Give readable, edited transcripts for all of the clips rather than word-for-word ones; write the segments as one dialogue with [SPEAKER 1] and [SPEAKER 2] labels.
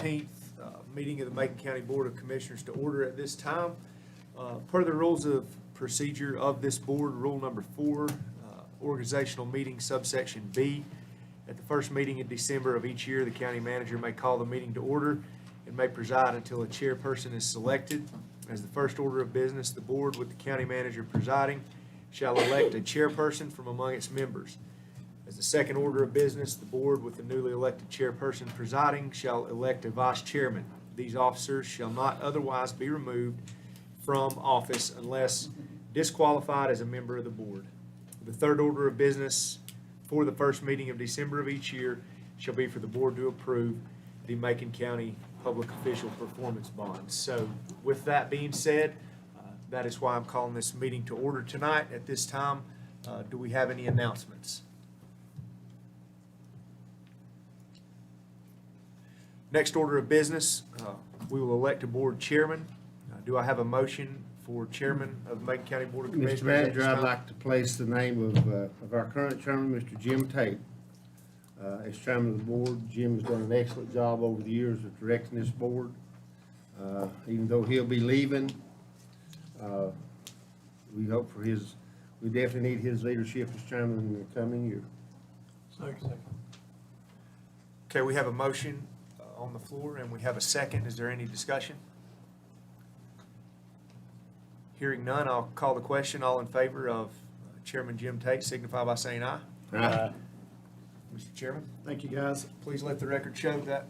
[SPEAKER 1] 13th meeting of the Macon County Board of Commissioners to order at this time. Per the rules of procedure of this board, rule number 4, organizational meeting, subsection B. At the first meeting in December of each year, the county manager may call the meeting to order and may preside until a chairperson is selected. As the first order of business, the board, with the county manager presiding, shall elect a chairperson from among its members. As the second order of business, the board, with the newly elected chairperson presiding, shall elect a vice chairman. These officers shall not otherwise be removed from office unless disqualified as a member of the board. The third order of business for the first meeting of December of each year shall be for the board to approve the Macon County Public Official Performance Bonds. So with that being said, that is why I'm calling this meeting to order tonight. At this time, do we have any announcements? Next order of business, we will elect a board chairman. Do I have a motion for chairman of the Macon County Board of Commissioners?
[SPEAKER 2] Mr. Manager, I'd like to place the name of our current chairman, Mr. Jim Tate. As chairman of the board, Jim has done an excellent job over the years of directing this board. Even though he'll be leaving, we definitely need his leadership as chairman in the coming year.
[SPEAKER 3] Second.
[SPEAKER 1] Okay, we have a motion on the floor and we have a second. Is there any discussion? Hearing none, I'll call the question. All in favor of Chairman Jim Tate signify by saying aye.
[SPEAKER 2] Aye.
[SPEAKER 1] Mr. Chairman,
[SPEAKER 3] Thank you, guys.
[SPEAKER 1] please let the record show that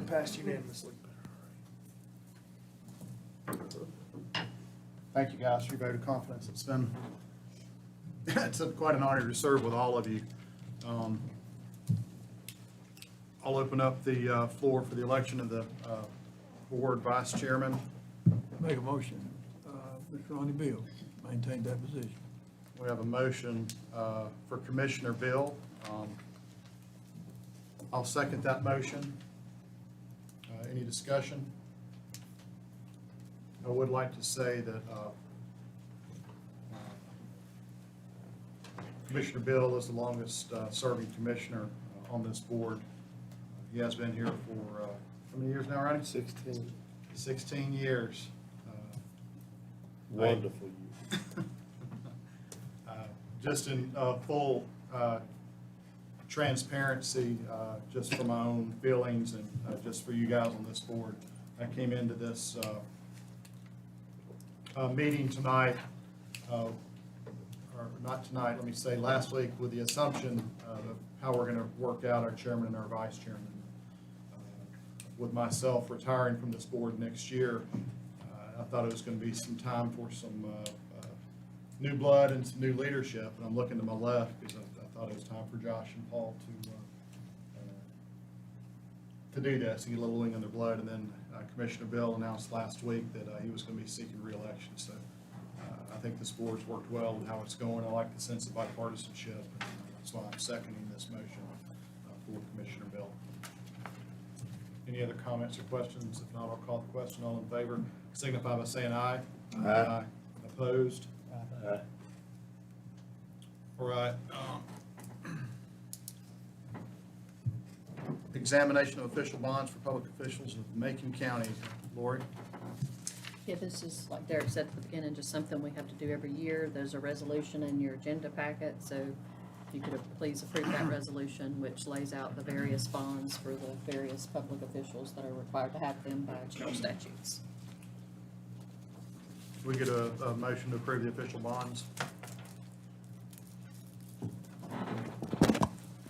[SPEAKER 1] passed unanimously.
[SPEAKER 3] Thank you, guys, for your vote of confidence. It's quite an honor to serve with all of you. I'll open up the floor for the election of the board vice chairman.
[SPEAKER 4] Make a motion, Mr. Ronnie Bill, maintain that position.
[SPEAKER 3] We have a motion for Commissioner Bill. I'll second that motion. Any discussion? I would like to say that Commissioner Bill is the longest serving commissioner on this board. He has been here for how many years now, Ronnie?
[SPEAKER 2] 16.
[SPEAKER 3] 16 years.
[SPEAKER 2] Wonderful year.
[SPEAKER 3] Just in full transparency, just for my own feelings and just for you guys on this board, I came into this meeting tonight, or not tonight, let me say last week, with the assumption of how we're going to work out our chairman and our vice chairman. With myself retiring from this board next year, I thought it was going to be some time for some new blood and some new leadership. And I'm looking to my left because I thought it was time for Josh and Paul to do this and get a little wing in their blood. And then Commissioner Bill announced last week that he was going to be seeking re-election. So I think this board's worked well with how it's going. I like the sense of bipartisanship. And that's why I'm seconding this motion for Commissioner Bill. Any other comments or questions? If not, I'll call the question. All in favor signify by saying aye.
[SPEAKER 2] Aye.
[SPEAKER 3] Opposed?
[SPEAKER 2] Aye.
[SPEAKER 3] All right. Examination of official bonds for public officials of Macon County. Lori?
[SPEAKER 5] Yeah, this is, like Derek said at the beginning, just something we have to do every year. There's a resolution in your agenda packet, so if you could please approve that resolution, which lays out the various bonds for the various public officials that are required to have them by general statutes.
[SPEAKER 3] We get a motion to approve the official bonds.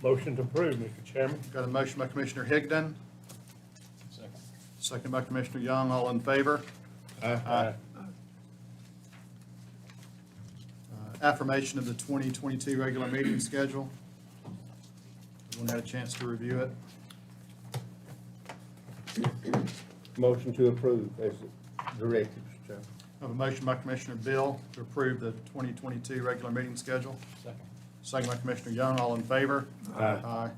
[SPEAKER 6] Motion to approve, Mr. Chairman.
[SPEAKER 3] Got a motion by Commissioner Higdon. Second by Commissioner Young. All in favor?
[SPEAKER 6] Aye.
[SPEAKER 3] Affirmation of the 2022 regular meeting schedule. Everyone had a chance to review it.
[SPEAKER 2] Motion to approve as directed, Mr. Chairman.
[SPEAKER 3] I have a motion by Commissioner Bill to approve the 2022 regular meeting schedule. Second by Commissioner Young. All in favor?
[SPEAKER 2] Aye.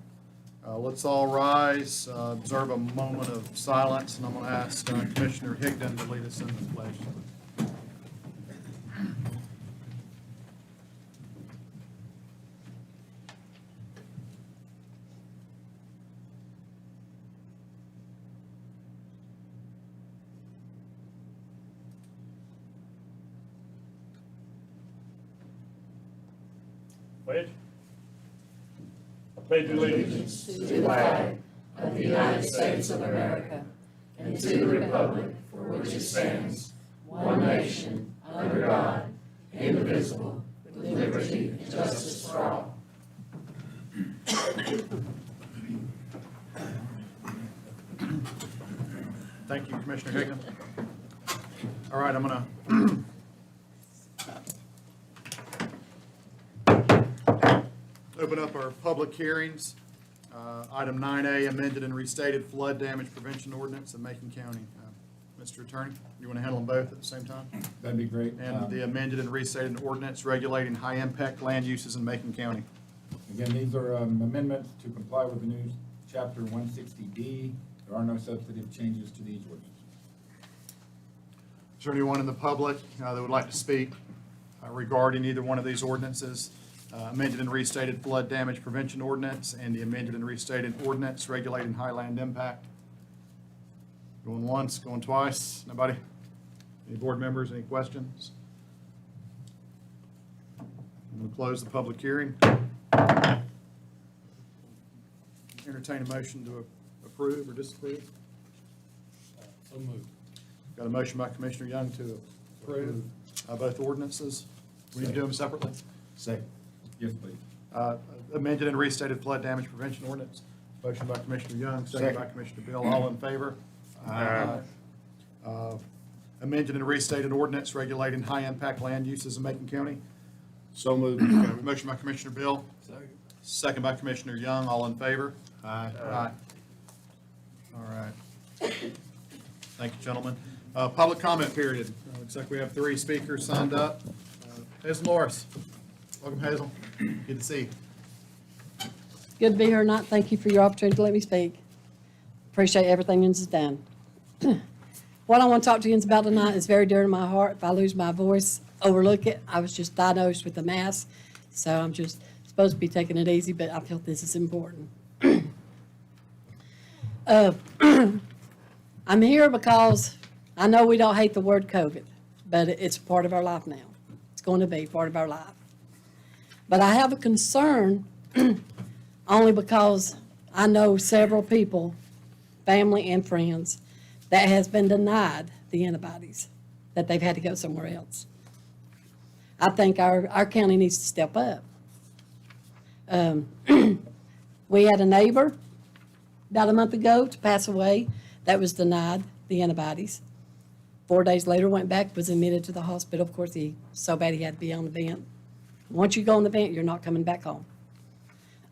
[SPEAKER 3] Let's all rise, observe a moment of silence, and I'm going to ask Commissioner Higdon to lead us in the pledge.
[SPEAKER 6] Pledge. I pledge allegiance to the flag
[SPEAKER 5] of the United States of America and to the republic for which it stands, one nation, under God, indivisible, with liberty and justice for all.
[SPEAKER 3] Thank you, Commissioner Higgins. All right, I'm gonna open up our public hearings. Item 9A, amended and restated flood damage prevention ordinance in Macon County. Mr. Attorney, you want to handle them both at the same time?
[SPEAKER 7] That'd be great.
[SPEAKER 3] And the amended and restated ordinance regulating high-impact land uses in Macon County.
[SPEAKER 7] Again, these are amendments to comply with the new chapter 160D. There are no substantive changes to these ordinances.
[SPEAKER 3] Is there anyone in the public that would like to speak regarding either one of these ordinances? Amended and restated flood damage prevention ordinance and the amended and restated ordinance regulating high land impact. Going once, going twice, nobody? Any board members, any questions? I'm going to close the public hearing. Entertain a motion to approve or disapprove.
[SPEAKER 7] So moved.
[SPEAKER 3] Got a motion by Commissioner Young to approve both ordinances. We need to do them separately.
[SPEAKER 7] Second. Yes, please.
[SPEAKER 3] Amended and restated flood damage prevention ordinance. Motion by Commissioner Young, second by Commissioner Bill. All in favor? Aye. Amended and restated ordinance regulating high-impact land uses in Macon County.
[SPEAKER 2] So moved.
[SPEAKER 3] Got a motion by Commissioner Bill,
[SPEAKER 4] Second.
[SPEAKER 3] second by Commissioner Young. All in favor?
[SPEAKER 2] Aye.
[SPEAKER 3] Aye. All right. Thank you, gentlemen. Public comment period. Looks like we have 3 speakers signed up. Hazel Morris. Welcome, Hazel. Good to see you.
[SPEAKER 8] Good to be here tonight. Thank you for your opportunity to let me speak. Appreciate everything that's done. What I want to talk to you about tonight is very dear to my heart. If I lose my voice, overlook it. I was just diagnosed with a mass, so I'm just supposed to be taking it easy, but I feel this is important. I'm here because I know we don't hate the word COVID, but it's part of our life now. It's going to be part of our life. But I have a concern only because I know several people, family and friends, that has been denied the antibodies, that they've had to go somewhere else. I think our county needs to step up. We had a neighbor about a month ago to pass away that was denied the antibodies. 4 days later, went back, was admitted to the hospital. Of course, he so bad he had to be on the vent. Once you go on the vent, you're not coming back home.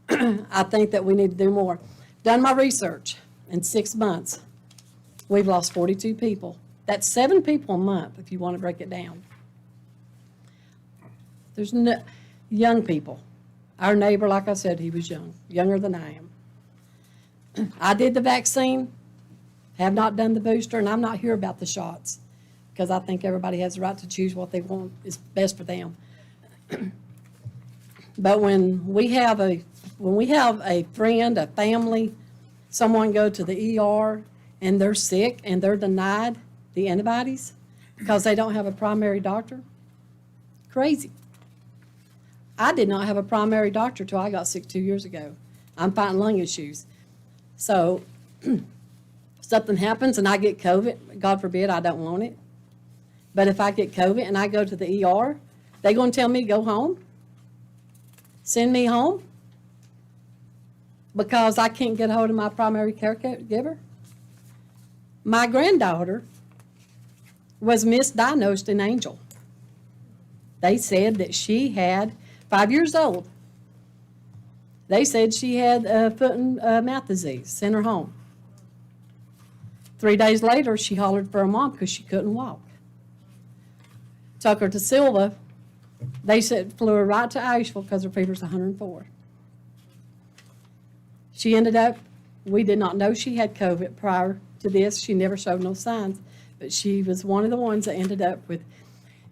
[SPEAKER 8] I think that we need to do more. Done my research. In 6 months, we've lost 42 people. That's 7 people a month, if you want to break it down. There's no young people. Our neighbor, like I said, he was young, younger than I am. I did the vaccine, have not done the booster, and I'm not here about the shots because I think everybody has the right to choose what they want is best for them. But when we have a friend, a family, someone go to the ER and they're sick and they're denied the antibodies because they don't have a primary doctor, crazy. I did not have a primary doctor till I got sick 2 years ago. I'm fighting lung issues. So something happens and I get COVID, God forbid, I don't want it. But if I get COVID and I go to the ER, they going to tell me go home? Send me home? Because I can't get a hold of my primary caregiver? My granddaughter was misdiagnosed in Angel. They said that she had 5 years old. They said she had foot and mouth disease. Sent her home. 3 days later, she hollered for her mom because she couldn't walk. Took her to Silva. They said flew her right to Asheville because her fever's 104. She ended up, we did not know she had COVID prior to this. She never showed no signs, but she was one of the ones that ended up with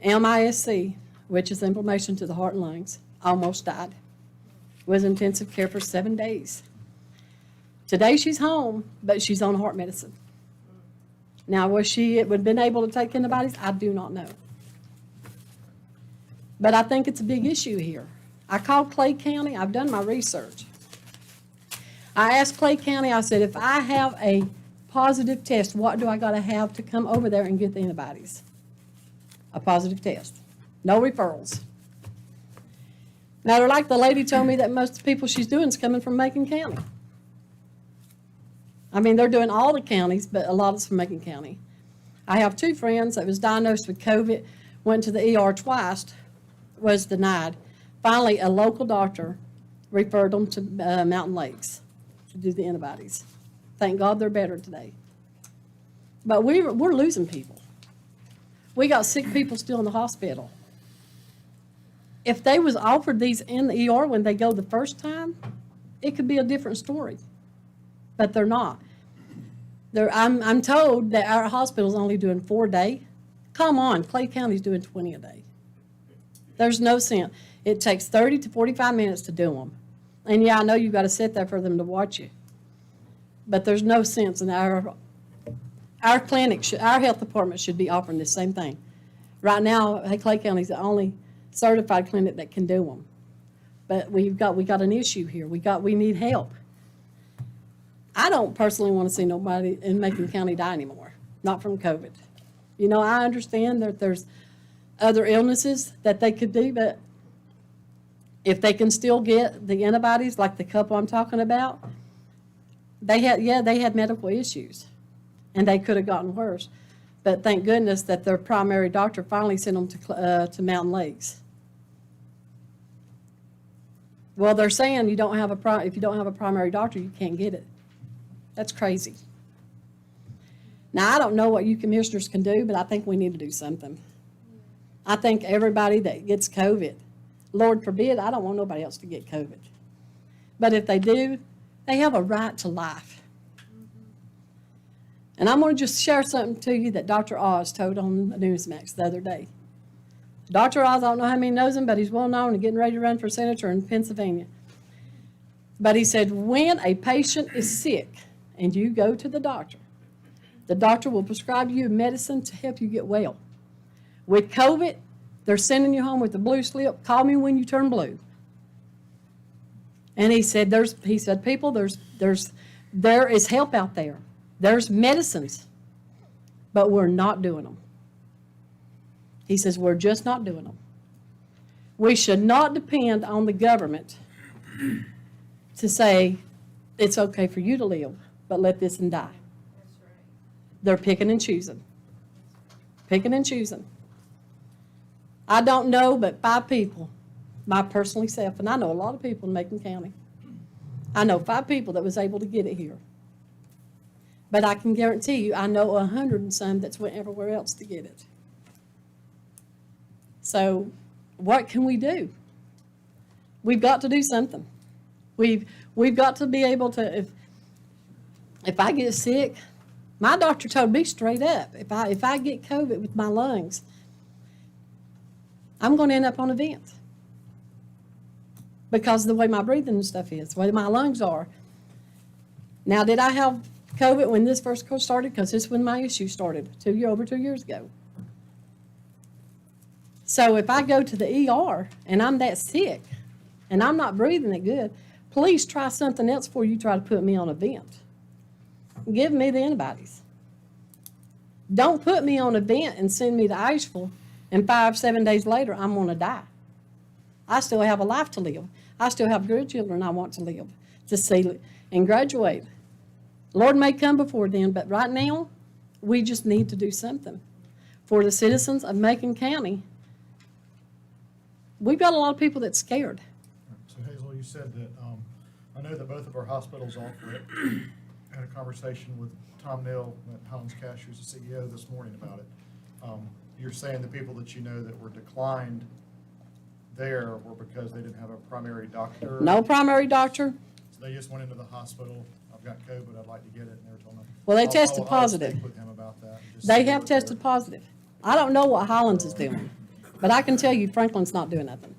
[SPEAKER 8] MISC, which is inflammation to the heart and lungs. Almost died. Was in intensive care for 7 days. Today she's home, but she's on heart medicine. Now, was she would have been able to take antibodies? I do not know. But I think it's a big issue here. I called Clay County, I've done my research. I asked Clay County, I said, if I have a positive test, what do I gotta have to come over there and get the antibodies? A positive test. No referrals. Now, they're like the lady told me that most of the people she's doing is coming from Macon County. I mean, they're doing all the counties, but a lot is from Macon County. I have 2 friends that was diagnosed with COVID, went to the ER twice, was denied. Finally, a local doctor referred them to Mountain Lakes to do the antibodies. Thank God they're better today. But we're losing people. We got sick people still in the hospital. If they was offered these in the ER when they go the first time, it could be a different story. But they're not. I'm told that our hospital's only doing 4 a day. Come on, Clay County's doing 20 a day. There's no sense. It takes 30 to 45 minutes to do them. And yeah, I know you got to sit there for them to watch you. But there's no sense in our clinic, our health department should be offering the same thing. Right now, Clay County's the only certified clinic that can do them. But we got an issue here. We need help. I don't personally want to see nobody in Macon County die anymore, not from COVID. You know, I understand that there's other illnesses that they could do, but if they can still get the antibodies, like the couple I'm talking about, they had medical issues, and they could have gotten worse. But thank goodness that their primary doctor finally sent them to Mountain Lakes. Well, they're saying if you don't have a primary doctor, you can't get it. That's crazy. Now, I don't know what you commissioners can do, but I think we need to do something. I think everybody that gets COVID, Lord forbid, I don't want nobody else to get COVID. But if they do, they have a right to life. And I'm going to just share something to you that Dr. Oz told on Newsmax the other day. Dr. Oz, I don't know how many knows him, but he's well known and getting ready to run for senator in Pennsylvania. But he said, when a patient is sick and you go to the doctor will prescribe you medicine to help you get well. With COVID, they're sending you home with the blue slip. Call me when you turn blue. And he said, people, there is help out there. There's medicines, but we're not doing them. He says, we're just not doing them. We should not depend on the government to say, it's okay for you to live, but let this and die. They're picking and choosing. Picking and choosing. I don't know but 5 people, my personally self, and I know a lot of people in Macon County. I know 5 people that was able to get it here. But I can guarantee you, I know 100 and some that's went everywhere else to get it. So what can we do? We've got to do something. We've got to be able to, if I get sick, my doctor told me straight up, if I get COVID with my lungs, I'm going to end up on a vent. Because of the way my breathing and stuff is, the way my lungs are. Now, did I have COVID when this first started? Because this is when my issue started, over 2 years ago. So if I go to the ER and I'm that sick and I'm not breathing it good, please try something else before you try to put me on a vent. Give me the antibodies. Don't put me on a vent and send me to Iceville, and 5-7 days later I'm going to die. I still have a life to live. I still have grandchildren I want to live, to see and graduate. Lord may come before then, but right now, we just need to do something. For the citizens of Macon County, we've got a lot of people that's scared.
[SPEAKER 3] So Hazel, you said that, I know that both of our hospitals offer it. I had a conversation with Tom Neal at Highlands Cash, who's the CEO, this morning about it. You're saying the people that you know that were declined there were because they didn't have a primary doctor?
[SPEAKER 8] No primary doctor.
[SPEAKER 3] So they just went into the hospital, I've got COVID, I'd like to get it, and they were told no.
[SPEAKER 8] Well, they
[SPEAKER 3] I'll
[SPEAKER 8] tested positive.
[SPEAKER 3] speak with him about that. and just
[SPEAKER 8] They
[SPEAKER 3] see
[SPEAKER 8] have
[SPEAKER 3] what they're-
[SPEAKER 8] tested positive. I don't know what Highlands is doing, but I can tell you Franklin's not doing nothing.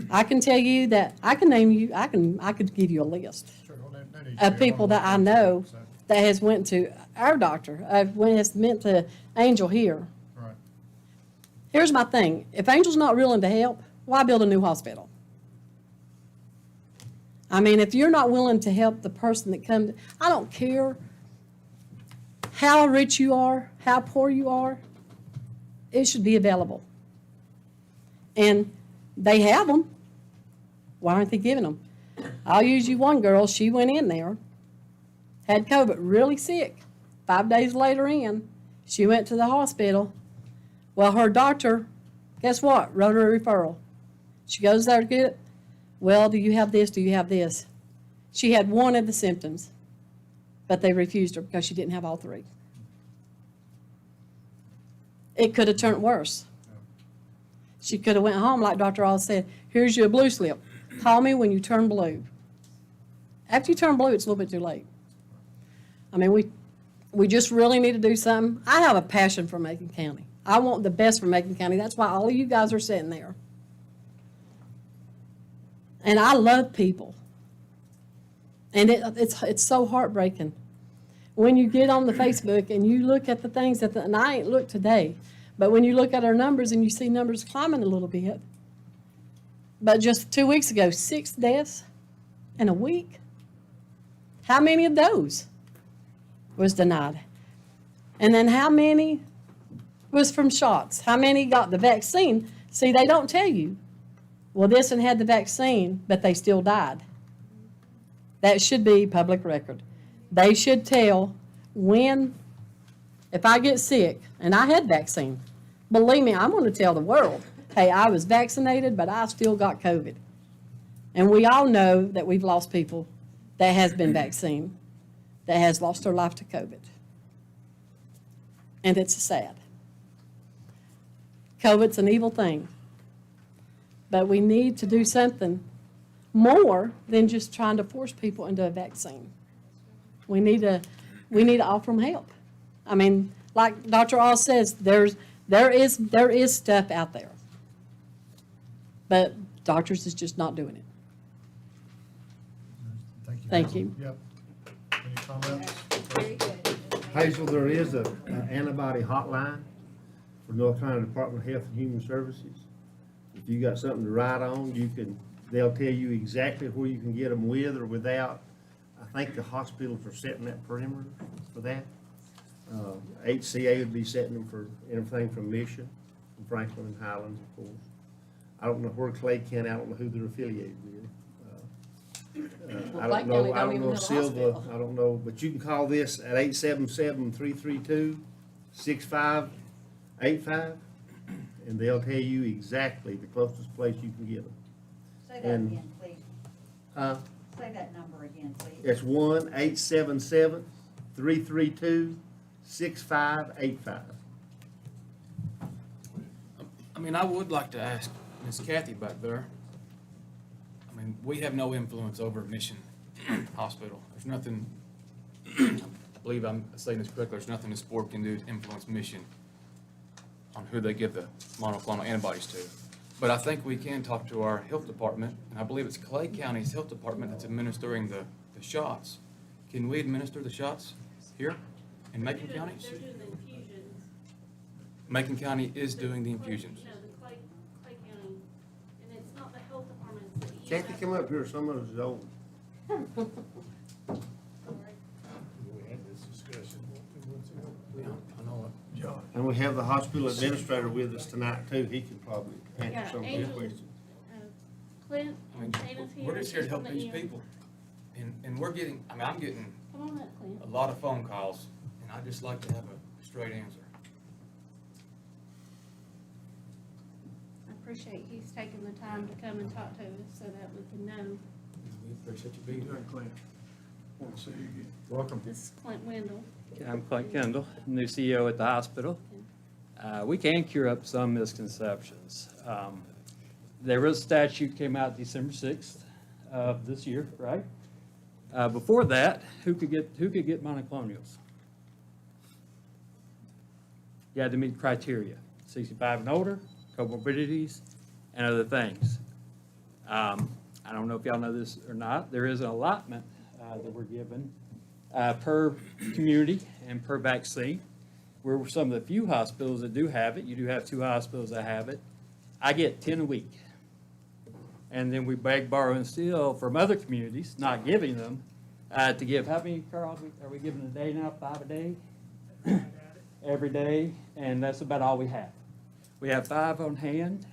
[SPEAKER 8] I can tell you that, I could give you a list
[SPEAKER 3] Sure, well, no need
[SPEAKER 8] of
[SPEAKER 3] to.
[SPEAKER 8] people that I know
[SPEAKER 3] So,
[SPEAKER 8] that has went to our doctor, has went to Angel here.
[SPEAKER 3] Right,
[SPEAKER 8] Here's my thing, if Angel's not willing to help, why build a new hospital? I mean, if you're not willing to help the person that comes, I don't care how rich you are, how poor you are, it should be available. And they have them. Why aren't they giving them? I'll use you one girl, she went in there, had COVID, really sick. 5 days later in, she went to the hospital. Well, her doctor, guess what, wrote her a referral. She goes there to get it. Well, do you have this, do you have this? She had one of the symptoms, but they refused her because she didn't have all three. It could have turned worse. She could have went home, like Dr. Oz said, here's your blue slip. Call me when you turn blue. After you turn blue, it's a little bit too late. I mean, we just really need to do something. I have a passion for Macon County. I want the best for Macon County. That's why all of you guys are sitting there. And I love people. And it's so heartbreaking. When you get on the Facebook and you look at the things and I ain't looked today, but when you look at our numbers and you see numbers climbing a little bit, but just 2 weeks ago, 6 deaths in a week. How many of those was denied? And then how many was from shots? How many got the vaccine? See, they don't tell you. Well, this one had the vaccine, but they still died. That should be public record. They should tell when, if I get sick and I had vaccine, believe me, I'm going to tell the world, hey, I was vaccinated, but I still got COVID. And we all know that we've lost people that has been vaccinated, that has lost their life to COVID. And it's sad. COVID's an evil thing. But we need to do something more than just trying to force people into a vaccine. We need to offer them help. I mean, like Dr. Oz says, there is stuff out there. But doctors is just not doing it. Thank you.
[SPEAKER 3] Yep. Any comments?
[SPEAKER 9] Very good.
[SPEAKER 2] Hazel, there is an antibody hotline for North Carolina Department of Health and Human Services. If you got something to write on, they'll tell you exactly where you can get them with or without. I think the hospitals are setting that perimeter for that. HCA would be setting them for everything from Mission, from Franklin and Highlands, of course. I don't know where Clay County, I don't know who they're affiliated with. I
[SPEAKER 8] Clay
[SPEAKER 2] don't know,
[SPEAKER 8] County
[SPEAKER 2] I
[SPEAKER 8] don't
[SPEAKER 2] don't
[SPEAKER 8] even
[SPEAKER 2] know
[SPEAKER 8] have a
[SPEAKER 2] Silva,
[SPEAKER 8] hospital.
[SPEAKER 2] I don't know, but you can call this at 877-332-6585, and they'll tell you exactly the closest place you can get them.
[SPEAKER 9] Say that
[SPEAKER 2] And-
[SPEAKER 9] again, please. Say that number again, please.
[SPEAKER 2] It's 1-877-332-6585.
[SPEAKER 10] I mean, I would like to ask Miss Kathy back there. I mean, we have no influence over Mission Hospital. There's nothing, I believe I'm saying this correctly, there's nothing this board can do to influence Mission on who they give the monoclonal antibodies to. But I think we can talk to our health department, and I believe it's Clay County's health department that's administering the shots. Can we administer the shots here in Macon County?
[SPEAKER 11] They're doing the infusions.
[SPEAKER 10] Macon County is doing the infusions.
[SPEAKER 11] No, the Clay County, and it's not the health department, it's the
[SPEAKER 2] Kathy, come up here, some of us is old.
[SPEAKER 10] I know it.
[SPEAKER 4] Josh.
[SPEAKER 2] And we have the hospital administrator with us tonight too, he can probably answer
[SPEAKER 11] Yeah,
[SPEAKER 2] some of those
[SPEAKER 11] Angel.
[SPEAKER 2] questions.
[SPEAKER 11] Clint,
[SPEAKER 10] I mean,
[SPEAKER 11] Shayna's here.
[SPEAKER 10] we're just here to
[SPEAKER 11] she's
[SPEAKER 10] help
[SPEAKER 11] from the
[SPEAKER 10] these
[SPEAKER 11] ER.
[SPEAKER 10] people. And we're getting, I mean, I'm getting
[SPEAKER 11] Come on up, Clint.
[SPEAKER 10] a lot of phone calls, and I'd just like to have a straight answer.
[SPEAKER 11] I appreciate he's taking the time to come and talk to us so that we can know.
[SPEAKER 10] We appreciate you
[SPEAKER 4] Be
[SPEAKER 10] being here.
[SPEAKER 4] doing, Clint. Want to see you again.
[SPEAKER 3] Welcome.
[SPEAKER 11] This is Clint Wendell.
[SPEAKER 12] I'm Clint Kendall, new CEO at the hospital. We can cure up some misconceptions. There was a statute came out December 6th of this year, right? Before that, who could get monoclonals? You had to meet criteria, 65 and older, comorbidities, and other things. I don't know if y'all know this or not, there is an allotment that we're given per community and per vaccine. We're some of the few hospitals that do have it. You do have 2 hospitals that have it. I get 10 a week. And then we beg, borrow, and steal from other communities, not giving them, to give, how many, Carl, are we giving a day now, 5 a day? Every day, and that's about all we have. We have 5 on hand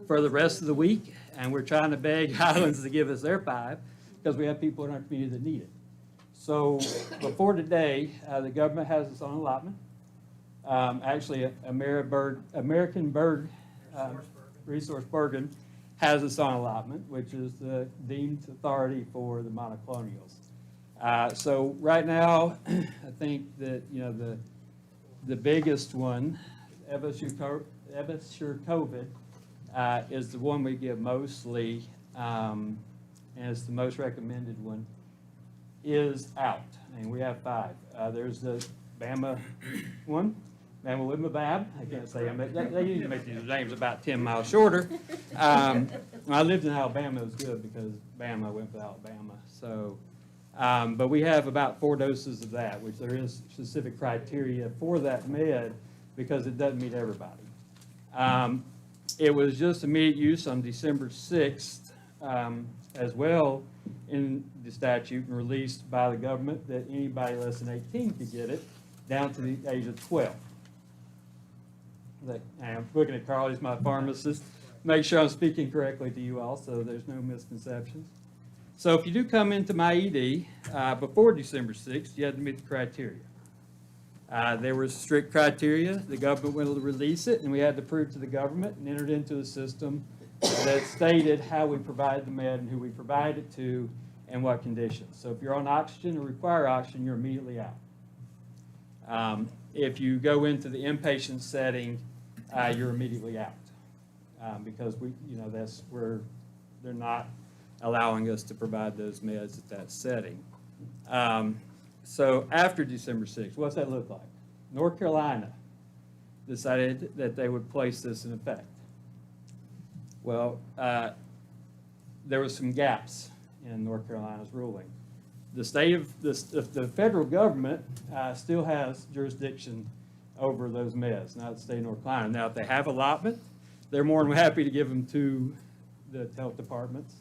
[SPEAKER 12] for the rest of the week, and we're trying to beg Highlands to give us their 5, because we have people in our community that need it. So before today, the government has us on allotment. Actually, American Bird Resource Bergen has us on allotment, which is the deemed authority for the monoclonials. So right now, I think that, you know, the biggest one, Evasure COVID, is the one we give mostly, and it's the most recommended one, is out. And we have 5. There's the Bama one, Bama Wimabab. I can't say them. They usually make these names about 10 miles shorter. When I lived in Alabama, it was good because Bama went with Alabama. So, but we have about 4 doses of that, which there is specific criteria for that med because it doesn't meet everybody. It was just immediate use on December 6th as well in the statute and released by the government that anybody less than 18 could get it down to the age of 12. I'm looking at Carl, he's my pharmacist. Make sure I'm speaking correctly to you all so there's no misconceptions. So if you do come into my ED before December 6th, you had to meet the criteria. There was strict criteria. The government will release it, and we had to prove to the government and entered into a system that stated how we provide the med and who we provide it to and what conditions. So if you're on oxygen or require oxygen, you're immediately out. If you go into the inpatient setting, you're immediately out because that's where they're not allowing us to provide those meds at that setting. So after December 6th, what's that look like? North Carolina decided that they would place this in effect. Well, there was some gaps in North Carolina's ruling. The state of the federal government still has jurisdiction over those meds, not the state of North Carolina. Now, if they have allotment, they're more than happy to give them to the health departments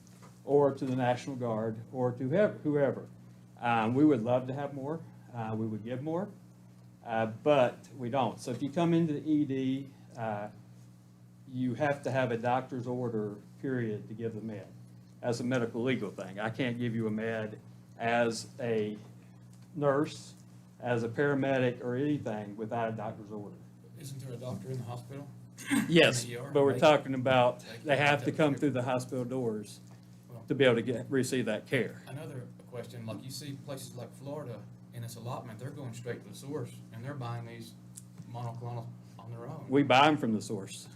[SPEAKER 12] or to the National Guard or to whoever. We would love to have more. We would give more, but we don't. So if you come into the ED, you have to have a doctor's order, period, to give the med. As a medical legal thing. I can't give you a med as a nurse, as a paramedic, or anything without a doctor's order.
[SPEAKER 10] Isn't there a doctor in the hospital?
[SPEAKER 12] Yes,
[SPEAKER 10] In the ER?
[SPEAKER 12] but we're talking about they have to come through the hospital doors to be able to receive that care.
[SPEAKER 10] Another question, like you see places like Florida in its allotment, they're going straight to the source and they're buying these monoclonals on their own.
[SPEAKER 12] We buy them from the source.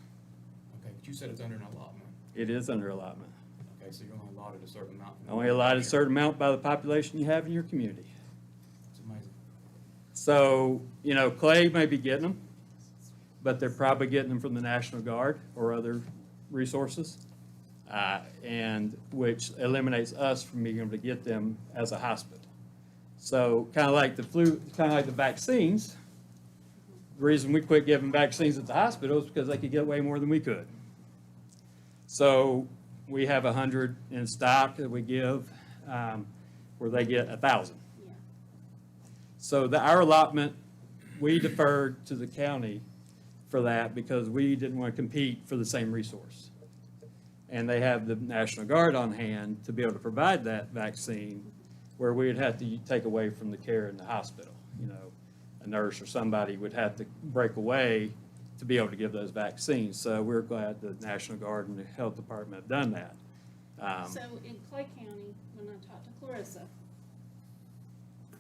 [SPEAKER 10] Okay, but you said it's under an allotment.
[SPEAKER 12] It is under allotment.
[SPEAKER 10] Okay, so you're only allotted a certain amount.
[SPEAKER 12] Only allotted a certain amount by the population you have in your community.
[SPEAKER 10] It's amazing.
[SPEAKER 12] So, Clay may be getting them, but they're probably getting them from the National Guard or other resources, and which eliminates us from being able to get them as a hospital. So kind of like the flu, kind of like the vaccines, the reason we quit giving vaccines at the hospital is because they could get way more than we could. So we have 100 in stock that we give, where they get 1,000.
[SPEAKER 11] Yeah.
[SPEAKER 12] So our allotment, we deferred to the county for that because we didn't want to compete for the same resource. And they have the National Guard on hand to be able to provide that vaccine where we'd have to take away from the care in the hospital. A nurse or somebody would have to break away to be able to give those vaccines. So we're glad the National Guard and the Health Department have done that.
[SPEAKER 11] So in Clay County, when I talked to Clarissa,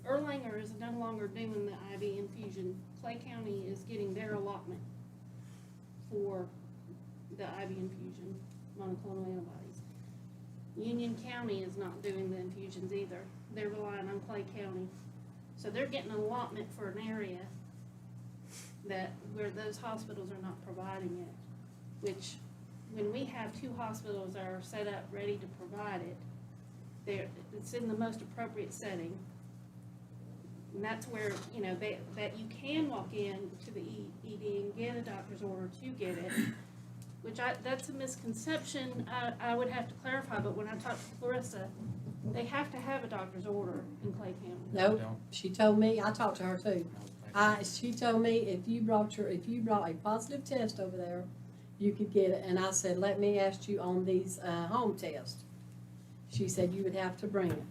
[SPEAKER 11] Erlanger is no longer doing the IV infusion. Clay County is getting their allotment for the IV infusion, monoclonal antibodies. Union County is not doing the infusions either. They're relying on Clay County. So they're getting an allotment for an area where those hospitals are not providing it, which when we have 2 hospitals that are set up ready to provide it, it's in the most appropriate setting. And that's where, that you can walk in to the ED and get a doctor's order to get it. which that's a misconception, I would have to clarify, but when I talked to Clarissa, they have to have a doctor's order in Clay County.
[SPEAKER 8] Nope,
[SPEAKER 10] Don't.
[SPEAKER 8] she told me, I talked to her too. She told me if you brought a positive test over there, you could get it, and I said, let me ask you on these, home tests. She said you would have to bring it.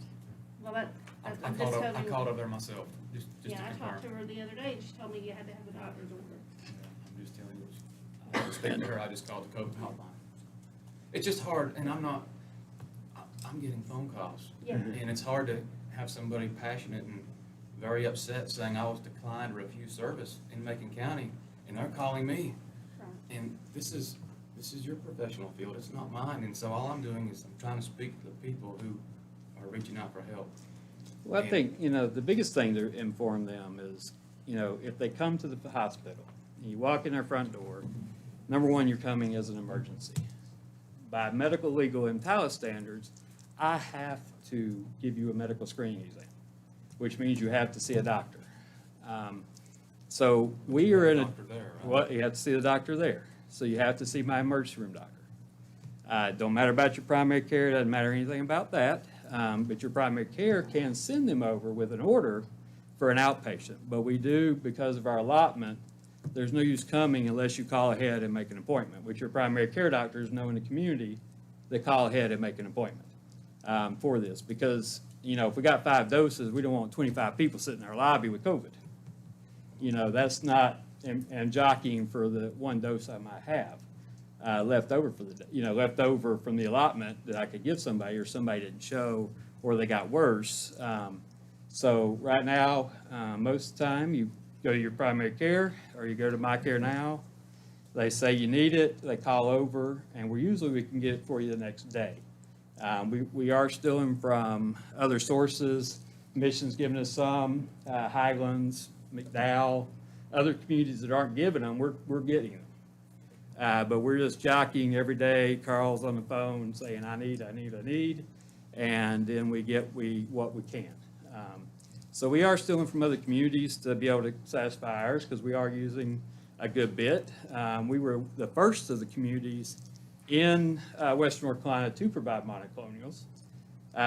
[SPEAKER 11] Well,
[SPEAKER 10] I
[SPEAKER 11] I'm just
[SPEAKER 10] called
[SPEAKER 11] telling
[SPEAKER 10] I
[SPEAKER 11] you.
[SPEAKER 10] called up there myself, just to
[SPEAKER 11] Yeah, I
[SPEAKER 10] confirm.
[SPEAKER 11] talked to her the other day, and she told me you had to have a doctor's order.
[SPEAKER 10] Yeah, I'm just telling you, I didn't speak to her, I just called the COVID hotline. It's just hard, and I'm getting phone calls.
[SPEAKER 11] Yeah.
[SPEAKER 10] And it's hard to have somebody passionate and very upset saying I was declined or refused service in Macon County, and they're calling me.
[SPEAKER 11] Right.
[SPEAKER 10] And this is your professional field, it's not mine, and so all I'm doing is I'm trying to speak to the people who are reaching out for help.
[SPEAKER 12] Well, I think, the biggest thing to inform them is, if they come to the hospital, and you walk in their front door, number one, you're coming as an emergency. By medical, legal, and TALA standards, I have to give you a medical screening exam, which means you have to see a doctor. So we are in a,
[SPEAKER 10] Doctor there, right?
[SPEAKER 12] well, you have to see the doctor there. So you have to see my emergency room doctor. Don't matter about your primary care, doesn't matter anything about that. But your primary care can send them over with an order for an outpatient. But we do, because of our allotment, there's no use coming unless you call ahead and make an appointment, which your primary care doctors know in the community, they call ahead and make an appointment for this. Because, if we got 5 doses, we don't want 25 people sitting in our lobby with COVID. That's not, and jockeying for the 1 dose I might have left over for the day, left over from the allotment that I could give somebody, or somebody didn't show, or they got worse. So right now, most of the time, you go to your primary care, or you go to My Care Now. They say you need it, they call over, and we can get it for you the next day. We are stealing from other sources. Mission's giving us some, Highlands, McDowell, other communities that aren't giving them, we're getting them. But we're just jockeying every day. Carl's on the phone saying, I need, and then we get what we can. So we are stealing from other communities to be able to satisfy ours, because we are using a good bit. We were the first of the communities in Western North Carolina to provide monoclonals,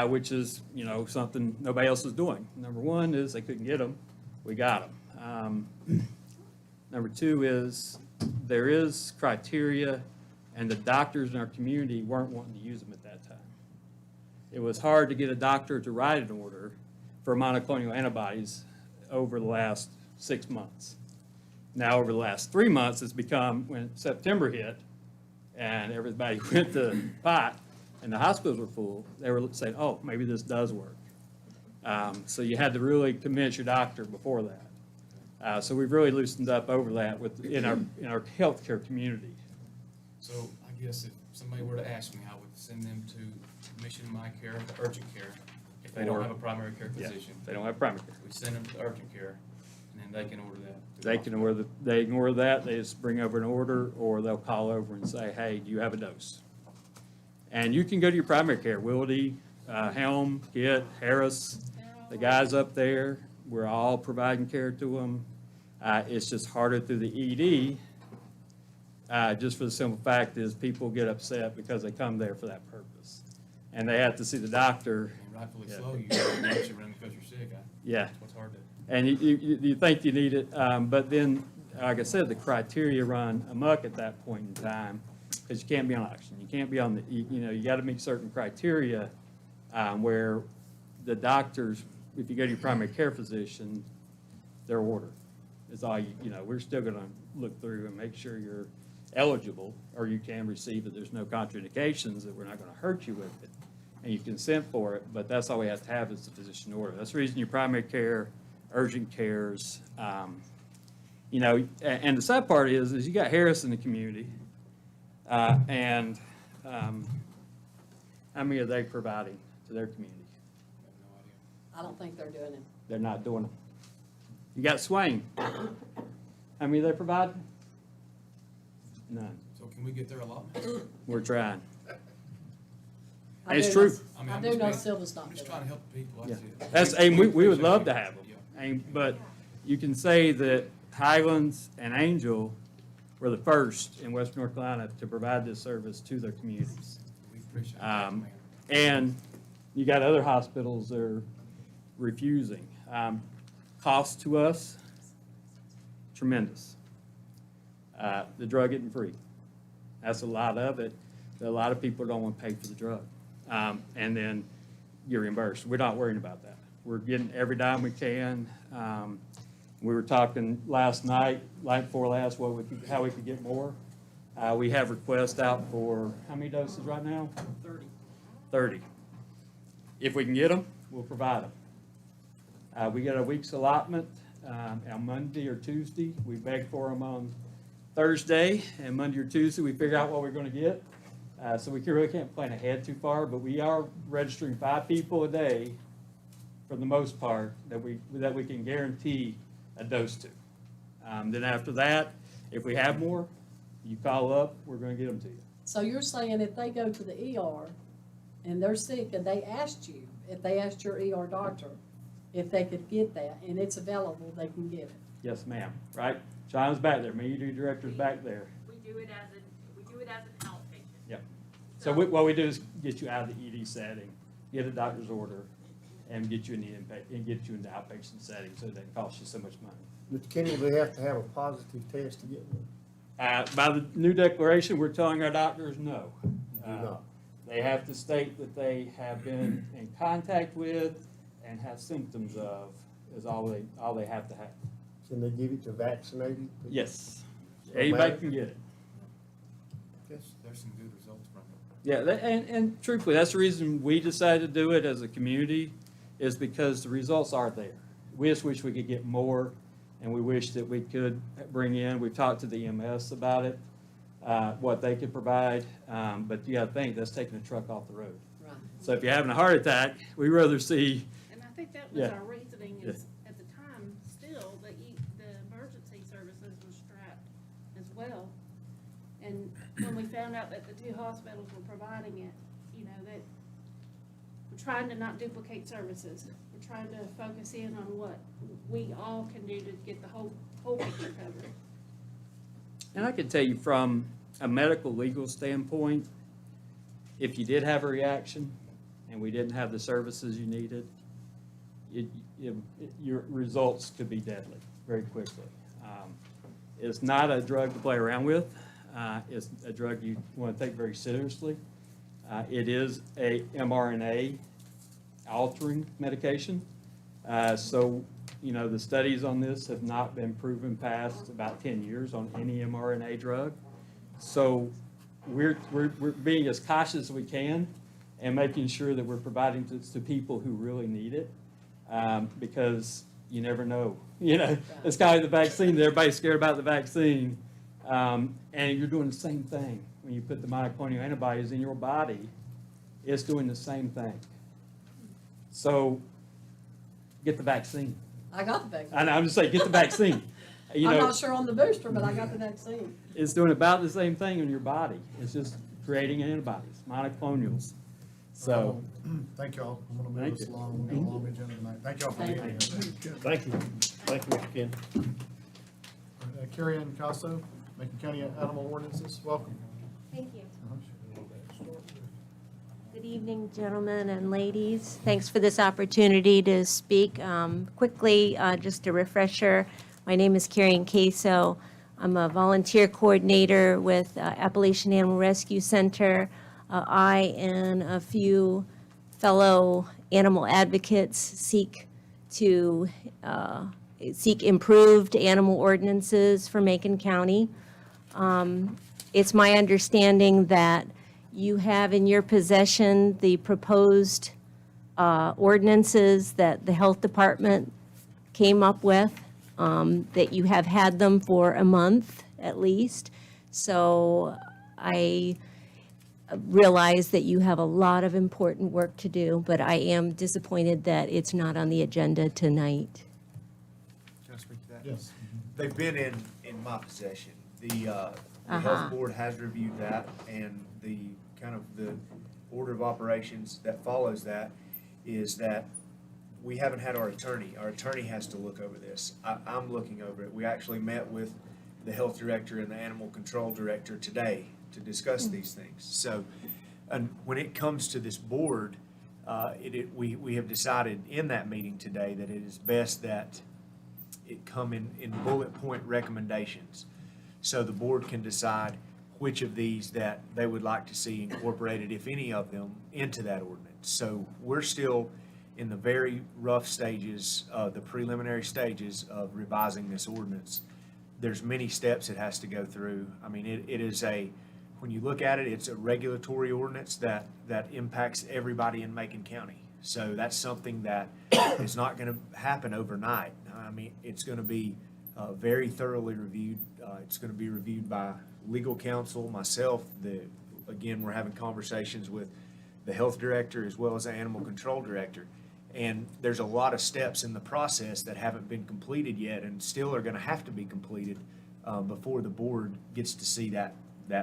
[SPEAKER 12] which is, something nobody else is doing. Number one is they couldn't get them. We got them. Number two is there is criteria, and the doctors in our community weren't wanting to use them at that time. It was hard to get a doctor to write an order for monoclonal antibodies over the last 6 months. Now, over the last 3 months, it's become, when September hit and everybody went to pot and the hospitals were full, they were saying, oh, maybe this does work. So you had to really convince your doctor before that. So we've really loosened up over that in our healthcare community.
[SPEAKER 10] So I guess if somebody were to ask me, I would send them to Mission My Care, the urgent care, if they don't have a primary care
[SPEAKER 12] Yeah,
[SPEAKER 10] physician.
[SPEAKER 12] they don't have primary care.
[SPEAKER 10] We send them to urgent care, and then they can order that.
[SPEAKER 12] They can order, they ignore that, they just bring over an order, or they'll call over and say, hey, do you have a dose? And you can go to your primary care, Wildy, Helm, Kit, Harris, the guys up there, we're all providing care to them. It's just harder through the ED, just for the simple fact is people get upset because they come there for that purpose. And they have to see the doctor.
[SPEAKER 10] And rightfully
[SPEAKER 12] Yeah.
[SPEAKER 10] so, you don't you run because you're sick.
[SPEAKER 12] Yeah.
[SPEAKER 10] That's what's hard to.
[SPEAKER 12] And you think you need it, but then, like I said, the criteria run amok at that point in time, because you can't be on oxygen, you can't be on the, you gotta meet certain criteria, where the doctors, if you go to your primary care physician, their order is all we're still gonna look through and make sure you're eligible, or you can receive it, there's no contraindications, that we're not gonna hurt you with it, and you consent for it, but that's all we have to have is the physician order. That's the reason your primary care, urgent cares, and the sad part is you got Harris in the community, and how many are they providing to their community?
[SPEAKER 8] I don't think they're doing it.
[SPEAKER 12] They're not doing them. You got Swain. How many are they providing? None.
[SPEAKER 10] So can we get their allotment?
[SPEAKER 12] We're trying.
[SPEAKER 8] I
[SPEAKER 12] It's
[SPEAKER 8] do
[SPEAKER 12] true.
[SPEAKER 8] know-
[SPEAKER 10] I mean,
[SPEAKER 8] I
[SPEAKER 10] I'm
[SPEAKER 8] do
[SPEAKER 10] just
[SPEAKER 8] know
[SPEAKER 10] being-
[SPEAKER 8] Silva's
[SPEAKER 10] I'm
[SPEAKER 8] not
[SPEAKER 10] just
[SPEAKER 8] doing
[SPEAKER 10] trying to
[SPEAKER 8] it.
[SPEAKER 10] help the people.
[SPEAKER 12] Yeah.
[SPEAKER 10] That's it.
[SPEAKER 12] And we would love to have them.
[SPEAKER 10] Yeah.
[SPEAKER 12] But you can say that Highlands and Angel We're the first in Western North Carolina to provide this service to their communities.
[SPEAKER 10] We appreciate that, Mayor.
[SPEAKER 12] And you got other hospitals that are refusing. Cost to us, tremendous. The drug isn't free. That's a lot of it. A lot of people don't want to pay for the drug. And then you're reimbursed. We're not worrying about that. We're getting every dime we can. We were talking last night before last, how we could get more. We have requests out for, how many doses right now? 30. If we can get them, we'll provide them. We get a week's allotment on Monday or Tuesday. We beg for them on Thursday, and Monday or Tuesday, we figure out what we're going to get. So we really can't plan ahead too far, but we are registering 5 people a day, for the most part, that we can guarantee a dose to. Then after that, if we have more, you call up, we're going to get them to you.
[SPEAKER 8] So you're saying if they go to the ER and they're sick and they asked you, if they asked your ER doctor if they could get that and it's available, they can get it?
[SPEAKER 12] Yes, ma'am, right? Sean's back there, ED director's back there.
[SPEAKER 13] We do it as an outpatient.
[SPEAKER 12] Yep. So what we do is get you out of the ED setting, get a doctor's order, and get you in the outpatient setting so it doesn't cost you so much money.
[SPEAKER 2] Mr. Kenny, they have to have a positive test to get one?
[SPEAKER 12] By the new declaration, we're telling our doctors no.
[SPEAKER 2] Do not.
[SPEAKER 12] They have to state that they have been in contact with and have symptoms of, is all they have to have.
[SPEAKER 2] Can they give it to vaccinated people?
[SPEAKER 12] Yes.
[SPEAKER 2] So
[SPEAKER 12] Anybody
[SPEAKER 2] matter-
[SPEAKER 12] can get it.
[SPEAKER 10] There's some good results from it.
[SPEAKER 12] Yeah, and truthfully, that's the reason we decided to do it as a community, is because the results are there. We just wish we could get more, and we wish that we could bring in, we've talked to the EMS about it, what they could provide, but you gotta think, that's taking a truck off the road.
[SPEAKER 8] Right.
[SPEAKER 12] So if you're having a heart attack, we'd rather see,
[SPEAKER 11] And I think that was
[SPEAKER 12] Yeah.
[SPEAKER 11] our reasoning is, at the time, still, the emergency services were strapped as well. And when we found out that the 2 hospitals were providing it, that we're trying to not duplicate services. We're trying to focus in on what we all can do to get the whole picture covered.
[SPEAKER 12] and I can tell you from a medical legal standpoint, if you did have a reaction and we didn't have the services you needed, your results could be deadly very quickly. It's not a drug to play around with. It's a drug you want to take very seriously. It is a mRNA altering medication. So, the studies on this have not been proven past about 10 years on any mRNA drug. So we're being as cautious as we can and making sure that we're providing to people who really need it, because you never know. It's kind of like the vaccine. Everybody's scared about the vaccine. And you're doing the same thing. When you put the monoclonal antibodies in your body, it's doing the same thing. So get the vaccine.
[SPEAKER 8] I got the vaccine.
[SPEAKER 12] I'm just saying, get the vaccine.
[SPEAKER 8] I'm not sure on the booster, but I got the vaccine.
[SPEAKER 12] It's doing about the same thing in your body. It's just creating antibodies, monoclonals. So,
[SPEAKER 3] Thank y'all. I'm gonna
[SPEAKER 12] Thank
[SPEAKER 3] move this
[SPEAKER 12] you.
[SPEAKER 3] along. We've got a long agenda tonight. Thank y'all for being here.
[SPEAKER 2] Thank you. Thank you, Mr. Kenny.
[SPEAKER 3] Carrie Ann Casso, Macon County Animal Ordinances, welcome.
[SPEAKER 13] Thank you. Good evening, gentlemen and ladies. Thanks for this opportunity to speak. Quickly, just a refresher, my name is Carrie Ann Casso. I'm a volunteer coordinator with Appalachian Animal Rescue Center. I and a few fellow animal advocates seek improved animal ordinances for Macon County. It's my understanding that you have in your possession the proposed ordinances that the health department came up with, that you have had them for a month at least. So I realize that you have a lot of important work to do, but I am disappointed that it's not on the agenda tonight.
[SPEAKER 1] Can I speak to that?
[SPEAKER 3] Yes.
[SPEAKER 1] They've been in my possession. The
[SPEAKER 13] Uh-huh.
[SPEAKER 1] health board has reviewed that, and the order of operations that follows that is that we haven't had our attorney. Our attorney has to look over this. I'm looking over it. We actually met with the health director and the animal control director today to discuss these things. So, and when it comes to this board, we have decided in that meeting today that it is best that it come in bullet point recommendations. So the board can decide which of these that they would like to see incorporated, if any of them, into that ordinance. So we're still in the very rough stages, the preliminary stages of revising this ordinance. There's many steps it has to go through. I mean, it is when you look at it, it's a regulatory ordinance that impacts everybody in Macon County. So that's something that is not going to happen overnight. I mean, it's going to be very thoroughly reviewed. It's going to be reviewed by legal counsel, myself. Again, we're having conversations with the health director as well as the animal control director. And there's a lot of steps in the process that haven't been completed yet and still are going to have to be completed before the board gets to see that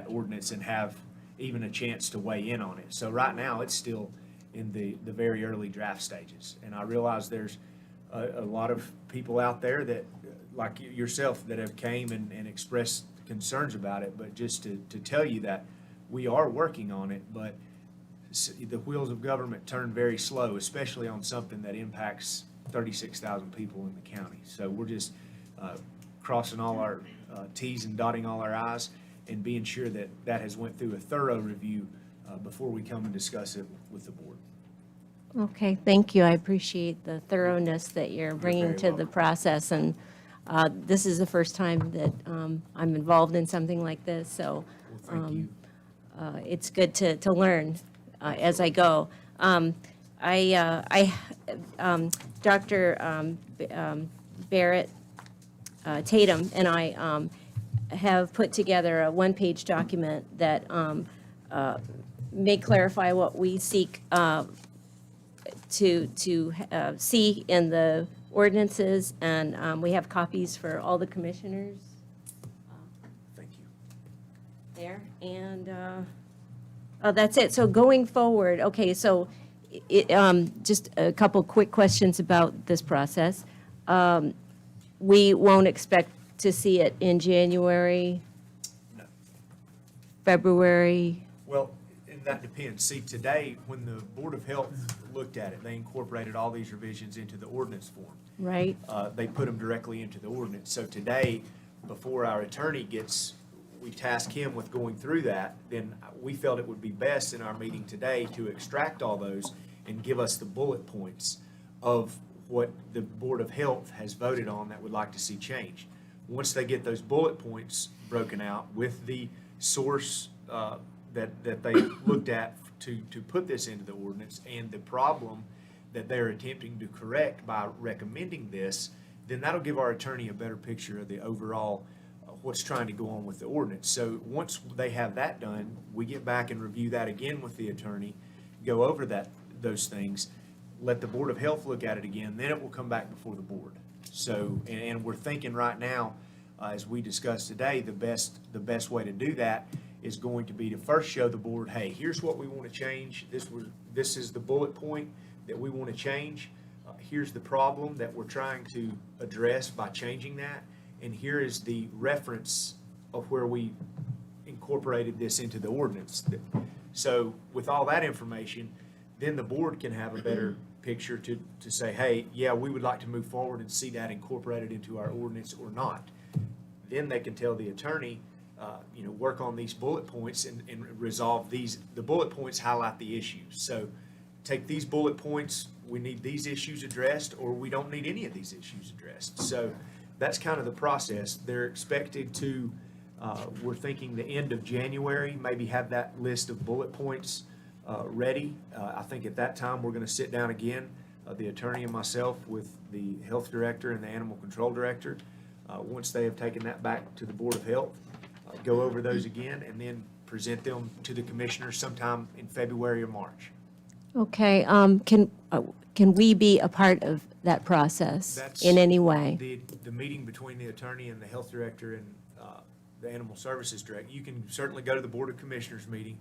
[SPEAKER 1] ordinance and have even a chance to weigh in on it. So right now, it's still in the very early draft stages. And I realize there's a lot of people out there that, like yourself, that have came and expressed concerns about it. But just to tell you that we are working on it, but the wheels of government turn very slow, especially on something that impacts 36,000 people in the county. So we're just crossing all our T's and dotting all our I's and being sure that that has went through a thorough review before we come and discuss it with the board.
[SPEAKER 13] Okay, thank you. I appreciate the thoroughness that you're bringing to the process. And this is the first time that I'm involved in something like this, so
[SPEAKER 1] Well, thank you.
[SPEAKER 13] It's good to learn as I go. Dr. Barrett Tatum and I have put together a one-page document that may clarify what we seek to see in the ordinances, and we have copies for all the commissioners
[SPEAKER 1] Thank you.
[SPEAKER 13] there, and that's it. So going forward, okay, so just a couple quick questions about this process. We won't expect to see it in January,
[SPEAKER 1] No.
[SPEAKER 13] February?
[SPEAKER 1] Well, and that depends. See, today, when the Board of Health looked at it, they incorporated all these revisions into the ordinance form.
[SPEAKER 13] Right?
[SPEAKER 1] They put them directly into the ordinance. So today, before our attorney we task him with going through that, then we felt it would be best in our meeting today to extract all those and give us the bullet points of what the Board of Health has voted on that would like to see changed. Once they get those bullet points broken out with the source that they looked at to put this into the ordinance and the problem that they're attempting to correct by recommending this, then that'll give our attorney a better picture of the overall what's trying to go on with the ordinance. So once they have that done, we get back and review that again with the attorney, go over those things, let the Board of Health look at it again, then it will come back before the board. So, and we're thinking right now, as we discussed today, the best way to do that is going to be to first show the board, hey, here's what we want to change. This is the bullet point that we want to change. Here's the problem that we're trying to address by changing that. And here is the reference of where we incorporated this into the ordinance. So with all that information, then the board can have a better picture to say, hey, yeah, we would like to move forward and see that incorporated into our ordinance or not. Then they can tell the attorney, work on these bullet points and resolve these. The bullet points highlight the issues. So take these bullet points, we need these issues addressed, or we don't need any of these issues addressed. So that's kind of the process. They're expected to, we're thinking the end of January, maybe have that list of bullet points ready. I think at that time, we're going to sit down again, the attorney and myself, with the health director and the animal control director. Once they have taken that back to the Board of Health, go over those again, and then present them to the commissioners sometime in February or March.
[SPEAKER 13] Okay, can we be a part of that process
[SPEAKER 1] That's
[SPEAKER 13] in any way?
[SPEAKER 1] The meeting between the attorney and the health director and the animal services director, you can certainly go to the Board of Commissioners meeting.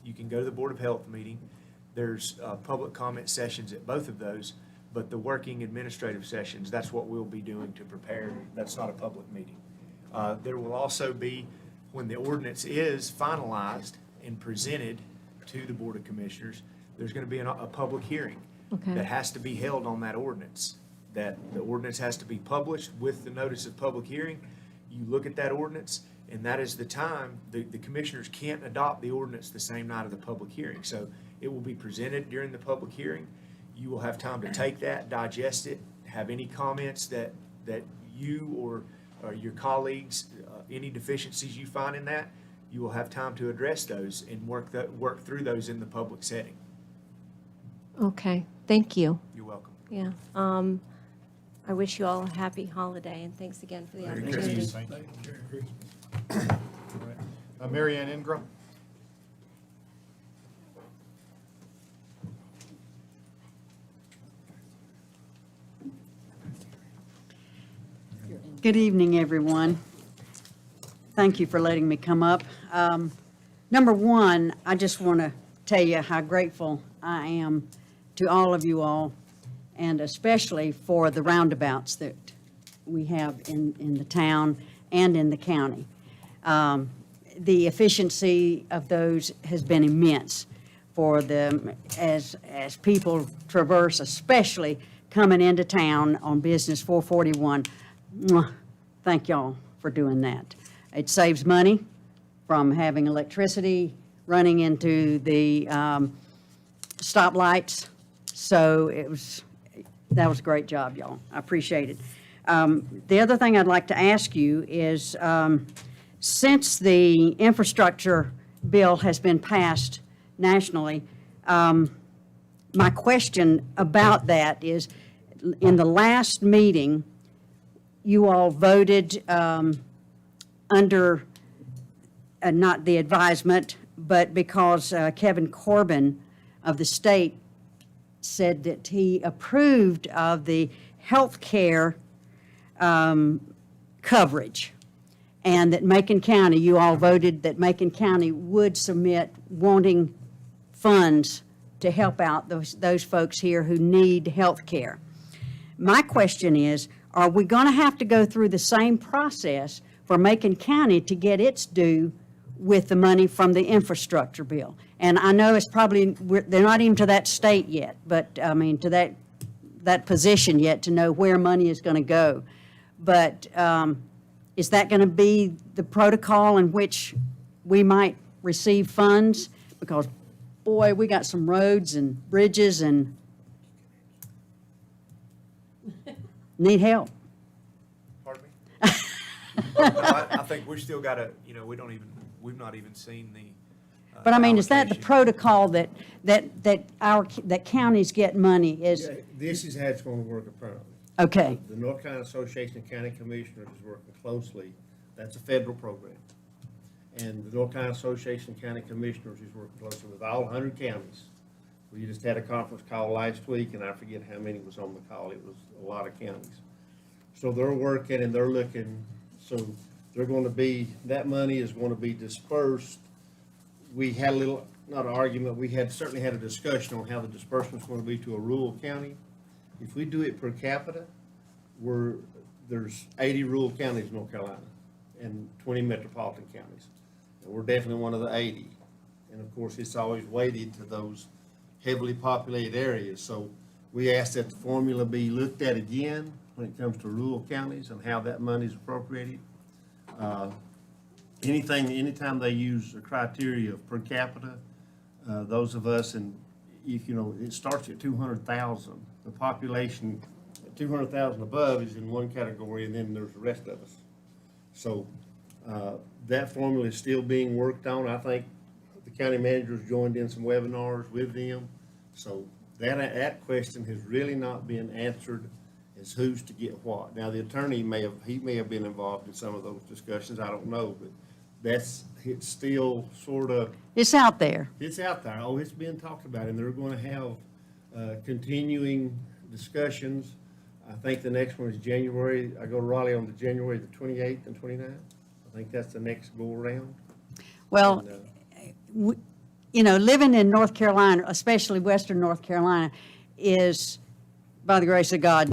[SPEAKER 1] You can go to the Board of Health meeting. There's public comment sessions at both of those, but the working administrative sessions, that's what we'll be doing to prepare. That's not a public meeting. There will also be, when the ordinance is finalized and presented to the Board of Commissioners, there's going to be a public hearing
[SPEAKER 13] Okay.
[SPEAKER 1] that has to be held on that ordinance. That the ordinance has to be published with the notice of public hearing. You look at that ordinance, and that is the time, the commissioners can't adopt the ordinance the same night of the public hearing. So it will be presented during the public hearing. You will have time to take that, digest it, have any comments that you or your colleagues, any deficiencies you find in that, you will have time to address those and work through those in the public setting.
[SPEAKER 13] Okay, thank you.
[SPEAKER 1] You're welcome.
[SPEAKER 13] Yeah. I wish you all a happy holiday, and thanks again for the
[SPEAKER 1] Merry
[SPEAKER 13] opportunity.
[SPEAKER 1] Christmas.
[SPEAKER 3] Thank you. All right. Mary Ann Ingram?
[SPEAKER 9] Good evening, everyone. Thank you for letting me come up. Number one, I just want to tell you how grateful I am to all of you all, and especially for the roundabouts that we have in the town and in the county. The efficiency of those has been immense for them as people traverse, especially coming into town on Business 441. Mwah. Thank y'all for doing that. It saves money from having electricity running into the stoplights. So that was a great job, y'all. I appreciate it. The other thing I'd like to ask you is, since the infrastructure bill has been passed nationally, my question about that is, in the last meeting, you all voted under, not the advisement, but because Kevin Corbin of the state said that he approved of the health care coverage, and that Macon County, you all voted that Macon County would submit wanting funds to help out those folks here who need health care. My question is, are we going to have to go through the same process for Macon County to get its due with the money from the infrastructure bill? And I know it's probably, they're not even to that state yet, but I mean, to that position yet to know where money is going to go. But is that going to be the protocol in which we might receive funds? Because, boy, we got some roads and bridges and need help.
[SPEAKER 1] Pardon me? No, I think we've still got to, we've not even seen the
[SPEAKER 9] But I mean, is that the
[SPEAKER 1] allocation.
[SPEAKER 9] protocol that counties get money is,
[SPEAKER 2] Yeah, this is how it's going to work apparently.
[SPEAKER 9] okay,
[SPEAKER 2] The North Carolina Association of County Commissioners is working closely. That's a federal program. And the North Carolina Association of County Commissioners is working closely with all 100 counties. We just had a conference call last week, and I forget how many was on the call. It was a lot of counties. So they're working and they're looking, so they're going to be, that money is going to be dispersed. We had a little, not an argument, we certainly had a discussion on how the disbursement's going to be to a rural county. If we do it per capita, there's 80 rural counties in North Carolina and 20 metropolitan counties. And we're definitely one of the 80. And of course, it's always weighted to those heavily populated areas. So we asked that the formula be looked at again when it comes to rural counties and how that money is appropriated. Anytime they use a criteria of per capita, those of us, and it starts at 200,000. The population, 200,000 above is in one category, and then there's the rest of us. So that formula is still being worked on. I think the county managers joined in some webinars with them. So that question has really not been answered as who's to get what. Now, the attorney may have been involved in some of those discussions. I don't know, but it's still sort of.
[SPEAKER 9] it's out there.
[SPEAKER 2] It's out there. Oh, it's being talked about, and they're going to have continuing discussions. I think the next one is January. I go to Raleigh on January the 28th and 29th. I think that's the next go around.
[SPEAKER 9] Well,
[SPEAKER 2] And,
[SPEAKER 9] living in North Carolina, especially Western North Carolina, is by the grace of God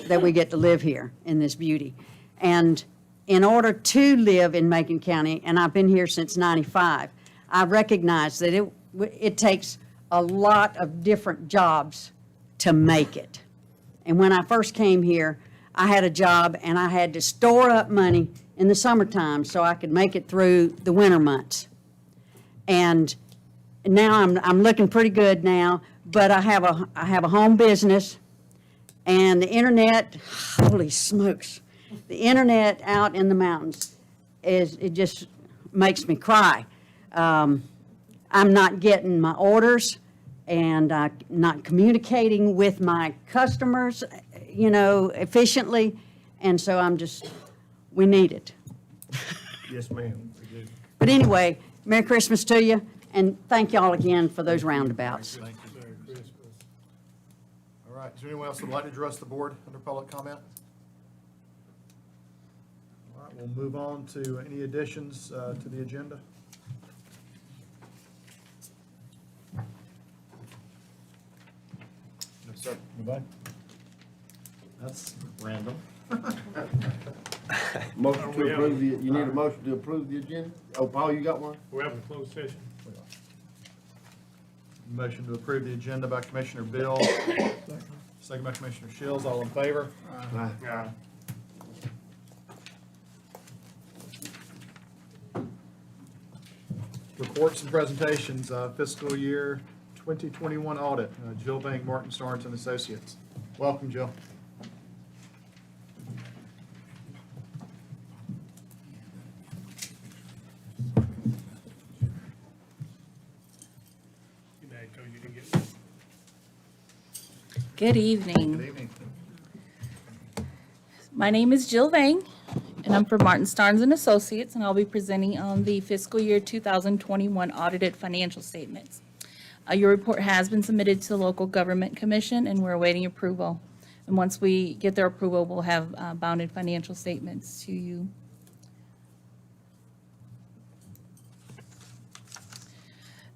[SPEAKER 9] that we get to live here in this beauty. And in order to live in Macon County, and I've been here since '95, I recognize that it takes a lot of different jobs to make it. And when I first came here, I had a job and I had to store up money in the summertime so I could make it through the winter months. And now I'm looking pretty good now, but I have a home business, and the internet, holy smokes, the internet out in the mountains it just makes me cry. I'm not getting my orders, and not communicating with my customers, efficiently, and so we need it.
[SPEAKER 2] Yes, ma'am.
[SPEAKER 9] But anyway, Merry Christmas to you, and thank y'all again for those roundabouts.
[SPEAKER 3] All right, is there anyone else that would like to address the board under public comment? All right, we'll move on to any additions to the agenda. No, sir. Anybody? That's random.
[SPEAKER 2] Motion to approve you need a motion to approve the agenda? Oh, Paul, you got one?
[SPEAKER 6] We're having a closed session.
[SPEAKER 3] Motion to approve the agenda by Commissioner Bill, second by Commissioner Shields. All in favor?
[SPEAKER 2] Aye.
[SPEAKER 3] Reports and presentations, fiscal year 2021 audit. Jill Bank, Martin Starnes and Associates. Welcome, Jill.
[SPEAKER 14] Good evening.
[SPEAKER 3] Good evening.
[SPEAKER 14] My name is Jill Vang, and I'm from Martin Starnes and Associates, and I'll be presenting on the fiscal year 2021 audited financial statements. Your report has been submitted to the Local Government Commission, and we're awaiting approval. And once we get their approval, we'll have bounded financial statements to you.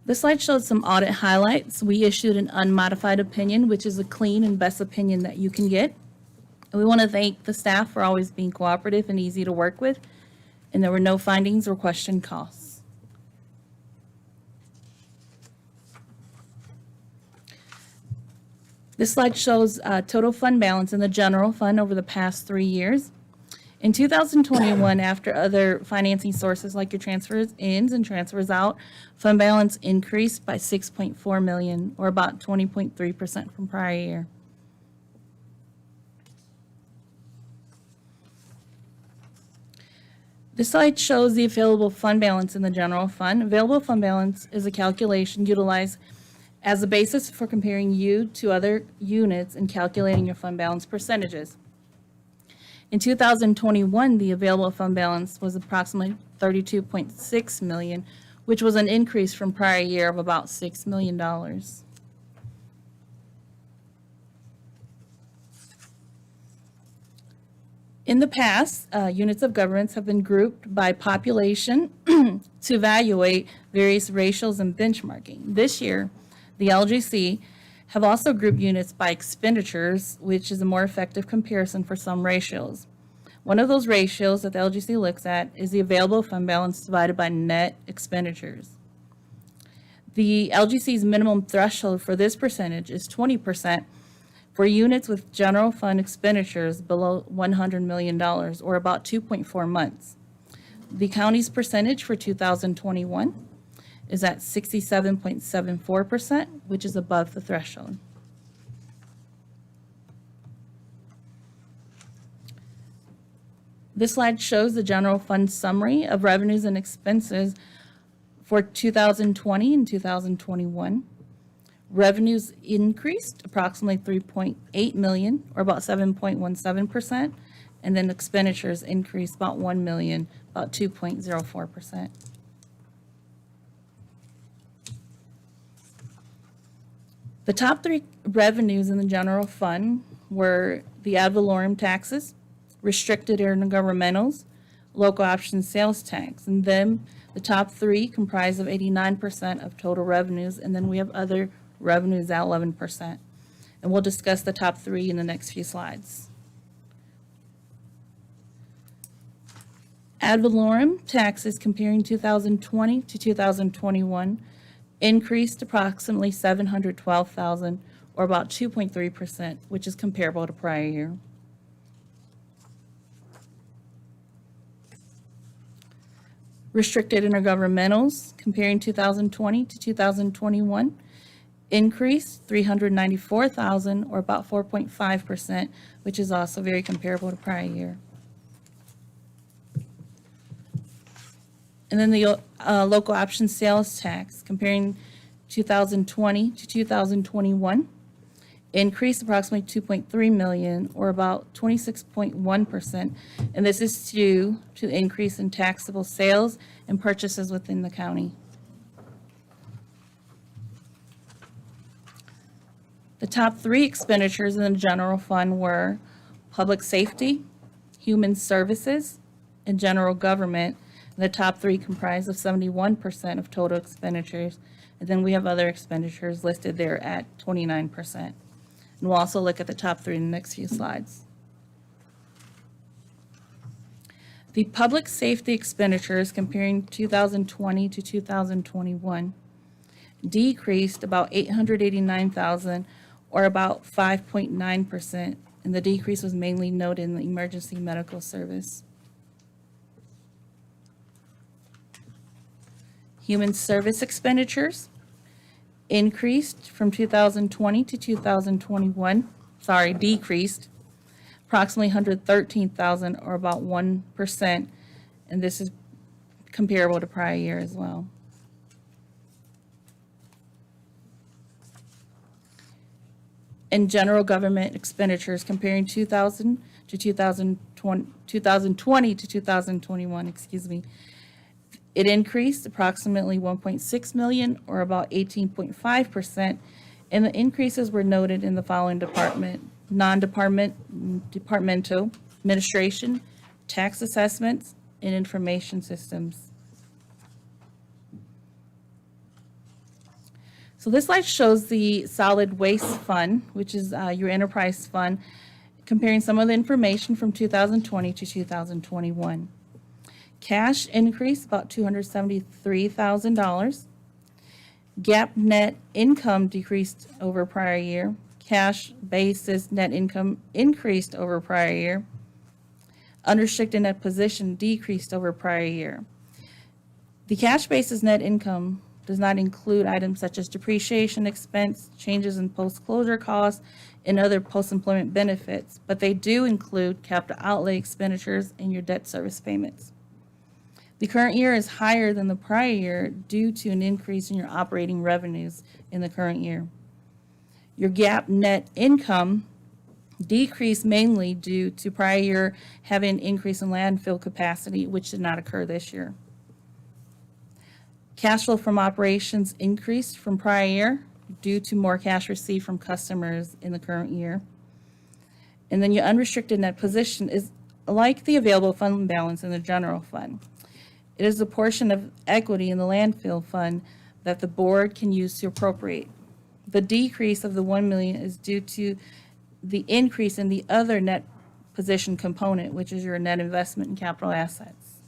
[SPEAKER 14] This slide shows some audit highlights. We issued an unmodified opinion, which is a clean and best opinion that you can get. And we want to thank the staff for always being cooperative and easy to work with. And there were no findings or questioned costs. This slide shows total fund balance in the general fund over the past 3 years. In 2021, after other financing sources like your transfers ins and transfers out, fund balance increased by $6.4 million, or about 20.3% from prior year. This slide shows the available fund balance in the general fund. Available fund balance is a calculation utilized as a basis for comparing you to other units and calculating your fund balance percentages. In 2021, the available fund balance was approximately $32.6 million, which was an increase from prior year of about $6 million. In the past, units of governments have been grouped by population to evaluate various ratios and benchmarking. This year, the LGC have also grouped units by expenditures, which is a more effective comparison for some ratios. One of those ratios that the LGC looks at is the available fund balance divided by net expenditures. The LGC's minimum threshold for this percentage is 20% for units with general fund expenditures below $100 million, or about 2.4 months. The county's percentage for 2021 is at 67.74%, which is above the threshold. This slide shows the general fund summary of revenues and expenses for 2020 and 2021. Revenues increased approximately $3.8 million, or about 7.17%, and then expenditures increased about $1 million, about 2.04%. The top three revenues in the general fund were the ad valorem taxes, restricted intergovernmentals, local option sales tax, and then the top three comprise of 89% of total revenues, and then we have other revenues at 11%. And we'll discuss the top three in the next few slides. Ad valorem taxes comparing 2020 to 2021 increased approximately $712,000, or about 2.3%, which is comparable to prior year. Restricted intergovernmentals comparing 2020 to 2021 increased $394,000, or about 4.5%, which is also very comparable to prior year. And then the local option sales tax comparing 2020 to 2021 increased approximately $2.3 million, or about 26.1%. And this is due to the increase in taxable sales and purchases within the county. The top three expenditures in the general fund were public safety, human services, and general government. The top three comprise of 71% of total expenditures. And then we have other expenditures listed there at 29%. And we'll also look at the top three in the next few slides. The public safety expenditures comparing 2020 to 2021 decreased about $889,000, or about 5.9%. And the decrease was mainly noted in the emergency medical service. Human service expenditures increased from 2020 to 2021, decreased approximately $113,000, or about 1%, and this is comparable to prior year as well. And general government expenditures comparing 2020 to 2021, it increased approximately $1.6 million, or about 18.5%, and the increases were noted in the following departmental, administration, tax assessments, and information systems. So this slide shows the solid waste fund, which is your enterprise fund, comparing some of the information from 2020 to 2021. Cash increased about $273,000. GAAP net income decreased over prior year. Cash basis net income increased over prior year. Unrestricted net position decreased over prior year. The cash basis net income does not include items such as depreciation expense, changes in post-closure costs, and other post-employment benefits, but they do include capital outlay expenditures and your debt service payments. The current year is higher than the prior year due to an increase in your operating revenues in the current year. Your GAAP net income decreased mainly due to prior year having an increase in landfill capacity, which did not occur this year. Cash flow from operations increased from prior year due to more cash received from customers in the current year. And then your unrestricted net position is like the available fund balance in the general fund. It is a portion of equity in the landfill fund that the board can use to appropriate. The decrease of the $1 million is due to the increase in the other net position component, which is your net investment in capital assets.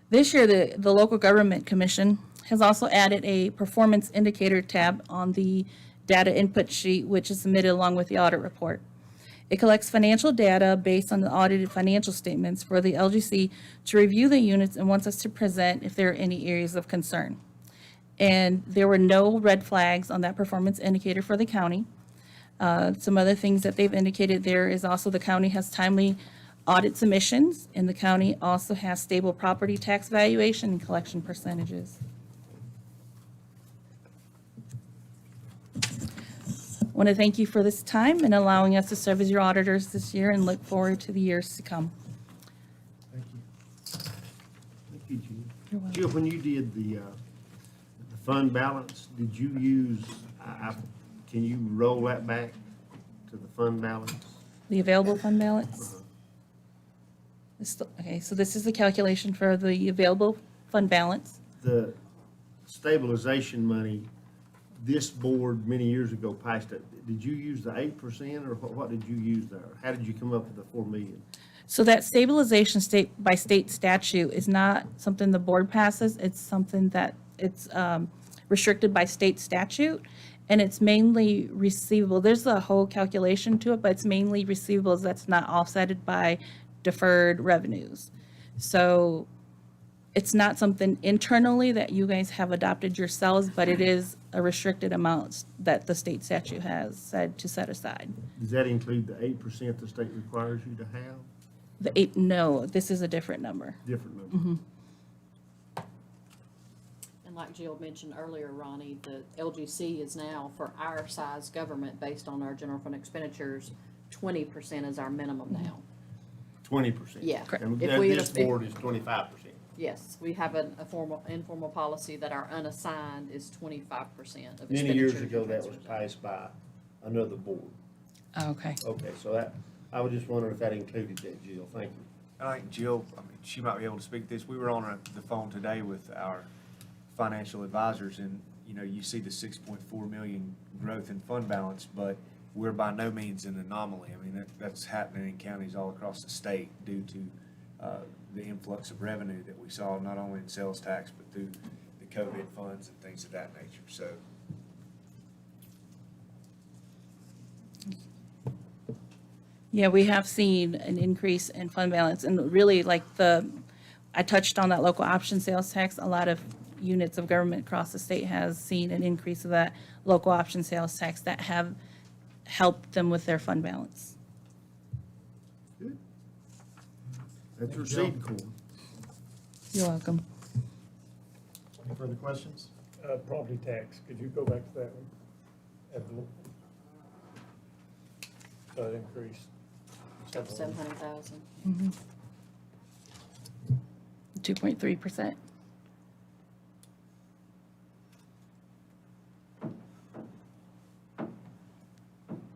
[SPEAKER 14] This year, the Local Government Commission has also added a performance indicator tab on the data input sheet, which is submitted along with the audit report. It collects financial data based on the audited financial statements for the LGC to review the units and wants us to present if there are any areas of concern. And there were no red flags on that performance indicator for the county. Some other things that they've indicated there is also the county has timely audit submissions, and the county also has stable property tax valuation and collection percentages. I want to thank you for this time and allowing us to serve as your auditors this year, and look forward to the years to come.
[SPEAKER 3] Thank you.
[SPEAKER 2] Thank you, Jill.
[SPEAKER 14] You're welcome.
[SPEAKER 2] Jill, when you did the fund balance, did you use, can you roll that back to the fund balance?
[SPEAKER 14] The available fund balance? Okay, so this is the calculation for the available fund balance.
[SPEAKER 2] The stabilization money, this board many years ago passed it. Did you use the 8% or what did you use there? How did you come up with the 4 million?
[SPEAKER 14] So that stabilization by state statute is not something the board passes. It's something that it's restricted by state statute. And it's mainly receivable. There's a whole calculation to it, but it's mainly receivables that's not offsetted by deferred revenues. So it's not something internally that you guys have adopted yourselves, but it is a restricted amount that the state statute has said to set aside.
[SPEAKER 2] Does that include the 8% the state requires you to have?
[SPEAKER 14] No, this is a different number.
[SPEAKER 2] Different number?
[SPEAKER 14] Mm-hmm.
[SPEAKER 5] And like Jill mentioned earlier, Ronnie, the LGC is now, for our size government, based on our general fund expenditures, 20% is our minimum now.
[SPEAKER 2] 20%?
[SPEAKER 5] Yeah.
[SPEAKER 14] Correct.
[SPEAKER 2] And
[SPEAKER 5] If we-
[SPEAKER 2] this board is 25%?
[SPEAKER 5] Yes, we have a informal policy that our unassigned is 25% of expenditures.
[SPEAKER 2] Many years
[SPEAKER 5] and
[SPEAKER 2] ago, that was
[SPEAKER 5] transfers.
[SPEAKER 2] passed by another board.
[SPEAKER 14] Okay.
[SPEAKER 2] Okay, so that, I was just wondering if that included that, Jill. Thank you.
[SPEAKER 1] I think Jill, I mean, she might be able to speak to this. We were on the phone today with our financial advisors, and, you know, you see the 6.4 million growth in fund balance, but we're by no means an anomaly. I mean, that's happening in counties all across the state due to the influx of revenue that we saw, not only in sales tax, but through the COVID funds and things of that nature, so.
[SPEAKER 14] Yeah, we have seen an increase in fund balance, and really, like I touched on that local option sales tax. A lot of units of government across the state has seen an increase of that local option sales tax that have helped them with their fund balance.
[SPEAKER 2] Good. That's
[SPEAKER 3] Thank you,
[SPEAKER 2] received
[SPEAKER 3] Jill.
[SPEAKER 2] corn.
[SPEAKER 14] You're welcome.
[SPEAKER 3] Any further questions?
[SPEAKER 6] Property tax, could you go back to that one? That increase.
[SPEAKER 5] Up 700,000.
[SPEAKER 14] 2.3%.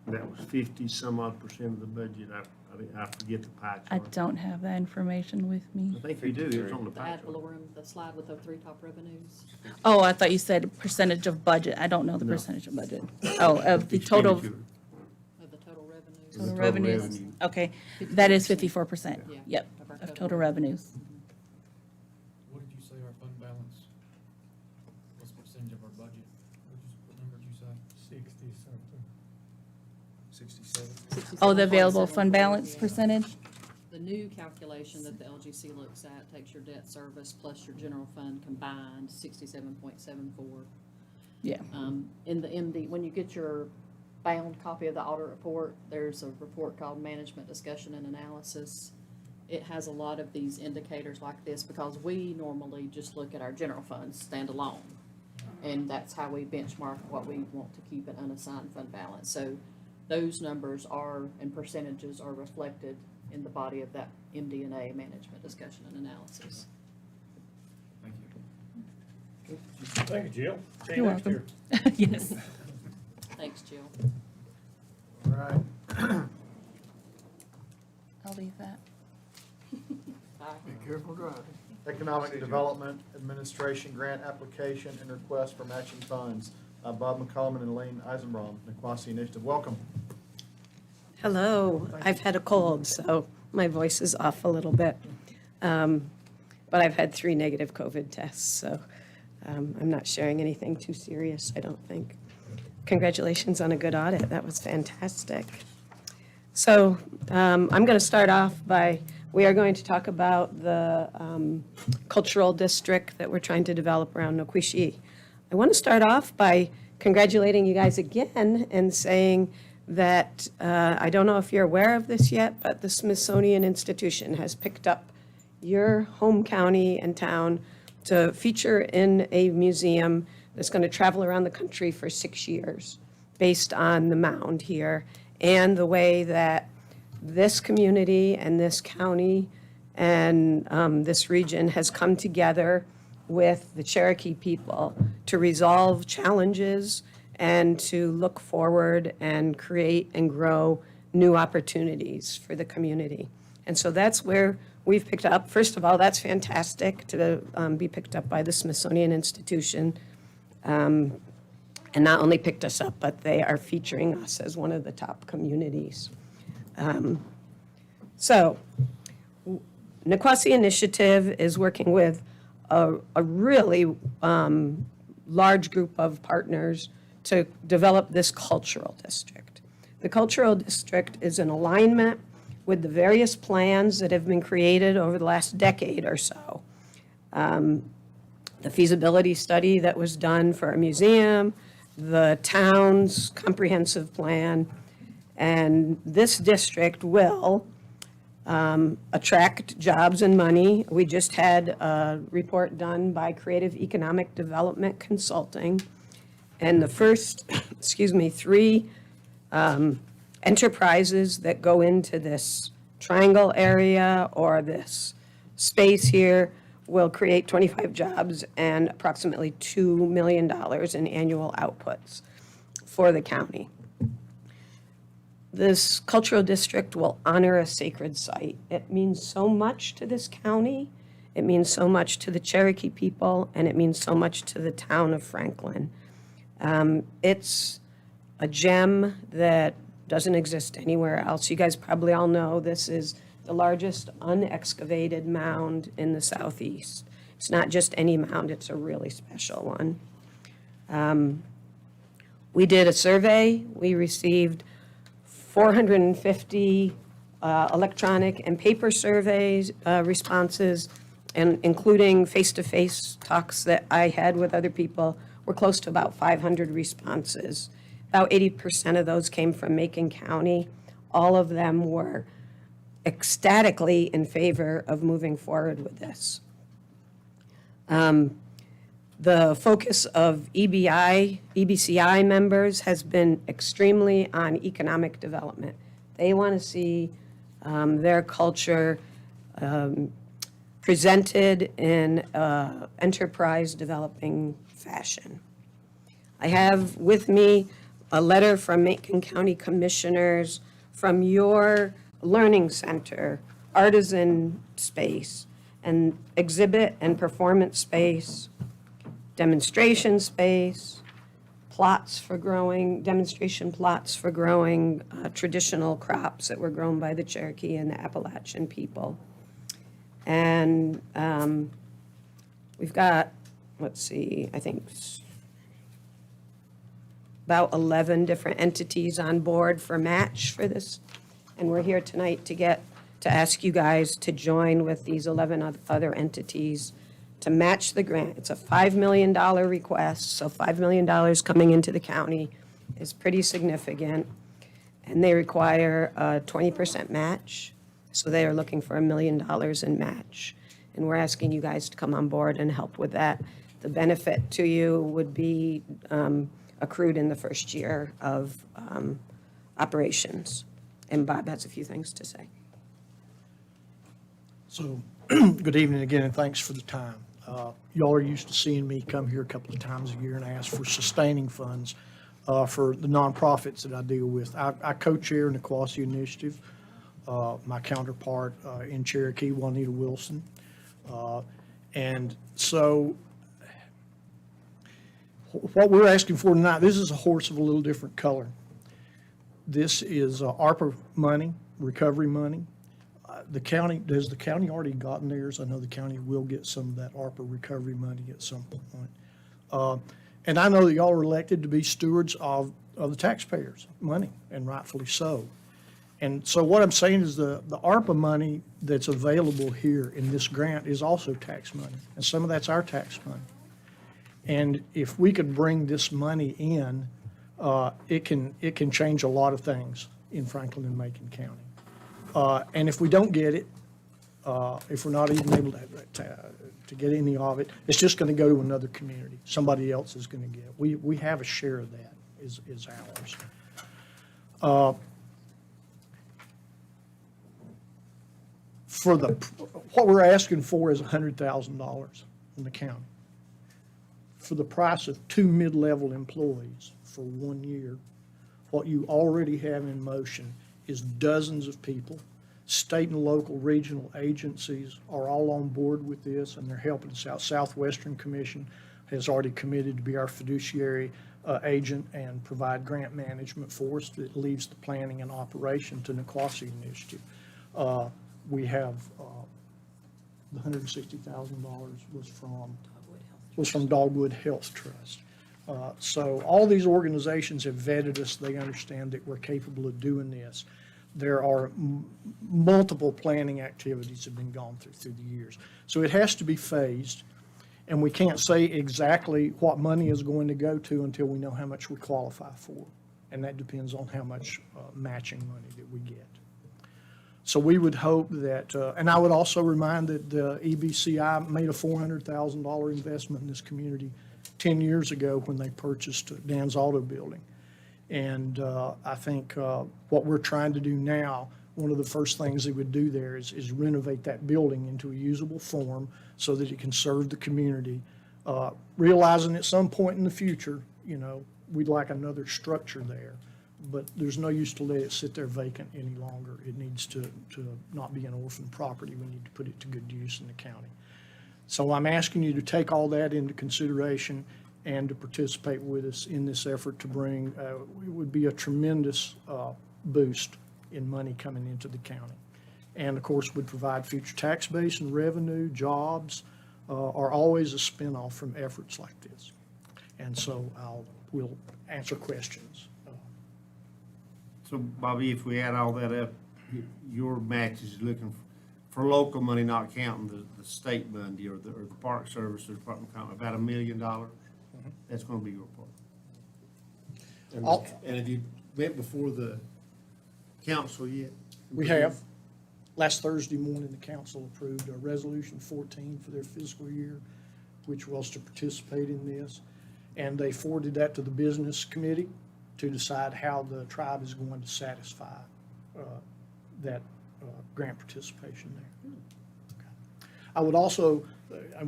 [SPEAKER 2] That was 50-some odd percent of the budget. I forget the pie
[SPEAKER 14] I
[SPEAKER 2] chart.
[SPEAKER 14] don't have that information with me.
[SPEAKER 2] I think you do. It's on the
[SPEAKER 5] The
[SPEAKER 2] pie
[SPEAKER 5] ad
[SPEAKER 2] chart.
[SPEAKER 5] valorem, the slide with the three top revenues.
[SPEAKER 14] Oh, I thought you said percentage of budget. I don't know the
[SPEAKER 2] No.
[SPEAKER 14] percentage of budget. Oh, of the total.
[SPEAKER 2] Expenditure.
[SPEAKER 5] Of the total revenues.
[SPEAKER 2] The
[SPEAKER 14] Total
[SPEAKER 2] total
[SPEAKER 14] revenues,
[SPEAKER 2] revenue.
[SPEAKER 14] okay, that is 54%,
[SPEAKER 5] Yeah.
[SPEAKER 14] yep,
[SPEAKER 5] Of our
[SPEAKER 14] of
[SPEAKER 5] total
[SPEAKER 14] total revenues.
[SPEAKER 10] What did you say our fund balance? What's the percentage of our budget? What number did you say?
[SPEAKER 6] 60-something.
[SPEAKER 1] 67?
[SPEAKER 14] Oh, the available
[SPEAKER 5] 67.74,
[SPEAKER 14] fund balance
[SPEAKER 5] yeah.
[SPEAKER 14] percentage?
[SPEAKER 5] The new calculation that the LGC looks at takes your debt service plus your general fund combined, 67.74.
[SPEAKER 14] Yeah,
[SPEAKER 5] In the MD, when you get your bound copy of the audit report, there's a report called Management Discussion and Analysis. It has a lot of these indicators like this because we normally just look at our general funds standalone. And that's how we benchmark what we want to keep an unassigned fund balance. So those numbers are, and percentages are reflected in the body of that MD&A, Management Discussion and Analysis.
[SPEAKER 10] Thank you.
[SPEAKER 6] Thank you, Jill. See you
[SPEAKER 14] You're
[SPEAKER 6] next
[SPEAKER 14] welcome.
[SPEAKER 6] year.
[SPEAKER 14] Yes.
[SPEAKER 5] Thanks, Jill.
[SPEAKER 3] All right.
[SPEAKER 14] I'll leave that.
[SPEAKER 5] Bye.
[SPEAKER 4] Be careful driving.
[SPEAKER 3] Economic Development Administration Grant Application and Request for Matching Funds. Bob McCollum and Elaine Eisenbraun, Niquosi Initiative. Welcome.
[SPEAKER 15] Hello, I've had a cold, so my voice is off a little bit. But I've had 3 negative COVID tests, so I'm not sharing anything too serious, I don't think. Congratulations on a good audit, that was fantastic. So I'm going to start off by, we are going to talk about the cultural district that we're trying to develop around Niquosi. I want to start off by congratulating you guys again and saying that, I don't know if you're aware of this yet, but the Smithsonian Institution has picked up your home county and town to feature in a museum that's going to travel around the country for 6 years based on the mound here and the way that this community and this county and this region has come together with the Cherokee people to resolve challenges and to look forward and create and grow new opportunities for the community. And so that's where we've picked up. First of all, that's fantastic to be picked up by the Smithsonian Institution. and not only picked us up, but they are featuring us as one of the top communities. So, Niquosi Initiative is working with a really large group of partners to develop this cultural district. The cultural district is in alignment with the various plans that have been created over the last decade or so. The feasibility study that was done for a museum, the town's comprehensive plan, and this district will attract jobs and money. We just had a report done by Creative Economic Development Consulting, and the first, three enterprises that go into this triangle area or this space here will create 25 jobs and approximately $2 million in annual outputs for the county. This cultural district will honor a sacred site. It means so much to this county. It means so much to the Cherokee people, and it means so much to the town of Franklin. It's a gem that doesn't exist anywhere else. You guys probably all know this is the largest unexcavated mound in the southeast. It's not just any mound, it's a really special one. We did a survey. We received 450 electronic and paper surveys responses, and including face-to-face talks that I had with other people, we're close to about 500 responses. About 80% of those came from Macon County. All of them were ecstatically in favor of moving forward with this. The focus of EBCI members has been extremely on economic development. They want to see their culture presented in an enterprise developing fashion. I have with me a letter from Macon County Commissioners from your learning center, artisan space, and exhibit and performance space, demonstration space, plots for growing, demonstration plots for growing traditional crops that were grown by the Cherokee and the Appalachian people. And we've got, let's see, I think about 11 different entities on board for match for this. And we're here tonight to ask you guys to join with these 11 other entities to match the grant. It's a $5 million request, so $5 million coming into the county is pretty significant. And they require a 20% match, so they are looking for $1 million in match. And we're asking you guys to come on board and help with that. The benefit to you would be accrued in the first year of operations. And Bob has a few things to say.
[SPEAKER 16] So, good evening again, and thanks for the time. Y'all are used to seeing me come here a couple of times a year and ask for sustaining funds for the nonprofits that I deal with. I co-chair Niquosi Initiative. My counterpart in Cherokee, Juanita Wilson. And so what we're asking for tonight, this is a horse of a little different color. This is ARPA money, recovery money. Has the county already gotten theirs? I know the county will get some of that ARPA recovery money at some point. And I know that y'all are elected to be stewards of the taxpayers' money, and rightfully so. And so what I'm saying is the ARPA money that's available here in this grant is also tax money, and some of that's our tax money. And if we could bring this money in, it can change a lot of things in Franklin and Macon County. And if we don't get it, if we're not even able to get any of it, it's just going to go to another community. Somebody else is going to get it. We have a share of that is ours. What we're asking for is $100,000 from the county for the price of 2 mid-level employees for 1 year. What you already have in motion is dozens of people. State and local regional agencies are all on board with this, and they're helping us out. Southwestern Commission has already committed to be our fiduciary. agent and provide grant management for us. It leaves the planning and operation to Niquosi Initiative. We have, the $160,000 was from Dogwood Health Trust. So all these organizations have vetted us. They understand that we're capable of doing this. There are multiple planning activities have been gone through the years. So it has to be phased, and we can't say exactly what money is going to go to until we know how much we qualify for. And that depends on how much matching money that we get. So we would hope that, and I would also remind that the EBCI made a $400,000 investment in this community 10 years ago when they purchased Dan's Auto Building. And I think what we're trying to do now, one of the first things they would do there is renovate that building into a usable form so that it can serve the community, realizing at some point in the future, you know, we'd like another structure there. But there's no use to let it sit there vacant any longer. It needs to not be an orphan property. We need to put it to good use in the county. So I'm asking you to take all that into consideration and to participate with us in this effort to bring, it would be a tremendous boost in money coming into the county. And of course, would provide future tax base and revenue, jobs, are always a spinoff from efforts like this. And so we'll answer questions.
[SPEAKER 2] So Bobby, if we add all that up, your match is looking for local money, not counting the state money or the Park Service or Department of Commerce, about $1 million. That's gonna be your part. And have you met before the council yet?
[SPEAKER 16] We have. Last Thursday morning, the council approved Resolution 14 for their fiscal year, which was to participate in this. And they forwarded that to the business committee to decide how the tribe is going to satisfy that grant participation there. Okay. I would also,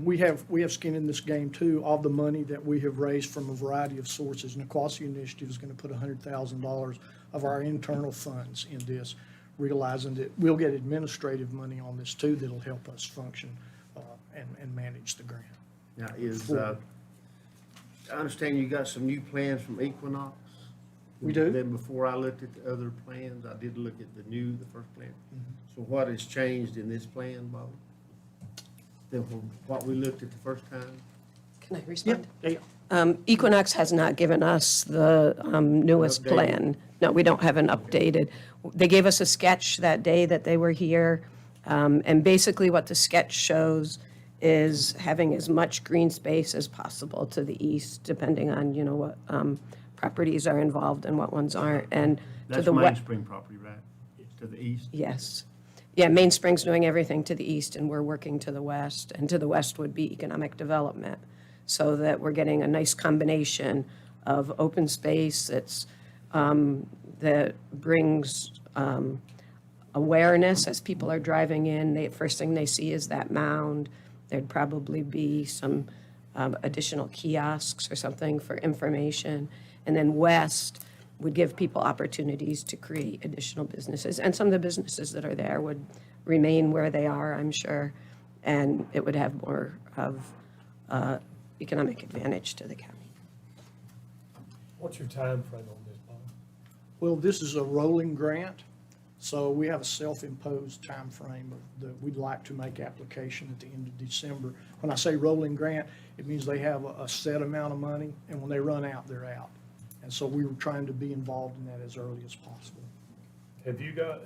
[SPEAKER 16] we have skin in this game too, of the money that we have raised from a variety of sources. Niquosi Initiative is going to put $100,000 of our internal funds in this, realizing that we'll get administrative money on this too that'll help us function and manage the grant.
[SPEAKER 2] Now, I understand you got some new plans from Equinox.
[SPEAKER 16] We do.
[SPEAKER 2] Then before I looked at the other plans, I did look at the first plan. So what has changed in this plan, Bob? Than from what we looked at the first time?
[SPEAKER 15] Can I respond?
[SPEAKER 16] Yeah.
[SPEAKER 15] Equinox has not given us the newest
[SPEAKER 2] Updated?
[SPEAKER 15] plan. No, we don't have an updated. They gave us a sketch that day that they were here. And basically what the sketch shows is having as much green space as possible to the east, depending on, you know, what properties are involved and what ones aren't. And to
[SPEAKER 2] That's
[SPEAKER 15] the west.
[SPEAKER 2] Mainspring property, right? To the east?
[SPEAKER 15] Yes. Yeah, Mainspring's doing everything to the east, and we're working to the west. And to the west would be economic development, so that we're getting a nice combination of open space that's, that brings awareness as people are driving in. The first thing they see is that mound. There'd probably be some additional kiosks or something for information. And then west would give people opportunities to create additional businesses. And some of the businesses that are there would remain where they are, I'm sure, and it would have more of economic advantage to the county.
[SPEAKER 6] What's your time frame on this, Bob?
[SPEAKER 16] Well, this is a rolling grant, so we have a self-imposed time frame that we'd like to make application at the end of December. When I say rolling grant, it means they have a set amount of money, and when they run out, they're out. And so we were trying to be involved in that as early as possible.
[SPEAKER 6] Have you got,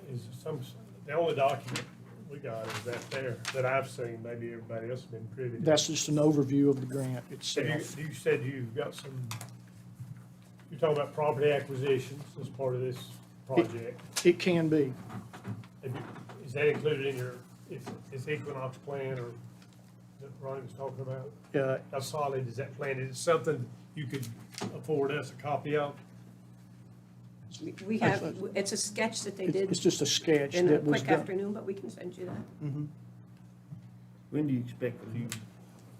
[SPEAKER 6] the only document we got is that I've seen, maybe everybody else has been privy to.
[SPEAKER 16] That's just an overview of the grant itself.
[SPEAKER 6] You said you've got you're talking about property acquisitions as part of this project.
[SPEAKER 16] It can be.
[SPEAKER 6] Is that included in this Equinox plan or that Ronnie was talking about? How solid is that plan? Is it something you could afford us a copy of?
[SPEAKER 15] We have, it's a sketch that they did.
[SPEAKER 16] It's just a sketch
[SPEAKER 15] in a
[SPEAKER 16] that was
[SPEAKER 15] quick
[SPEAKER 16] done.
[SPEAKER 15] afternoon, but we can send you that
[SPEAKER 16] Mhm.
[SPEAKER 2] When do you expect to be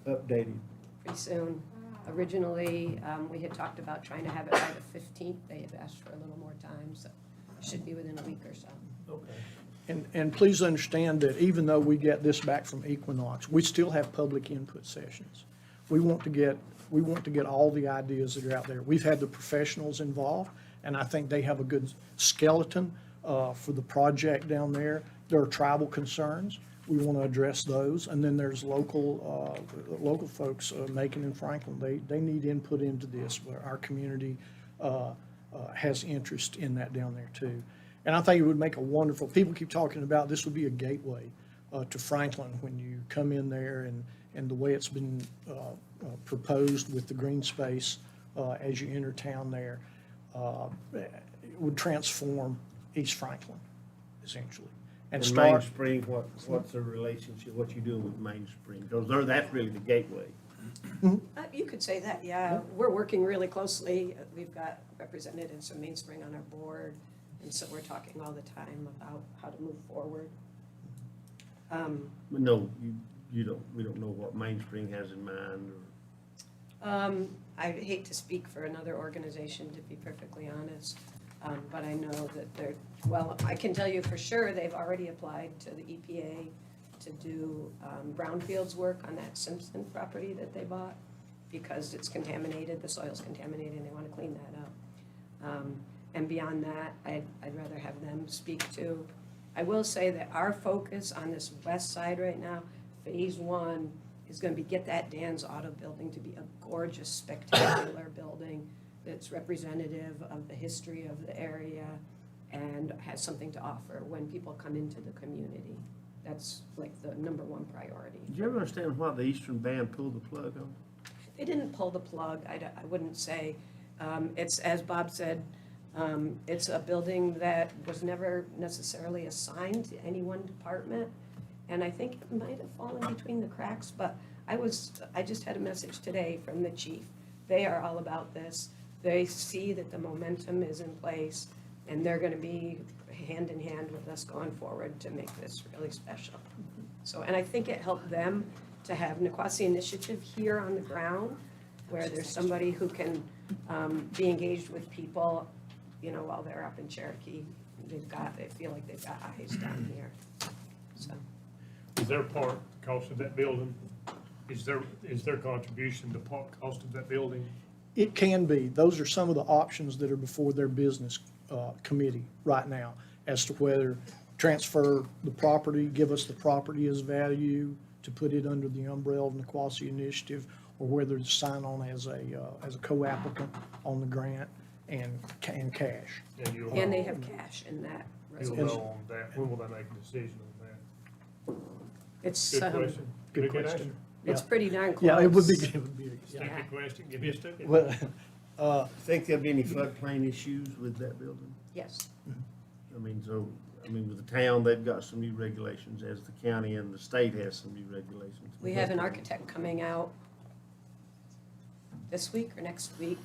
[SPEAKER 2] updated?
[SPEAKER 15] pretty soon. Originally, we had talked about trying to have it by the 15th. They have asked for a little more time, so it should be within a week or so.
[SPEAKER 6] Okay.
[SPEAKER 16] And please understand that even though we get this back from Equinox, we still have public input sessions. We want to get all the ideas that are out there. We've had the professionals involved, and I think they have a good skeleton for the project down there. There are tribal concerns. We want to address those. And then there's local folks, Macon and Franklin. They need input into this, where our community has interest in that down there too. And I think it would make a wonderful, people keep talking about this would be a gateway to Franklin when you come in there, and the way it's been proposed with the green space as you enter town there, it would transform East Franklin, essentially. And
[SPEAKER 2] And
[SPEAKER 16] start.
[SPEAKER 2] Mainspring, what's the relationship, what you doing with Mainspring? Because that's really the gateway.
[SPEAKER 15] You could say that, yeah. We're working really closely. We've got representatives from Mainspring on our board, and so we're talking all the time about how to move forward.
[SPEAKER 2] But no, we don't know what Mainspring has in mind, or.
[SPEAKER 15] I hate to speak for another organization, to be perfectly honest, but I know that they're, well, I can tell you for sure, they've already applied to the EPA to do brownfields work on that Simpson property that they bought, because it's contaminated, the soil's contaminated, and they want to clean that up. And beyond that, I'd rather have them speak to. I will say that our focus on this west side right now, phase one, is going to be get that Dan's Auto building to be a gorgeous, spectacular building that's representative of the history of the area and has something to offer when people come into the community. That's like the number one priority.
[SPEAKER 2] Did you ever understand why the Eastern Band pulled the plug on?
[SPEAKER 15] They didn't pull the plug, I wouldn't say. It's, as Bob said, it's a building that was never necessarily assigned to any one department. And I think it might have fallen between the cracks, but I just had a message today from the chief. They are all about this. They see that the momentum is in place, and they're gonna be hand in hand with us going forward to make this really special. So, and I think it helped them to have Niquosi Initiative here on the ground, where there's somebody who can be engaged with people, you know, while they're up in Cherokee. They feel like they've got eyes down here, so.
[SPEAKER 6] Is their part the cost of that building? Is their contribution the cost of that building?
[SPEAKER 16] It can be. Those are some of the options that are before their business committee right now, as to whether transfer the property, give us the property as value to put it under the umbrella of Niquosi Initiative, or whether to sign on as a co-applicant on the grant and cash.
[SPEAKER 15] And they have cash in that
[SPEAKER 6] You'll
[SPEAKER 15] resolution.
[SPEAKER 6] know on that. When will they make a decision on that?
[SPEAKER 15] It's,
[SPEAKER 6] Good question.
[SPEAKER 16] Good
[SPEAKER 6] Good
[SPEAKER 16] question.
[SPEAKER 6] answer.
[SPEAKER 15] it's pretty darn close.
[SPEAKER 16] Yeah, it would be, yeah.
[SPEAKER 6] Stupid question. Give me a stupid.
[SPEAKER 16] Well,
[SPEAKER 2] Think there'll be any floodplain issues with that building?
[SPEAKER 15] Yes.
[SPEAKER 2] I mean, with the town, they've got some new regulations, as the county and the state has some new regulations.
[SPEAKER 15] We have an architect coming out this week or next week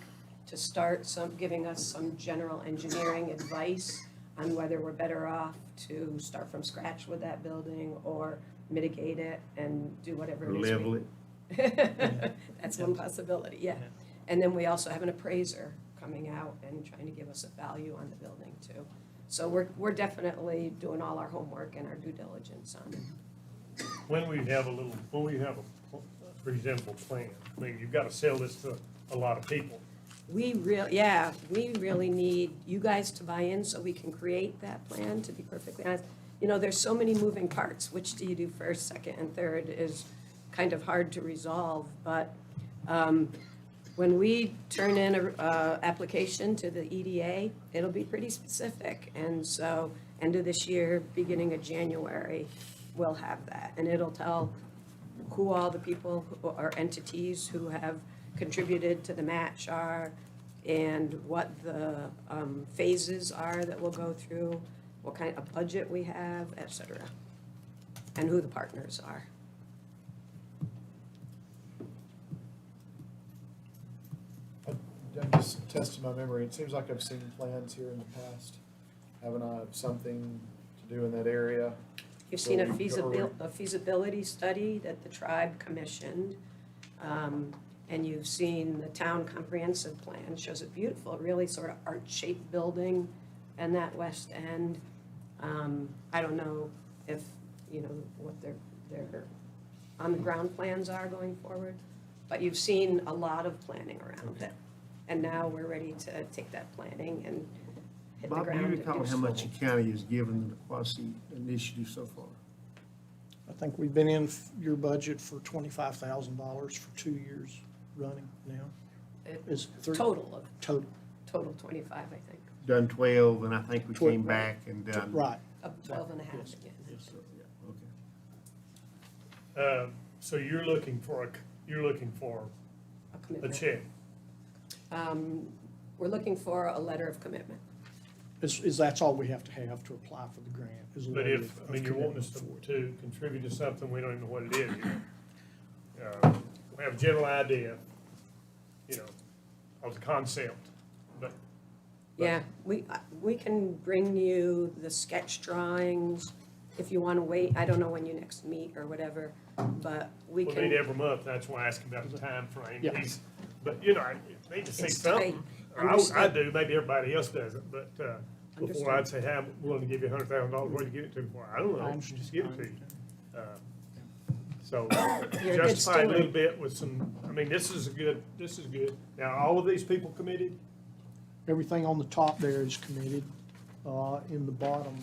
[SPEAKER 15] to start giving us some general engineering advice on whether we're better off to start from scratch with that building or mitigate it and do whatever
[SPEAKER 2] Or
[SPEAKER 15] it is.
[SPEAKER 2] level it.
[SPEAKER 15] That's one possibility, yeah. And then we also have an appraiser coming out and trying to give us a value on the building too. So we're definitely doing all our homework and our due diligence on it.
[SPEAKER 6] When we have a presentable plan, I mean, you've got to sell this to a lot of people.
[SPEAKER 15] We really need you guys to buy in so we can create that plan, to be perfectly honest. You know, there's so many moving parts. Which do you do first, second, and third is kind of hard to resolve, but when we turn in a application to the EDA, it'll be pretty specific. And so end of this year, beginning of January, we'll have that. And it'll tell who all the people or entities who have contributed to the match are, and what the phases are that we'll go through, what kind of budget we have, et cetera, and who the partners are.
[SPEAKER 3] I'm just testing my memory. It seems like I've seen plans here in the past. Haven't I, of something to do in that area?
[SPEAKER 15] You've seen a
[SPEAKER 3] So
[SPEAKER 15] feasibility study that the tribe commissioned, and you've seen the town comprehensive plan, shows a beautiful, really sort of art-shaped building in that west end. I don't know if, you know, what their on-the-ground plans are going forward, But you've seen a lot of planning around it. And now we're ready to take that planning and hit the
[SPEAKER 2] Bob, do
[SPEAKER 15] ground.
[SPEAKER 2] you
[SPEAKER 15] and
[SPEAKER 2] recall
[SPEAKER 15] do
[SPEAKER 2] how much
[SPEAKER 15] some-
[SPEAKER 2] the county has given the Quasi initiative so far?
[SPEAKER 16] I think we've been in your budget for $25,000 for 2 years running now. Is three-
[SPEAKER 15] Total of,
[SPEAKER 16] Total,
[SPEAKER 15] total 25, I think,
[SPEAKER 2] Done 12, and I think we
[SPEAKER 16] Twe-
[SPEAKER 2] came back and done.
[SPEAKER 16] right.
[SPEAKER 15] of 12 and a half again.
[SPEAKER 2] So, yeah, okay.
[SPEAKER 6] So you're looking for a
[SPEAKER 15] A commitment.
[SPEAKER 6] check.
[SPEAKER 15] We're looking for a letter of commitment.
[SPEAKER 16] That's all we have to apply for the grant, is a
[SPEAKER 6] But
[SPEAKER 16] letter
[SPEAKER 6] if,
[SPEAKER 16] of
[SPEAKER 6] I mean, you're wanting us
[SPEAKER 16] commitment for it.
[SPEAKER 6] to contribute to something, we don't even know what it is yet. We have a general idea, of the concept, but.
[SPEAKER 15] Yeah, we can bring you the sketch drawings if you want to wait. I don't know when you next meet or whatever, but we
[SPEAKER 6] We'll
[SPEAKER 15] can.
[SPEAKER 6] meet every month, that's why I asked about the time frame.
[SPEAKER 16] Yeah.
[SPEAKER 6] But, I need to see
[SPEAKER 15] It's
[SPEAKER 6] something.
[SPEAKER 15] tight.
[SPEAKER 6] Or I
[SPEAKER 15] Understood.
[SPEAKER 6] do, maybe everybody else doesn't, but, before I'd
[SPEAKER 15] Understood.
[SPEAKER 6] say, hey, I'm willing to give you $100,000, where'd you get it to for? I don't
[SPEAKER 16] I
[SPEAKER 6] know,
[SPEAKER 16] understand.
[SPEAKER 6] just give it to you. So,
[SPEAKER 15] You're a good
[SPEAKER 6] justify a little
[SPEAKER 15] steward.
[SPEAKER 6] bit with some, this is good. Now, all of these people committed?
[SPEAKER 16] Everything on the top there is committed. In the bottom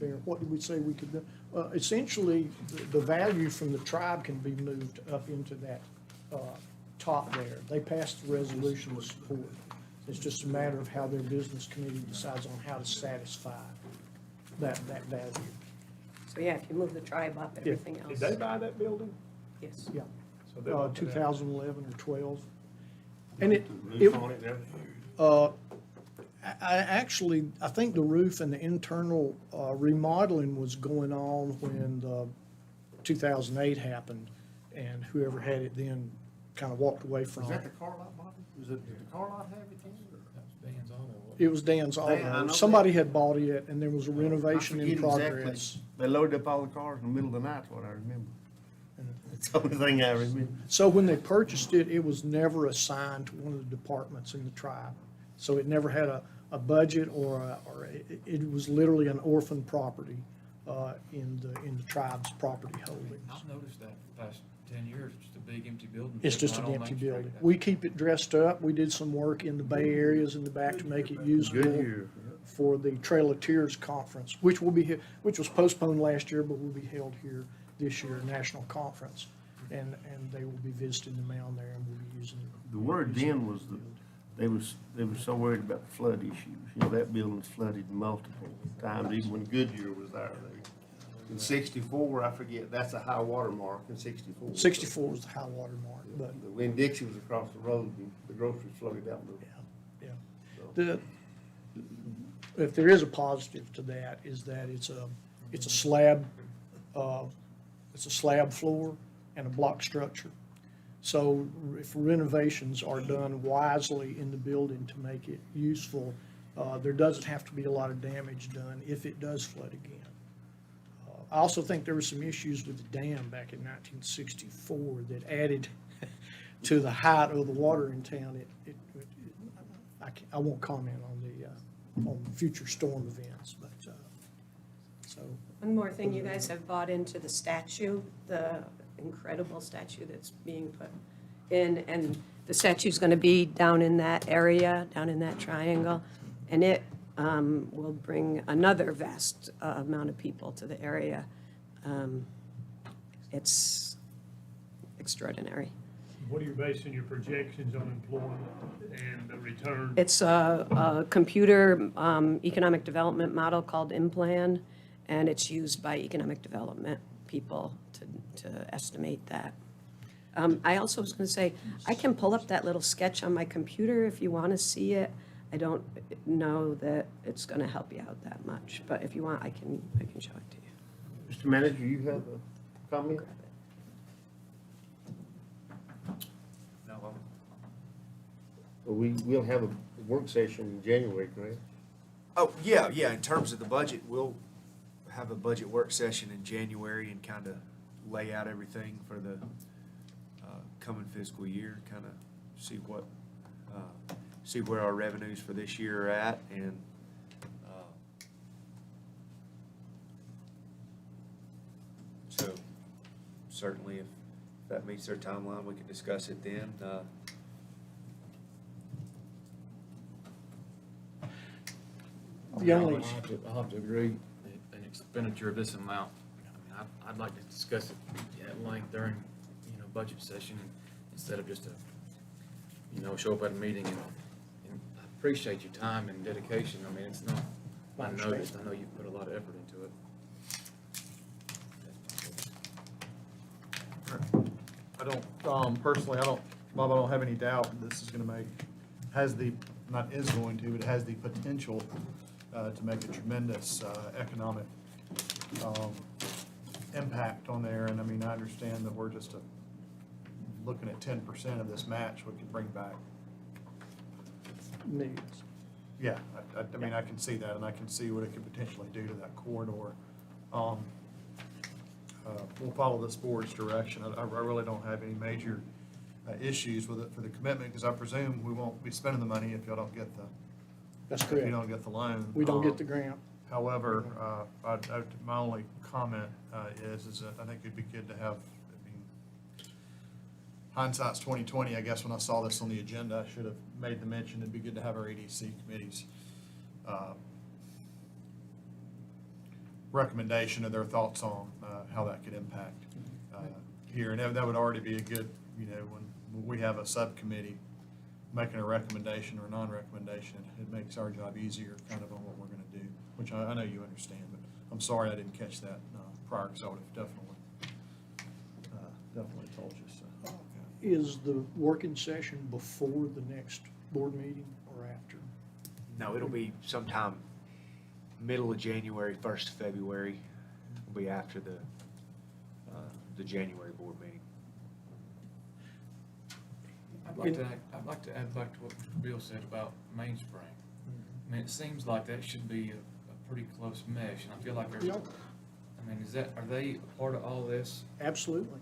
[SPEAKER 16] there, what did we say we could do? Essentially, the value from the tribe can be moved up into that top there. They passed the resolution of support. It's just a matter of how their business committee decides on how to satisfy that value.
[SPEAKER 15] So yeah, if you move the tribe up, everything else.
[SPEAKER 6] Did they buy that building?
[SPEAKER 15] Yes.
[SPEAKER 16] Yeah,
[SPEAKER 6] So they bought that.
[SPEAKER 16] 2011 or 12. And it,
[SPEAKER 2] Roof on it and everything?
[SPEAKER 16] I think the roof and the internal remodeling was going on when the 2008 happened, and whoever had it then kind of walked away from
[SPEAKER 2] Was
[SPEAKER 16] it.
[SPEAKER 2] that the car lot, Bobby? Did the car lot have it then?
[SPEAKER 16] It was Dan's
[SPEAKER 2] I know
[SPEAKER 16] Auto.
[SPEAKER 2] that.
[SPEAKER 16] Somebody had bought it, and there was a
[SPEAKER 2] I
[SPEAKER 16] renovation in
[SPEAKER 2] forget exactly.
[SPEAKER 16] progress.
[SPEAKER 2] They loaded up all the cars in the middle of the night, is what I remember. That's the only thing I remember.
[SPEAKER 16] So when they purchased it, it was never assigned to one of the departments in the tribe. So it never had a budget it was literally an orphan property in the tribe's property holdings.
[SPEAKER 10] I've noticed that for the past 10 years, just a big empty building.
[SPEAKER 16] It's just
[SPEAKER 10] right
[SPEAKER 16] an
[SPEAKER 10] on
[SPEAKER 16] empty
[SPEAKER 10] Main Street.
[SPEAKER 16] building. We keep it dressed up. We did some work in the bay areas in the back to make it usable
[SPEAKER 2] Goodyear.
[SPEAKER 16] for the Trail of Tears Conference, which which was postponed last year, but will be held here this year, national conference. And they will be visiting the mound there, and we'll be using it.
[SPEAKER 2] The word then was that they were so worried about the flood issues. That building's flooded multiple times, even when Goodyear was there. In 64, I forget, that's a high water mark in 64.
[SPEAKER 16] 64 was the high water mark, but
[SPEAKER 2] When Dixie was across the road, the groceries floated out the.
[SPEAKER 16] yeah. If there is a positive to that, is that it's a slab floor and a block structure. So if renovations are done wisely in the building to make it useful, there doesn't have to be a lot of damage done if it does flood again. I also think there were some issues with the dam back in 1964 that added to the height of the water in town. I won't comment on future storm events, but, so.
[SPEAKER 15] One more thing, you guys have bought into the statue, the incredible statue that's being put in, and the statue's gonna be down in that area, down in that triangle, and it will bring another vast amount of people to the area. It's extraordinary.
[SPEAKER 6] What are you basing your projections on employment and the return?
[SPEAKER 15] It's a computer economic development model called IMPLAN, and it's used by economic development people to estimate that. I also was going to say, I can pull up that little sketch on my computer if you want to see it. I don't know that it's going to help you out that much, but if you want, I can show it to you.
[SPEAKER 2] Mr. Manager, you have a comment?
[SPEAKER 10] No,
[SPEAKER 2] Well, we'll have a work session in January, correct?
[SPEAKER 1] Oh, yeah, in terms of the budget, we'll have a budget work session in January and kind of lay out everything for the coming fiscal year, kind of see where our revenues for this year are at, and so certainly if If that meets their timeline, we can discuss it then.
[SPEAKER 16] The only,
[SPEAKER 10] I'll have to agree, an expenditure of this amount, I mean, I'd like to discuss it at length during, budget session, instead of just show up at a meeting and I appreciate your time and dedication. I mean, it's not unnoticed. I know you've put a lot of effort into it.
[SPEAKER 3] Personally, Bob, I don't have any doubt this is gonna but it has the potential to make a tremendous economic impact on there. And I mean, I understand that we're just looking at 10% of this match, we can bring back.
[SPEAKER 16] millions.
[SPEAKER 3] Yeah, I mean, I can see that, and I can see what it could potentially do to that corridor. We'll follow this board's direction. I really don't have any major issues with it for the commitment, because I presume we won't be spending the money if y'all don't get
[SPEAKER 16] That's
[SPEAKER 3] if
[SPEAKER 16] correct.
[SPEAKER 3] you don't get the loan.
[SPEAKER 16] We don't get the grant.
[SPEAKER 3] However, my only comment is that I think it'd be good to have, I mean, hindsight's 20/20. I guess when I saw this on the agenda, I should have made the mention, it'd be good to have our EDC committees recommendation of their thoughts on how that could impact here. And that would already be a good, when we have a subcommittee making a recommendation or a non-recommendation, it makes our job easier kind of on what we're going to do, which I know you understand, but I'm sorry I didn't catch that prior, because I would have definitely told you so.
[SPEAKER 16] Is the working session before the next board meeting or after?
[SPEAKER 1] No, it'll be sometime middle of January, 1st of February. Will be after the January board meeting.
[SPEAKER 10] I'd like to add back to what Mr. Bill said about Mainspring. I mean, it seems like that should be a pretty close mesh, and I feel like
[SPEAKER 16] Yeah.
[SPEAKER 10] I mean, are they a part of all this?
[SPEAKER 16] Absolutely.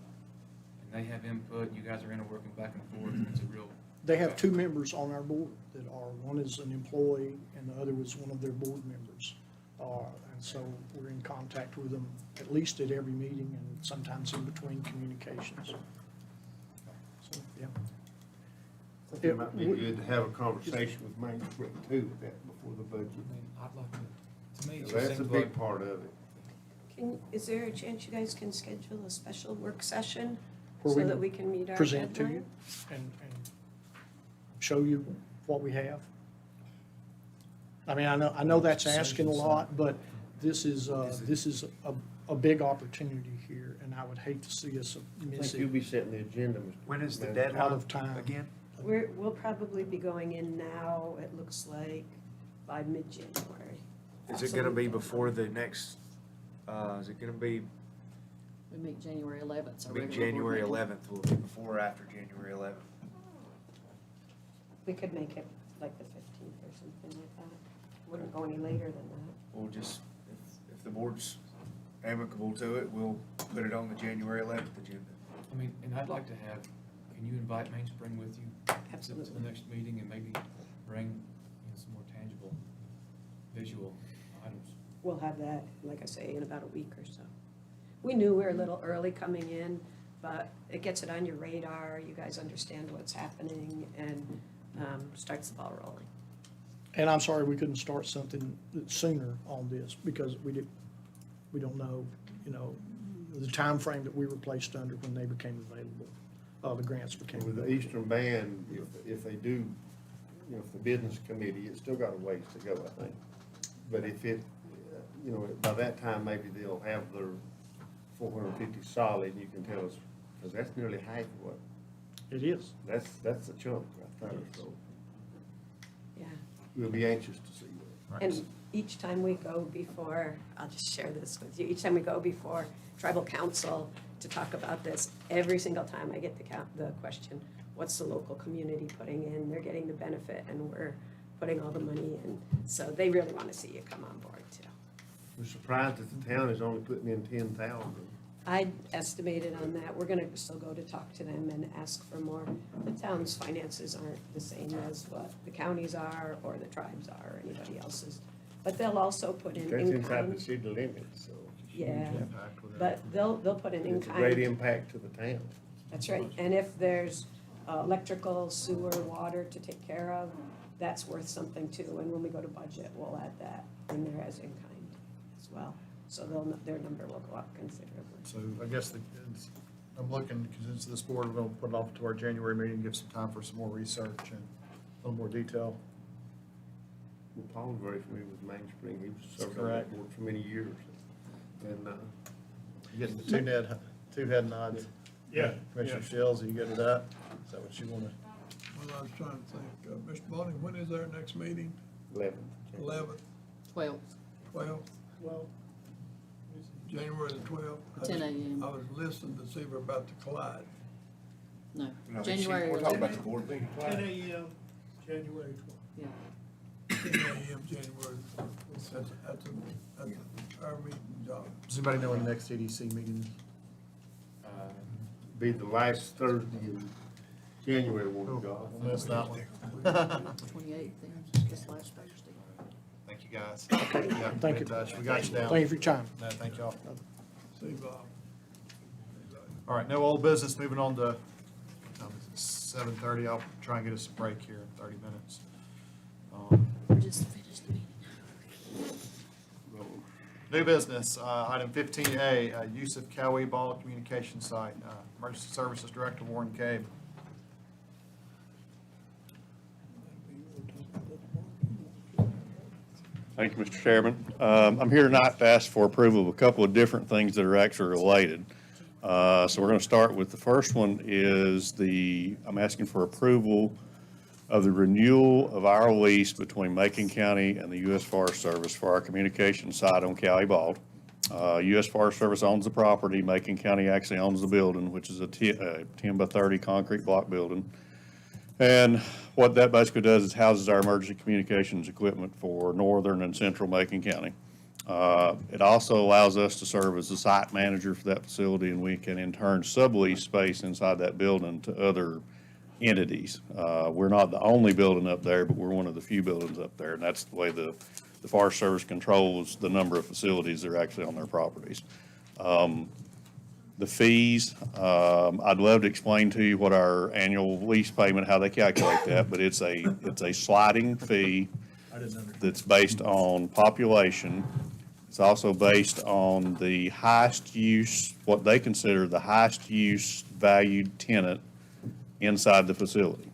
[SPEAKER 10] And they have input, and you guys are working back and forth, and it's a real.
[SPEAKER 16] They have two members on our board that are, one is an employee and the other was one of their board members. And so we're in contact with them at least at every meeting and sometimes in between communications. So, yeah.
[SPEAKER 2] I think it might be good to have a conversation with Main Street too, before the budget.
[SPEAKER 10] I mean, I'd like to me, it just
[SPEAKER 2] That's a
[SPEAKER 10] seems
[SPEAKER 2] big
[SPEAKER 10] like.
[SPEAKER 2] part of it.
[SPEAKER 15] Is there a chance you guys can schedule a special work session
[SPEAKER 16] Where
[SPEAKER 15] so
[SPEAKER 16] we
[SPEAKER 15] that we can meet our
[SPEAKER 16] present to you
[SPEAKER 15] deadline?
[SPEAKER 16] and show you what we have. I mean, I know that's asking a lot, but this is a big opportunity here, and I would hate to see us
[SPEAKER 2] I
[SPEAKER 16] miss
[SPEAKER 2] think you'll
[SPEAKER 16] it
[SPEAKER 2] be setting the agenda, Mr.
[SPEAKER 1] When is the
[SPEAKER 2] Manager.
[SPEAKER 1] deadline?
[SPEAKER 16] out of time.
[SPEAKER 1] Again?
[SPEAKER 15] We'll probably be going in now, it looks like, by mid-January.
[SPEAKER 1] Is it gonna be before the next, is it gonna be
[SPEAKER 5] We meet January 11th, so.
[SPEAKER 1] January 11th? Will it be before or after January 11th?
[SPEAKER 15] We could make it like the 15th or something like that. Wouldn't go any later than that.
[SPEAKER 1] We'll just, if the board's amicable to it, we'll put it on the January 11th agenda.
[SPEAKER 10] I mean, and I'd like to can you invite Mainspring with you?
[SPEAKER 15] Absolutely.
[SPEAKER 10] To the next meeting and maybe bring some more tangible visual items.
[SPEAKER 15] We'll have that, like I say, in about a week or so. We knew we were a little early coming in, but it gets it on your radar, you guys understand what's happening, and starts the ball rolling.
[SPEAKER 16] And I'm sorry we couldn't start something sooner on this because we don't know, the time frame that we were placed under when they became available, the grants became
[SPEAKER 2] With the
[SPEAKER 16] available.
[SPEAKER 2] Eastern Band, if they do, if the business committee, it's still got a ways to go, I think. But if it, by that time, maybe they'll have their 450 solid, and you can tell us, because that's nearly half of what,
[SPEAKER 16] It is.
[SPEAKER 2] that's a chunk right there, so
[SPEAKER 15] Yeah.
[SPEAKER 2] we'll be anxious to see that.
[SPEAKER 15] And each time we go before, I'll just share this with you, each time we go before tribal council to talk about this, every single time I get the question, what's the local community putting in? They're getting the benefit and we're putting all the money in. So they really want to see you come on board too.
[SPEAKER 2] We're surprised that the town is only putting in 10,000.
[SPEAKER 15] I estimated on that. We're gonna still go to talk to them and ask for more. The town's finances aren't the same as what the counties are or the tribes are or anybody else's. But they'll also put in
[SPEAKER 2] That's
[SPEAKER 15] in
[SPEAKER 2] inside the
[SPEAKER 15] kind.
[SPEAKER 2] city limits, so.
[SPEAKER 15] Yeah,
[SPEAKER 3] Impact with it.
[SPEAKER 15] but they'll put an in
[SPEAKER 2] It's a great
[SPEAKER 15] kind
[SPEAKER 2] impact to the town.
[SPEAKER 15] That's right. And if there's electrical, sewer, water to take care of, that's worth something too. And when we go to budget, we'll add that in there as in kind as well. So their number will go up considerably.
[SPEAKER 3] So I guess I'm looking, because it's this board, we're gonna put it off to our January meeting, give some time for some more research and a little more detail.
[SPEAKER 2] Well, Paul's very familiar with Mainspring. He was serving on
[SPEAKER 3] correct.
[SPEAKER 2] that board for many years. And,
[SPEAKER 3] You getting the two head nods?
[SPEAKER 6] Yeah,
[SPEAKER 3] Commissioner
[SPEAKER 6] yeah.
[SPEAKER 3] Shields, are you good with that? Is that what you wanna?
[SPEAKER 4] Well, I was trying to think, Mr. Bonnie, when is our next meeting?
[SPEAKER 2] 11.
[SPEAKER 4] 11th,
[SPEAKER 5] 12,
[SPEAKER 4] 12th? January the 12th?
[SPEAKER 5] 10 a.m.
[SPEAKER 4] I was listening to see if we're about to collide.
[SPEAKER 5] No, January
[SPEAKER 7] We're talking
[SPEAKER 5] 11th.
[SPEAKER 7] about the board meeting.
[SPEAKER 4] 10 a.m., January 12th.
[SPEAKER 5] Yeah.
[SPEAKER 4] 10 a.m., January 12th. That's our meeting, job.
[SPEAKER 3] Does anybody know when the next EDC meeting is?
[SPEAKER 2] Be the last Thursday in January, one God.
[SPEAKER 3] We'll miss that one.
[SPEAKER 5] 28th, then, this last Thursday.
[SPEAKER 3] Thank you, guys.
[SPEAKER 16] Okay,
[SPEAKER 3] Yeah,
[SPEAKER 16] thank
[SPEAKER 3] be
[SPEAKER 16] you.
[SPEAKER 3] in touch. We got you down.
[SPEAKER 16] Thank you for your time.
[SPEAKER 3] No, thank y'all.
[SPEAKER 4] See, Bob.
[SPEAKER 3] All right, no old business, moving on to 7:30. I'll try and get us a break here in 30 minutes.
[SPEAKER 5] We just finished the meeting.
[SPEAKER 3] New business, item 15A, use of Cali Ball Communication Site. Emergency Services Director Warren Cabe.
[SPEAKER 17] Thank you, Mr. Chairman. I'm here tonight to ask for approval of a couple of different things that are actually related. So we're going to start with the first one is I'm asking for approval of the renewal of our lease between Macon County and the U.S. Forest Service for our communication site on Cali Bald. U.S. Forest Service owns the property. Macon County actually owns the building, which is a 10 by 30 concrete block building. And what that basically does is houses our emergency communications equipment for northern and central Macon County. It also allows us to serve as the site manager for that facility, and we can in turn sublease space inside that building to other entities. We're not the only building up there, but we're one of the few buildings up there, and that's the way the Forest Service controls the number of facilities that are actually on their properties. The fees, I'd love to explain to you what our annual lease payment, how they calculate that, but it's a sliding fee that's based on population. It's also based on the highest use, what they consider the highest use valued tenant inside the facility.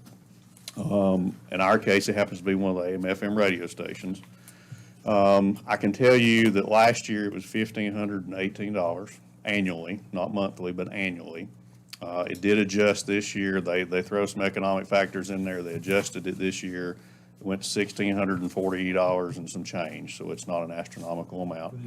[SPEAKER 17] In our case, it happens to be one of the AM/FM radio stations. I can tell you that last year it was $1,518 annually, not monthly, but annually. It did adjust this year. They throw some economic factors in there. They adjusted it this year. It went to $1,640 and some change, so it's not an astronomical amount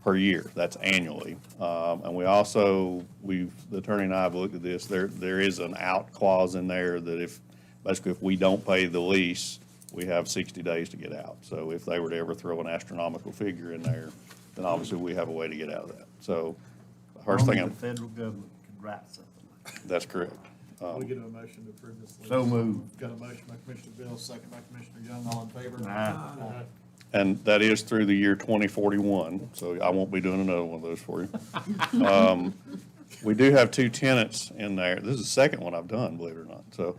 [SPEAKER 17] per year. That's annually. And we also, the attorney and I have looked at this. There is an out clause in there that basically if we don't pay the lease, we have 60 days to get out. So if they were to ever throw an astronomical figure in there, then obviously we have a way to get out of that. So first thing,
[SPEAKER 2] The federal government could write something like that.
[SPEAKER 17] that's correct.
[SPEAKER 3] We get a motion to approve this.
[SPEAKER 2] So moved.
[SPEAKER 3] Got a motion by Commissioner Bill, second by Commissioner Young, all in favor?
[SPEAKER 2] Aye.
[SPEAKER 17] And that is through the year 2041, so I won't be doing another one of those for you. We do have two tenants in there. This is the second one I've done, believe it or not. So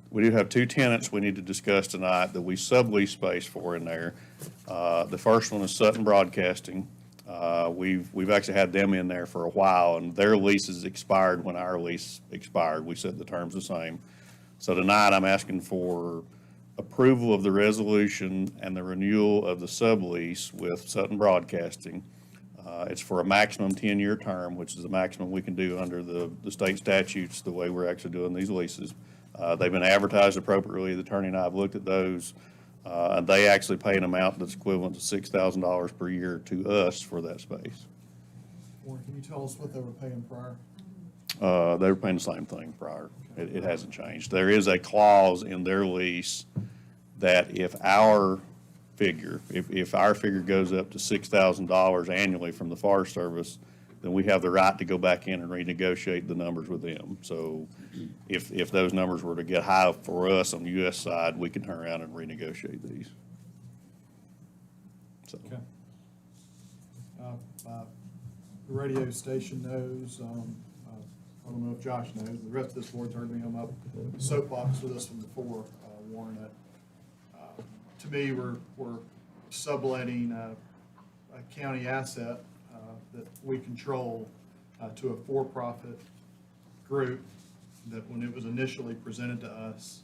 [SPEAKER 17] we do have two tenants we need to discuss tonight that we sublease space for in there. The first one is Sutton Broadcasting. We've actually had them in there for a while, and their leases expired when our lease expired. We set the terms the same. So tonight I'm asking for approval of the resolution and the renewal of the sublease with Sutton Broadcasting. It's for a maximum 10-year term, which is the maximum we can do under the state statutes, the way we're actually doing these leases. They've been advertised appropriately. The attorney and I have looked at those. And they actually pay an amount that's equivalent to $6,000 per year to us for that space.
[SPEAKER 3] Warren, can you tell us what they were paying prior?
[SPEAKER 17] They were paying the same thing prior. It hasn't changed. There is a clause in their lease that if our figure goes up to $6,000 annually from the Forest Service, then we have the right to go back in and renegotiate the numbers with them. So if those numbers were to get high for us on the U.S. side, we can turn around and renegotiate these. So.
[SPEAKER 3] Okay. The radio station knows, I don't know if Josh knows, the rest of this board's heard me, I'm up soapbox with this one before, Warren. To me, we're subletting a county asset that we control to a for-profit group that when it was initially presented to us,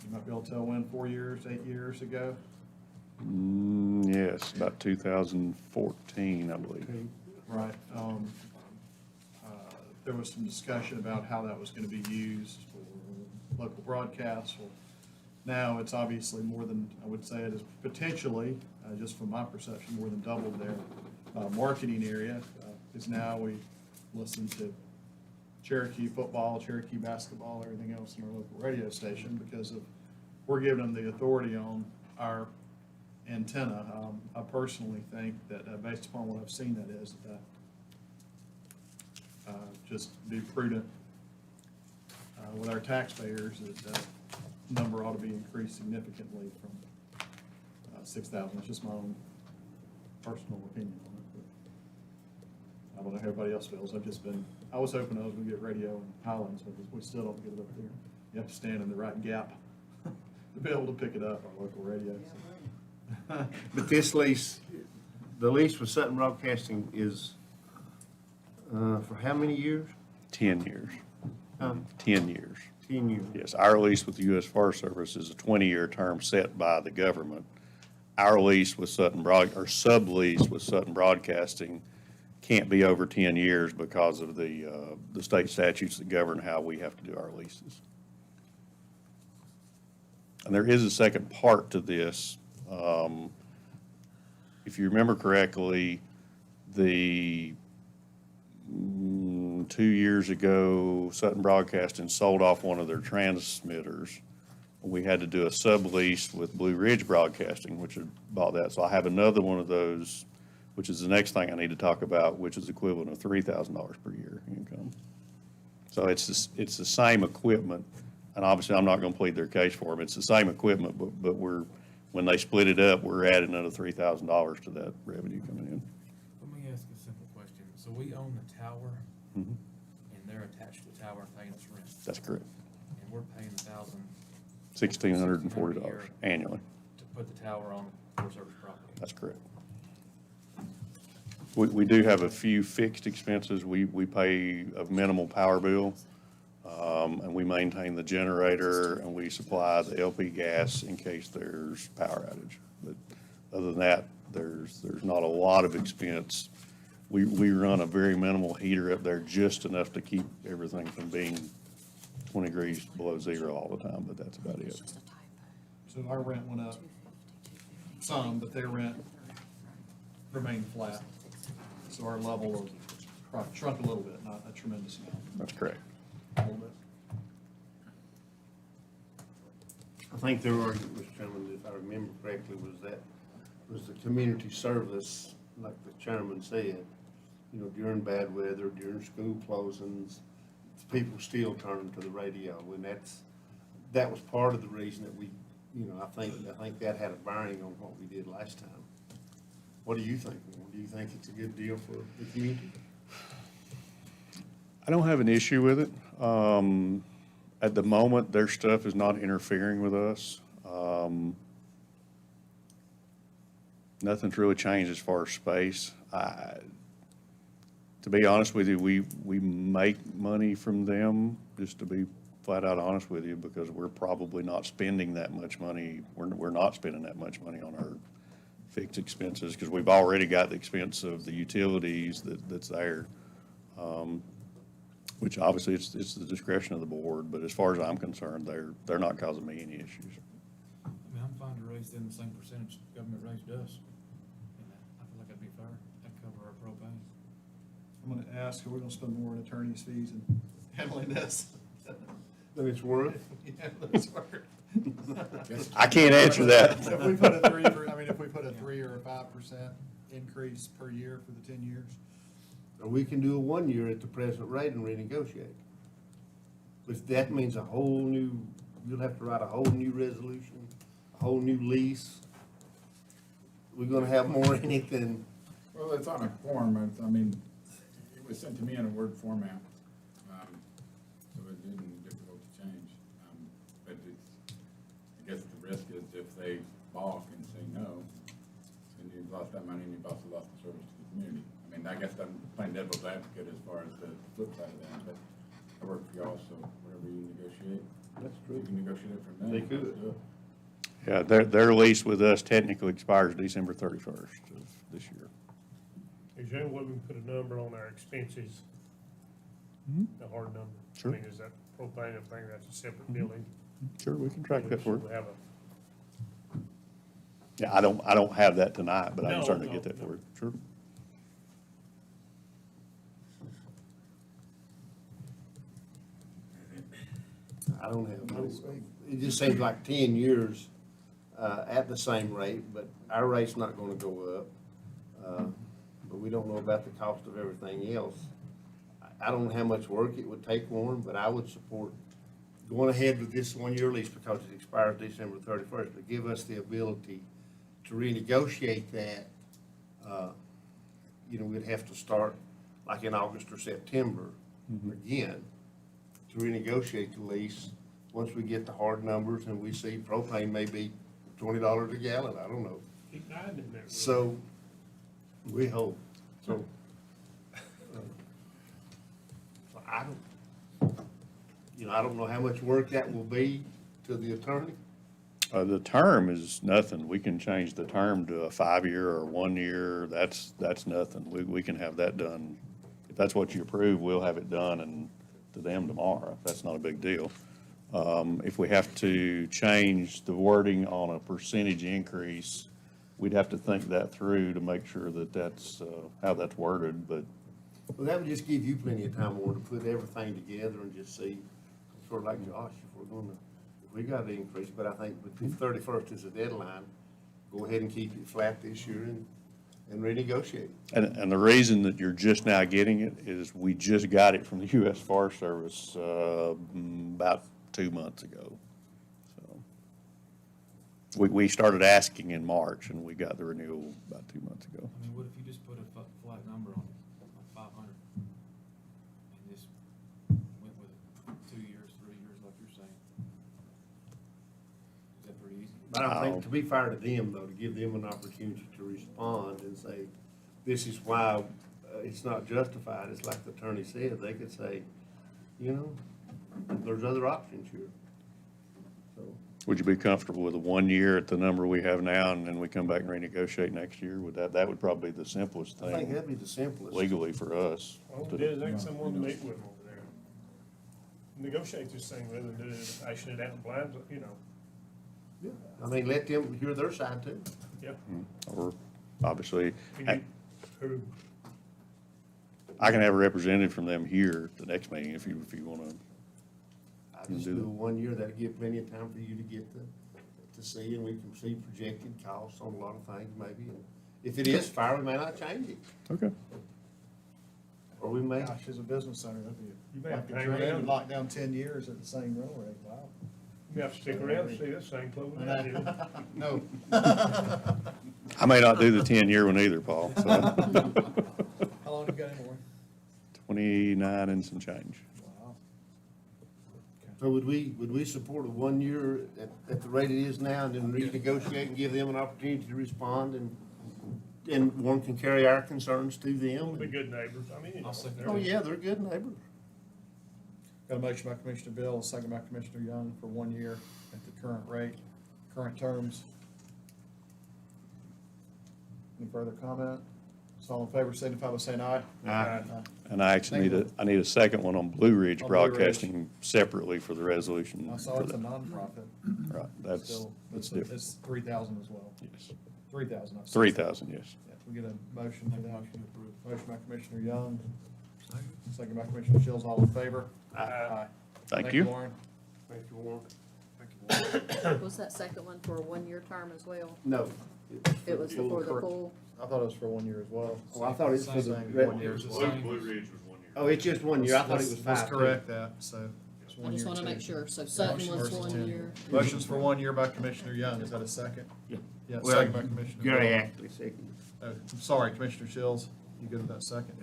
[SPEAKER 3] you might be able to tell when, 4 years, 8 years ago?
[SPEAKER 17] Yes, about 2014, I believe.
[SPEAKER 3] Right. There was some discussion about how that was going to be used for local broadcasts. Well, now it's obviously more than, I would say it is potentially, just from my perception, more than doubled their marketing area. Because now we listen to Cherokee football, Cherokee basketball, everything else in our local radio station because of, we're giving them the authority on our antenna. I personally think that based upon what I've seen, that is, just be prudent with our taxpayers, that number ought to be increased significantly from 6,000. It's just my own personal opinion on it. But I don't know how everybody else feels. I was hoping I was gonna get radio in Highlands, but we still don't get it up there. You have to stand in the right gap to be able to pick it up, our local radio. So.
[SPEAKER 2] But this lease, the lease with Sutton Broadcasting is for how many years?
[SPEAKER 17] 10 years. 10 years.
[SPEAKER 2] 10 years.
[SPEAKER 17] Yes, our lease with the U.S. Forest Service is a 20-year term set by the government. Our lease with Sutton or sublease with Sutton Broadcasting can't be over 10 years because of the state statutes that govern how we have to do our leases. And there is a second part to this. If you remember correctly, 2 years ago, Sutton Broadcasting sold off one of their transmitters. We had to do a sublease with Blue Ridge Broadcasting, which had bought that. So I have another one of those, which is the next thing I need to talk about, which is equivalent of $3,000 per year income. So it's the same equipment, and obviously I'm not going to plead their case for them. It's the same equipment, but when they split it up, we're adding another $3,000 to that revenue coming in.
[SPEAKER 10] Let me ask a simple question. So we own the tower,
[SPEAKER 17] Mhm.
[SPEAKER 10] and they're attached to the tower and paying us rent,
[SPEAKER 17] That's correct.
[SPEAKER 10] and we're paying
[SPEAKER 17] $1,640 annually.
[SPEAKER 10] to put the tower on Forest Service property.
[SPEAKER 17] That's correct. We do have a few fixed expenses. We pay a minimal power bill, and we maintain the generator, and we supply the LP gas in case there's power outage. But other than that, there's not a lot of expense. We run a very minimal heater up there, just enough to keep everything from being 20 degrees below zero all the time, but that's about it.
[SPEAKER 3] So our rent went up some, but their rent remained flat. So our level of shrunk a little bit, not a tremendous amount.
[SPEAKER 17] That's correct.
[SPEAKER 3] A little bit.
[SPEAKER 2] I think their argument, Mr. Chairman, if I remember correctly, was the community service, like the chairman said, during bad weather, during school closings, people still turn to the radio, and that was part of the reason that we, I think that had a bearing on what we did last time. What do you think? Do you think it's a good deal for the community?
[SPEAKER 17] I don't have an issue with it. At the moment, their stuff is not interfering with us. Nothing's really changed as far as space. To be honest with you, we make money from them, just to be flat out honest with you, because we're probably not spending that much money. We're not spending that much money on our fixed expenses, because we've already got the expense of the utilities that's there. Which obviously it's the discretion of the board, but as far as I'm concerned, they're not causing me any issues.
[SPEAKER 10] I mean, I'm fine to raise them the same percentage the government raised us. And I feel like that'd be fair. That'd cover our propane.
[SPEAKER 3] I'm gonna ask, are we gonna spend more on attorney's fees and handling this?
[SPEAKER 2] Than it's worth?
[SPEAKER 3] Yeah, that's worth.
[SPEAKER 17] I can't answer that.
[SPEAKER 3] If we put a 3 or a 5% increase per year for the 10 years.
[SPEAKER 2] Or we can do a 1 year at the present rate and renegotiate. But that means you'll have to write a whole new resolution, a whole new lease. We're gonna have more in it than.
[SPEAKER 7] Well, it's on a form, it was sent to me in a Word format. it isn't difficult to change. But it's, I guess the risk is if they balk and say no, then you've lost that money and you've also lost the service to the community. I mean, I guess I'm playing devil's advocate as far as the flip side of that, but I work for y'all, so whatever you negotiate.
[SPEAKER 2] That's
[SPEAKER 7] You can negotiate from them.
[SPEAKER 2] They could.
[SPEAKER 7] Let's do it.
[SPEAKER 17] Yeah, their lease with us technically expires December 31st of this year.
[SPEAKER 6] Is there any way we can put a number on our expenses? A hard number?
[SPEAKER 17] Sure.
[SPEAKER 6] I mean, is that propane, I think that's a separate billing?
[SPEAKER 17] Sure, we can track that for
[SPEAKER 6] Should
[SPEAKER 17] you.
[SPEAKER 6] we have a-
[SPEAKER 17] Yeah, I don't have that tonight, but I can
[SPEAKER 6] No,
[SPEAKER 17] certainly
[SPEAKER 6] no,
[SPEAKER 17] get that
[SPEAKER 6] no.
[SPEAKER 17] for you. Sure.
[SPEAKER 2] I don't have, it just seems like 10 years at the same rate, but our rate's not gonna go up. But we don't know about the cost of everything else. I don't know how much work it would take, Warren, but I would support going ahead with this one-year lease because it expires December 31st, but give us the ability to renegotiate that. You know, we'd have to start like in August or September again to renegotiate the lease once we get the hard numbers and we see propane may be $20 a gallon, I don't know.
[SPEAKER 6] Keep riding in there.
[SPEAKER 2] So, we hope, so. So I don't know how much work that will be to the attorney.
[SPEAKER 17] The term is nothing. We can change the term to a 5-year or 1 year. That's nothing. We can have that done. If that's what you approve, we'll have it done and to them tomorrow. That's not a big deal. If we have to change the wording on a percentage increase, we'd have to think that through to make sure that that's, how that's worded, but
[SPEAKER 2] Well, that would just give you plenty of time, Warren, to put everything together and just see, sort of like Josh, if we got an increase, but I think the 31st is the deadline. Go ahead and keep it flat this year and renegotiate.
[SPEAKER 17] And the reason that you're just now getting it is we just got it from the U.S. Forest Service about 2 months ago. So we started asking in March, and we got the renewal about 2 months ago.
[SPEAKER 10] I mean, what if you just put a flat number on it, like 500? And just went with 2 years, 3 years, like you're saying? Is that pretty easy?
[SPEAKER 2] But I think, to be fair to them, though, to give them an opportunity to respond and say, this is why it's not justified, it's like the attorney said, they could say, you know, there's other options here. So,
[SPEAKER 17] Would you be comfortable with a 1 year at the number we have now, and then we come back and renegotiate next year? That would probably be the simplest
[SPEAKER 2] I think
[SPEAKER 17] thing
[SPEAKER 2] that'd be the simplest.
[SPEAKER 17] legally for us.
[SPEAKER 6] Well, designate someone to meet with them over there. Negotiate this thing rather than ashing it out in blind, you know.
[SPEAKER 2] Yeah. I mean, let them hear their side too.
[SPEAKER 6] Yeah.
[SPEAKER 17] Or, obviously,
[SPEAKER 6] Who-
[SPEAKER 17] I can have a representative from them here at the next meeting if you want to.
[SPEAKER 2] I just do 1 year, that'll give plenty of time for you to get to see, and we can see projected costs on a lot of things maybe. And if it is fair, we may not change it,
[SPEAKER 17] Okay.
[SPEAKER 2] or we may.
[SPEAKER 3] Gosh, as a business owner, that'd
[SPEAKER 6] You
[SPEAKER 3] be
[SPEAKER 6] may have
[SPEAKER 3] like
[SPEAKER 6] to
[SPEAKER 3] a
[SPEAKER 6] hang
[SPEAKER 3] dream
[SPEAKER 6] around.
[SPEAKER 3] to lock down 10 years at the same real rate. Wow.
[SPEAKER 6] You have to stick around and see this thing closing out.
[SPEAKER 3] No.
[SPEAKER 17] I may not do the 10-year one either, Paul, so.
[SPEAKER 3] How long you got anymore?
[SPEAKER 17] 29 and some change.
[SPEAKER 3] Wow.
[SPEAKER 2] So would we support a 1 year at the rate it is now and then renegotiate and give them an opportunity to respond and one can carry our concerns to
[SPEAKER 6] We'll be
[SPEAKER 2] them?
[SPEAKER 6] good neighbors, I mean, you know.
[SPEAKER 2] Oh, yeah, they're good neighbors.
[SPEAKER 3] Got a motion by Commissioner Bill, a second by Commissioner Young for 1 year at the current rate, current terms. Any further comment? So all in favor, signify by saying aye.
[SPEAKER 2] Aye.
[SPEAKER 17] And I actually need a second one on Blue Ridge
[SPEAKER 3] On Blue Ridge.
[SPEAKER 17] Broadcasting separately for the resolution.
[SPEAKER 3] I saw it's a nonprofit.
[SPEAKER 17] Right, that's
[SPEAKER 3] Still,
[SPEAKER 17] different.
[SPEAKER 3] It's 3,000 as well.
[SPEAKER 17] Yes.
[SPEAKER 3] 3,000.
[SPEAKER 17] 3,000, yes.
[SPEAKER 3] Yeah, we get a motion for that. Motion by Commissioner Young, second by Commissioner Shields, all in favor? Aye.
[SPEAKER 17] Thank you.
[SPEAKER 3] Warren.
[SPEAKER 2] Thank you, Warren.
[SPEAKER 5] Was that second one for a 1-year term as well?
[SPEAKER 2] No.
[SPEAKER 5] It was for the full,
[SPEAKER 3] I thought it was for 1 year as well.
[SPEAKER 2] Oh, I thought it was for the.
[SPEAKER 3] Same, 1 year.
[SPEAKER 17] Ridge was 1 year.
[SPEAKER 2] Oh, it's just 1 year, I thought it was
[SPEAKER 3] Let's
[SPEAKER 2] 5.
[SPEAKER 3] correct that, so. it's
[SPEAKER 5] I
[SPEAKER 3] 1
[SPEAKER 5] just
[SPEAKER 3] year
[SPEAKER 5] want to
[SPEAKER 3] too.
[SPEAKER 5] make sure. So Sutton
[SPEAKER 3] Motion
[SPEAKER 5] was
[SPEAKER 3] versus
[SPEAKER 5] 1
[SPEAKER 3] 10.
[SPEAKER 5] year.
[SPEAKER 3] Motion's for 1 year by Commissioner Young, is that a second?
[SPEAKER 17] Yeah.
[SPEAKER 3] Yeah,
[SPEAKER 2] Well,
[SPEAKER 3] second by Commissioner.
[SPEAKER 2] Gary
[SPEAKER 3] Bill.
[SPEAKER 2] actually seconded.
[SPEAKER 3] Oh, I'm sorry, Commissioner Shields, you good with that second?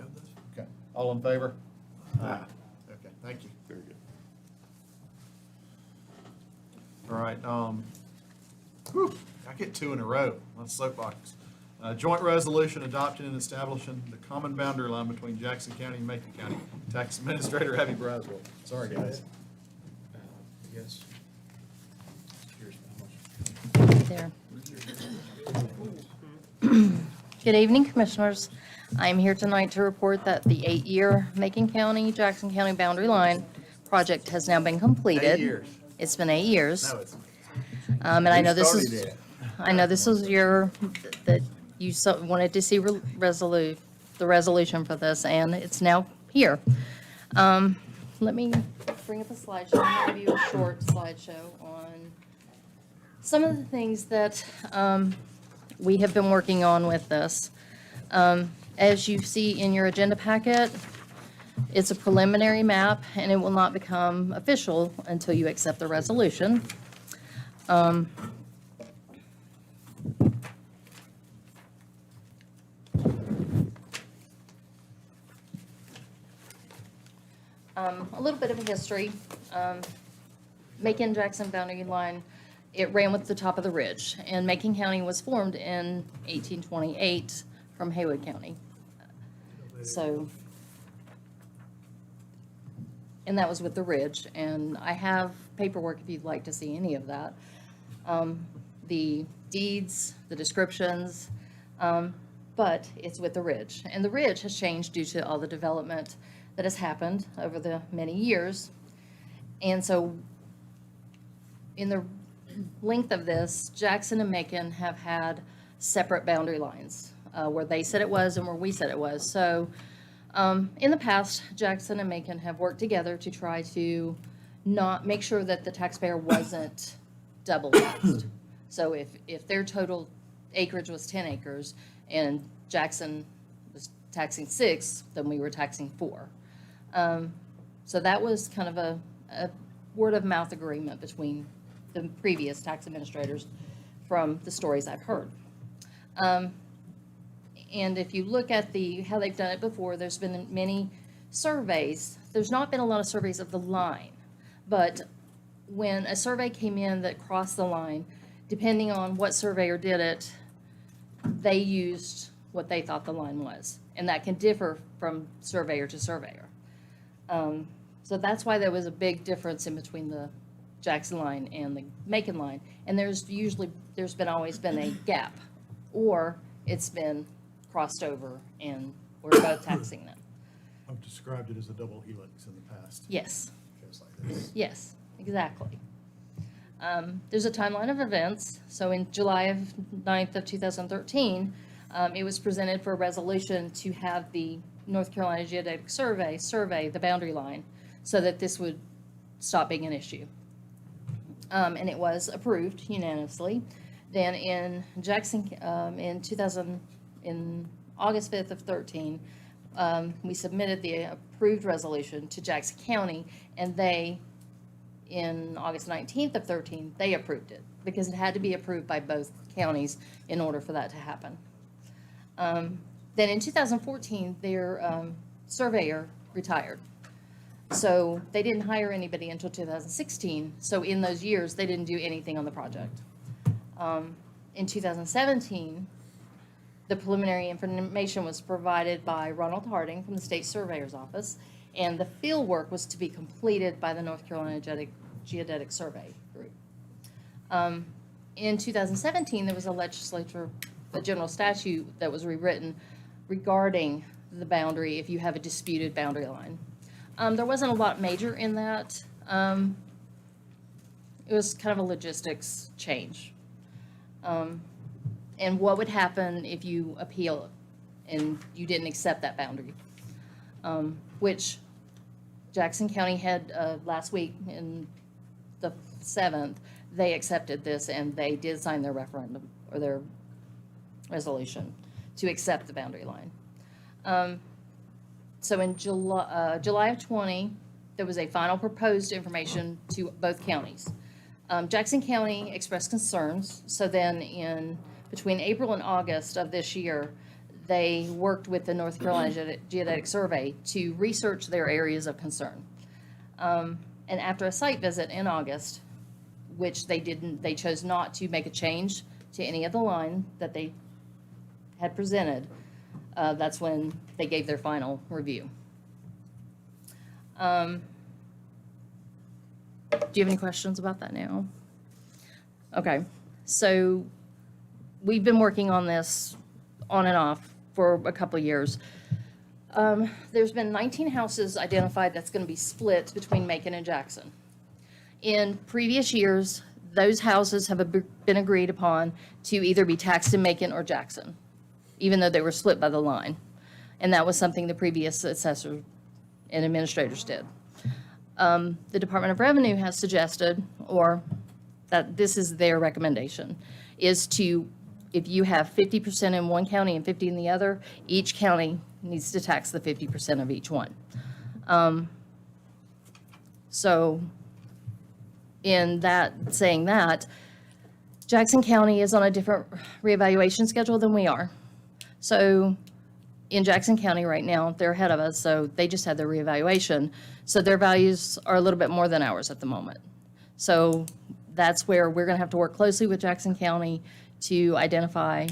[SPEAKER 3] Okay, all in favor?
[SPEAKER 2] Aye.
[SPEAKER 3] Okay, thank you.
[SPEAKER 17] Very good.
[SPEAKER 3] All right, whew, I get two in a row. Let's soapbox. Joint resolution adopting and establishing the common boundary line between Jackson County and Macon County. Tax Administrator Abby Braswell. Sorry, guys.
[SPEAKER 10] Yes.
[SPEAKER 18] There. Good evening, Commissioners. I'm here tonight to report that the 8-year Macon County, Jackson County boundary line project has now been completed.
[SPEAKER 3] 8 years.
[SPEAKER 18] It's been 8 years.
[SPEAKER 3] No, it's.
[SPEAKER 18] And I know
[SPEAKER 3] Who
[SPEAKER 18] this
[SPEAKER 3] started
[SPEAKER 18] is,
[SPEAKER 3] it?
[SPEAKER 18] I know this was that you wanted to see the resolution for this, and it's now here. Let me bring up a slideshow and give you a short slideshow on some of the things that we have been working on with this. As you see in your agenda packet, it's a preliminary map, and it will not become official until you accept the resolution. A little bit of a history. Macon-Jackson boundary line, it ran with the top of the ridge, and Macon County was formed in 1828 from Haywood County. So, and that was with the ridge, and I have paperwork if you'd like to see any of that. The deeds, the descriptions, but it's with the ridge. And the ridge has changed due to all the development that has happened over the many years. And so in the length of this, Jackson and Macon have had separate boundary lines, where they said it was and where we said it was. So in the past, Jackson and Macon have worked together to try to not make sure that the taxpayer wasn't double taxed. So if their total acreage was 10 acres and Jackson was taxing 6, then we were taxing 4. So that was kind of a word of mouth agreement between the previous tax administrators from the stories I've heard. And if you look at how they've done it before, there's been many surveys. There's not been a lot of surveys of the line, but when a survey came in that crossed the line, depending on what surveyor did it, they used what they thought the line was. And that can differ from surveyor to surveyor. So that's why there was a big difference in between the Jackson line and the Macon line. And there's always been a gap, or it's been crossed over and we're both taxing them.
[SPEAKER 3] I've described it as a double helix in the past.
[SPEAKER 18] Yes.
[SPEAKER 3] Goes like this.
[SPEAKER 18] Yes, exactly. There's a timeline of events. So in July of 9th of 2013, it was presented for a resolution to have the North Carolina Geodetic survey the boundary line so that this would stop being an issue. And it was approved unanimously. Then in Jackson, in August 5th of 13, we submitted the approved resolution to Jackson County, and they, in August 19th of 13, they approved it because it had to be approved by both counties in order for that to happen. Then in 2014, their surveyor retired. So they didn't hire anybody until 2016. So in those years, they didn't do anything on the project. In 2017, the preliminary information was provided by Ronald Harding from the State Surveyor's Office, and the field work was to be completed by the North Carolina Geodetic Survey Group. In 2017, there was a general statute that was rewritten regarding the boundary if you have a disputed boundary line. There wasn't a lot major in that. It was kind of a logistics change. And what would happen if you appeal and you didn't accept that boundary, which Jackson County had last week in the 7th, they accepted this and they did sign their referendum or their resolution to accept the boundary line. So in July of 20, there was a final proposed information to both counties. Jackson County expressed concerns, so then between April and August of this year, they worked with the North Carolina Geodetic Survey to research their areas of concern. And after a site visit in August, which they chose not to make a change to any of the line that they had presented, that's when they gave their final review. Do you have any questions about that now? Okay, so we've been working on this on and off for a couple of years. There's been 19 houses identified that's going to be split between Macon and Jackson. In previous years, those houses have been agreed upon to either be taxed in Macon or Jackson, even though they were split by the line. And that was something the previous assessor and administrators did. The Department of Revenue has suggested, or that this is their recommendation, is to, if you have 50% in one county and 50 in the other, each county needs to tax the 50% of each one. So in that, saying that, Jackson County is on a different reevaluation schedule than we are. So in Jackson County right now, they're ahead of us, so they just had their reevaluation. So their values are a little bit more than ours at the moment. So that's where we're gonna have to work closely with Jackson County to identify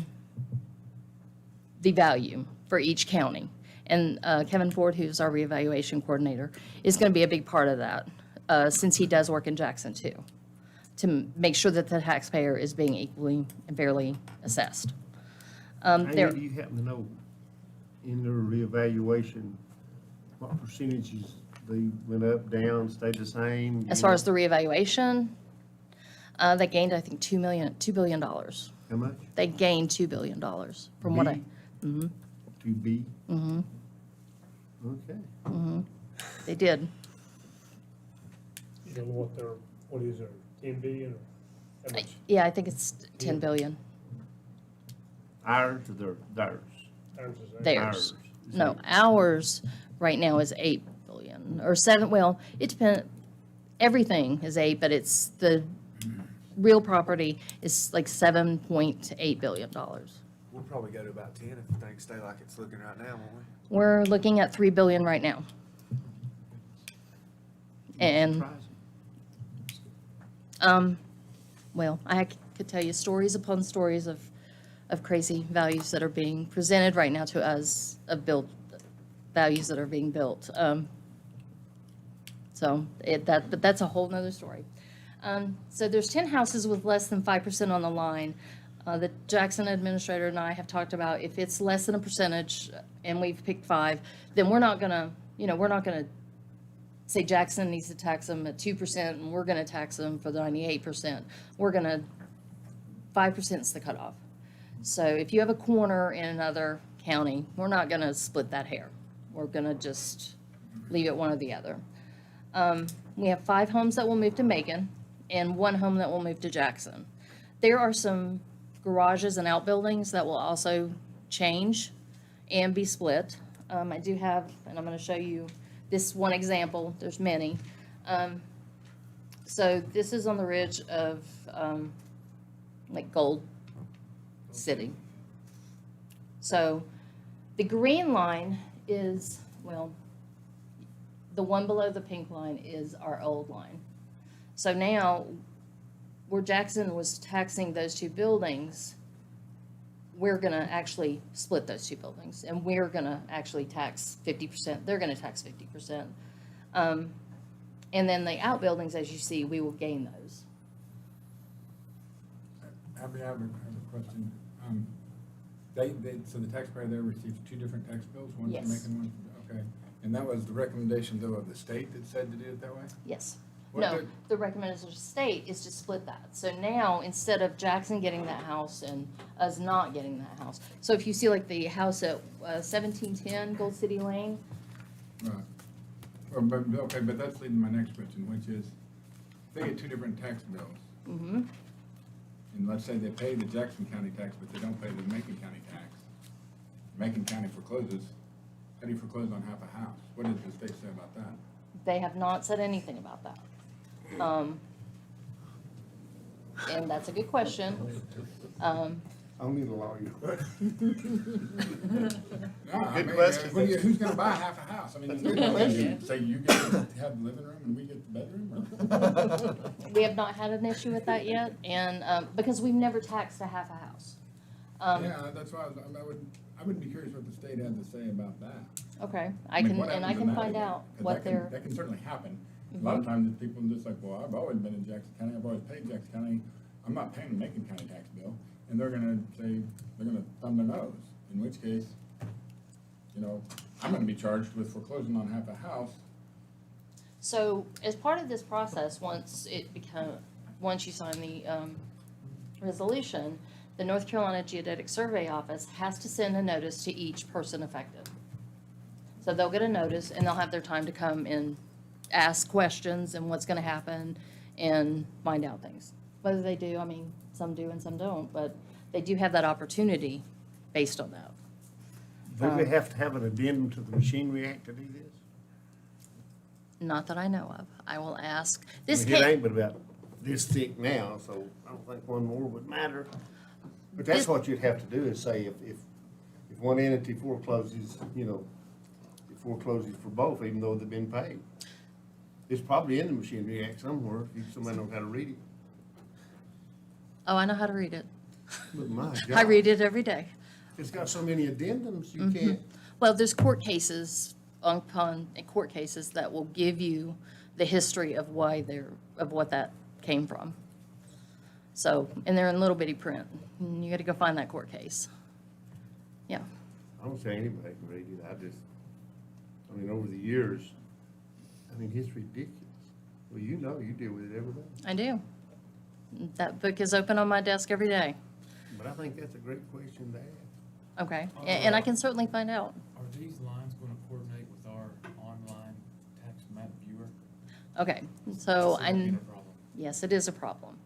[SPEAKER 18] the value for each county. And Kevin Ford, who's our reevaluation coordinator, is gonna be a big part of that, since he does work in Jackson too, to make sure that the taxpayer is being equally and fairly assessed.
[SPEAKER 2] Amy, do you happen to know in their reevaluation, what percentages they went up, down, stayed the same?
[SPEAKER 18] As far as the reevaluation, they gained, I think, $2 billion.
[SPEAKER 2] How much?
[SPEAKER 18] They gained $2 billion from what I,
[SPEAKER 2] To be?
[SPEAKER 18] mm-hmm,
[SPEAKER 2] Okay.
[SPEAKER 18] mm-hmm. They did.
[SPEAKER 6] You know what is there, 10 billion or how much?
[SPEAKER 18] Yeah, I think it's 10 billion.
[SPEAKER 2] Ours or theirs?
[SPEAKER 6] Ours is there.
[SPEAKER 18] Theirs.
[SPEAKER 2] Ours is
[SPEAKER 18] No,
[SPEAKER 2] eight.
[SPEAKER 18] ours right now is 8 billion, or 7, well, it depends, everything is 8, but it's the real property is like $7.8 billion.
[SPEAKER 1] We'll probably go to about 10 if things stay like it's looking right now, won't we?
[SPEAKER 18] We're looking at 3 billion right now. And, well, I could tell you stories upon stories of crazy values that are being presented right now to us, of built values that are being built. But that's a whole nother story. So there's 10 houses with less than 5% on the line. The Jackson administrator and I have talked about if it's less than a percentage, and we've picked 5, then we're not gonna say Jackson needs to tax them at 2% and we're gonna tax them for the 98%. 5% is the cutoff. So if you have a corner in another county, we're not gonna split that hair. We're gonna just leave it one or the other. We have 5 homes that will move to Macon and 1 home that will move to Jackson. There are some garages and outbuildings that will also change and be split. I do have, and I'm gonna show you this one example, there's many. So this is on the ridge of like Gold City. So the green line is, well, the one below the pink line is our old line. So now, where Jackson was taxing those 2 buildings, we're gonna actually split those 2 buildings, and we're gonna actually tax 50%, they're gonna tax 50%. And then the outbuildings, as you see, we will gain those.
[SPEAKER 7] I have a question. So the taxpayer there receives 2 different tax bills, one for
[SPEAKER 18] Yes.
[SPEAKER 7] Macon, one for, okay. And that was the recommendation though of the state that said to do it that way?
[SPEAKER 18] Yes.
[SPEAKER 7] What
[SPEAKER 18] No,
[SPEAKER 7] did-
[SPEAKER 18] the recommendation of the state is to split that. So now, instead of Jackson getting that house and us not getting that house. So if you see like the house at 1710 Gold City Lane,
[SPEAKER 7] Right. Okay, but that's leading to my next question, which is, they get 2 different tax bills.
[SPEAKER 18] mm-hmm,
[SPEAKER 7] And let's say they pay the Jackson County tax, but they don't pay the Macon County tax. Macon County forecloses. How do you foreclose on half a house? What does the state say about that?
[SPEAKER 18] they have not said anything about that. And that's a good question.
[SPEAKER 2] I I don't need a lawyer.
[SPEAKER 7] No, I
[SPEAKER 2] Good
[SPEAKER 7] mean,
[SPEAKER 2] question.
[SPEAKER 7] who's gonna buy half a house? I mean,
[SPEAKER 2] Good question.
[SPEAKER 7] say you get to have the living room and we get the bedroom, or?
[SPEAKER 18] We have not had an issue with that yet, and, because we've never taxed a half a house.
[SPEAKER 7] Yeah, that's why I would be curious what the state had to say about that.
[SPEAKER 18] Okay,
[SPEAKER 7] mean, what
[SPEAKER 18] and I
[SPEAKER 7] happens in
[SPEAKER 18] can
[SPEAKER 7] that
[SPEAKER 18] find
[SPEAKER 7] again?
[SPEAKER 18] out
[SPEAKER 7] 'Cause
[SPEAKER 18] what they're.
[SPEAKER 7] that can certainly happen. A lot of times people are just like, well, I've always been in Jackson County, I've always paid Jackson County, I'm not paying the Macon County tax bill, and they're gonna say, they're gonna thumb their nose, in which case, you know, I'm gonna be charged with foreclosing on half a house.
[SPEAKER 18] So as part of this process, once you sign the resolution, the North Carolina Geodetic Survey Office has to send a notice to each person affected. So they'll get a notice and they'll have their time to come and ask questions and what's gonna happen and find out things. Whether they do, I mean, some do and some don't, but they do have that opportunity based on that.
[SPEAKER 2] Do they have to have an addendum to the Machinery Act to do this?
[SPEAKER 18] Not that I know of. I will ask.
[SPEAKER 2] I
[SPEAKER 18] This
[SPEAKER 2] mean, it
[SPEAKER 18] came,
[SPEAKER 2] ain't but about this thick now, so I don't think one more would matter. But that's what you'd have to do is say if one entity forecloses, you know, it forecloses for both, even though they've been paid. It's probably in the Machinery Act somewhere, if somebody knows how to read it.
[SPEAKER 18] oh, I know how to read it.
[SPEAKER 2] But my
[SPEAKER 18] I
[SPEAKER 2] God,
[SPEAKER 18] read it every day.
[SPEAKER 2] it's got so many addendums, you can't.
[SPEAKER 18] Well, there's court cases court cases that will give you the history of what that came from. So, and they're in little bitty print. You gotta go find that court case. Yeah.
[SPEAKER 2] I don't say anybody can read it, I mean, over the years, I mean, it's ridiculous. Well, you know, you deal with it every day.
[SPEAKER 18] I do. That book is open on my desk every day.
[SPEAKER 2] But I think that's a great question to ask.
[SPEAKER 18] Okay, and I can certainly find out.
[SPEAKER 10] Are these lines gonna coordinate with our online tax map viewer?
[SPEAKER 18] Okay, so
[SPEAKER 10] That's a problem.
[SPEAKER 18] yes, it is a problem.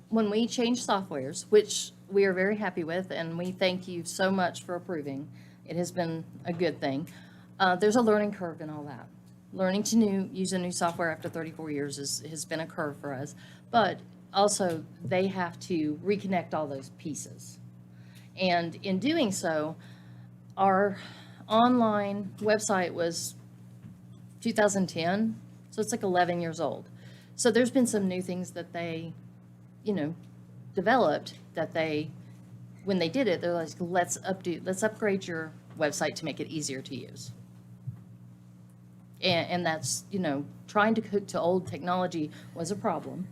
[SPEAKER 18] When we change softwares, which we are very happy with, and we thank you so much for approving, it has been a good thing. There's a learning curve in all that. Learning to use a new software after 34 years has been a curve for us. But also, they have to reconnect all those pieces. And in doing so, our online website was 2010, so it's like 11 years old. So there's been some new things that they, developed that when they did it, they're like, let's upgrade your website to make it easier to use. And that's, trying to hook to old technology was a problem.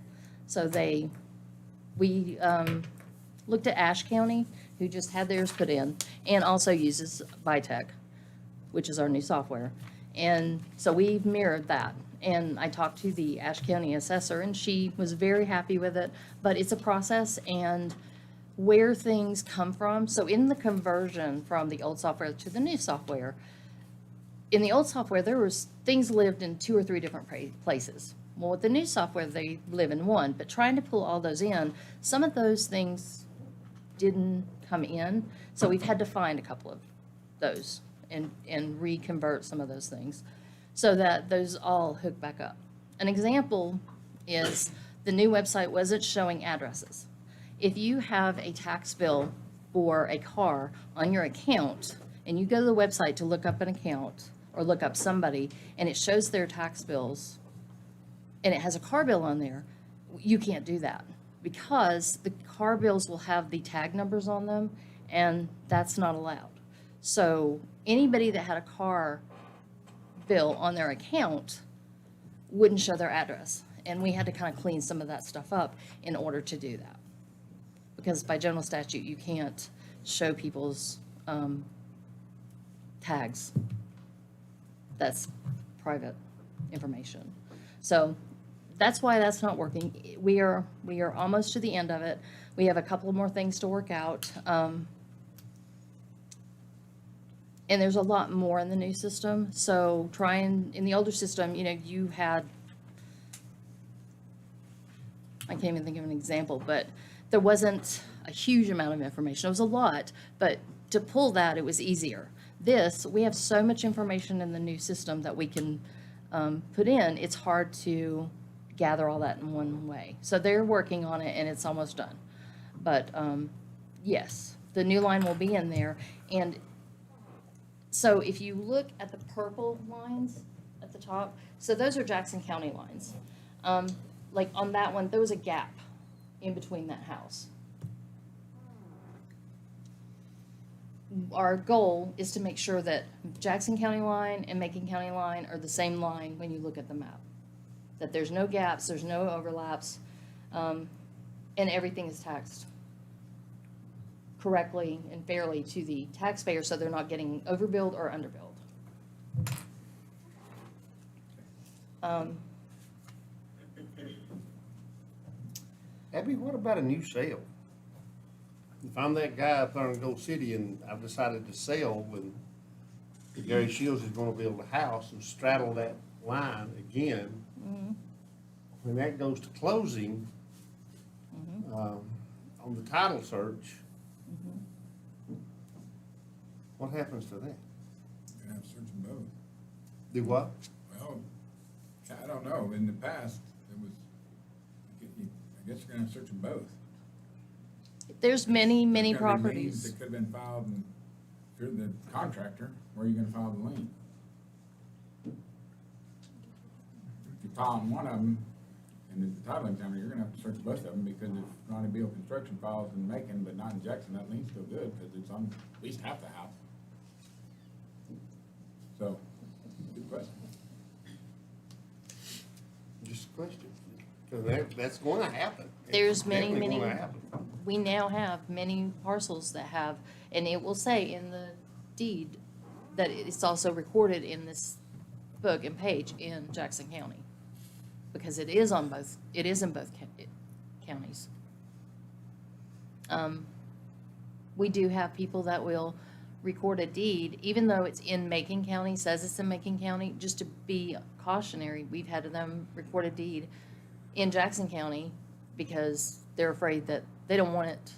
[SPEAKER 18] So we looked at Ashe County, who just had theirs put in, and also uses Vitech, which is our new software. And so we mirrored that. And I talked to the Ashe County assessor, and she was very happy with it. But it's a process, and where things come from. So in the conversion from the old software to the new software, in the old software, there was things lived in 2 or 3 different places. Well, with the new software, they live in one, but trying to pull all those in, some of those things didn't come in. So we've had to find a couple of those and reconvert some of those things so that those all hook back up. An example is the new website wasn't showing addresses. If you have a tax bill for a car on your account and you go to the website to look up an account or look up somebody and it shows their tax bills and it has a car bill on there, you can't do that because the car bills will have the tag numbers on them and that's not allowed. So anybody that had a car bill on their account wouldn't show their address. And we had to kind of clean some of that stuff up in order to do that. Because by general statute, you can't show people's tags. That's private information. So that's why that's not working. We are almost to the end of it. We have a couple more things to work out. And there's a lot more in the new system. So in the older system, you had, I can't even think of an example, but there wasn't a huge amount of information. It was a lot, but to pull that, it was easier. We have so much information in the new system that we can put in, it's hard to gather all that in one way. So they're working on it and it's almost done. But, yes, the new line will be in there. And so if you look at the purple lines at the top, so those are Jackson County lines. Like on that one, there was a gap in between that house. Our goal is to make sure that Jackson County line and Macon County line are the same line when you look at the map. That there's no gaps, there's no overlaps, and everything is taxed correctly and fairly to the taxpayer, so they're not getting overbilled or underbilled.
[SPEAKER 2] Abby, what about a new sale? If I'm that guy up there in Gold City and I've decided to sell, and Gary Shields is gonna build a house and straddle that line again, when that goes to closing, on the title search, what happens to that?
[SPEAKER 7] You're gonna have to search them both.
[SPEAKER 2] Do what?
[SPEAKER 7] Well, I don't know. In the past, it was, I guess you're gonna have to search them both.
[SPEAKER 18] There's many, many
[SPEAKER 7] There's gonna be liens
[SPEAKER 18] properties.
[SPEAKER 7] that could have been filed, and if you're the contractor, where are you gonna file the lien? If you file on one of them, and it's the titling company, you're gonna have to search both of them, because if Ronnie Beal Construction files in Macon, but not in Jackson, that lien's still good, because it's on at least half the house. So, good question.
[SPEAKER 2] Just a question. Because that's gonna happen.
[SPEAKER 18] There's
[SPEAKER 2] It's
[SPEAKER 18] many,
[SPEAKER 2] definitely
[SPEAKER 18] many,
[SPEAKER 2] gonna happen.
[SPEAKER 18] we now have many parcels that have, and it will say in the deed that it's also recorded in this book and page in Jackson County. Because it is on both, it is in both counties. We do have people that will record a deed, even though it's in Macon County, says it's in Macon County, just to be cautionary, we've had them record a deed in Jackson County because they're afraid that they don't want it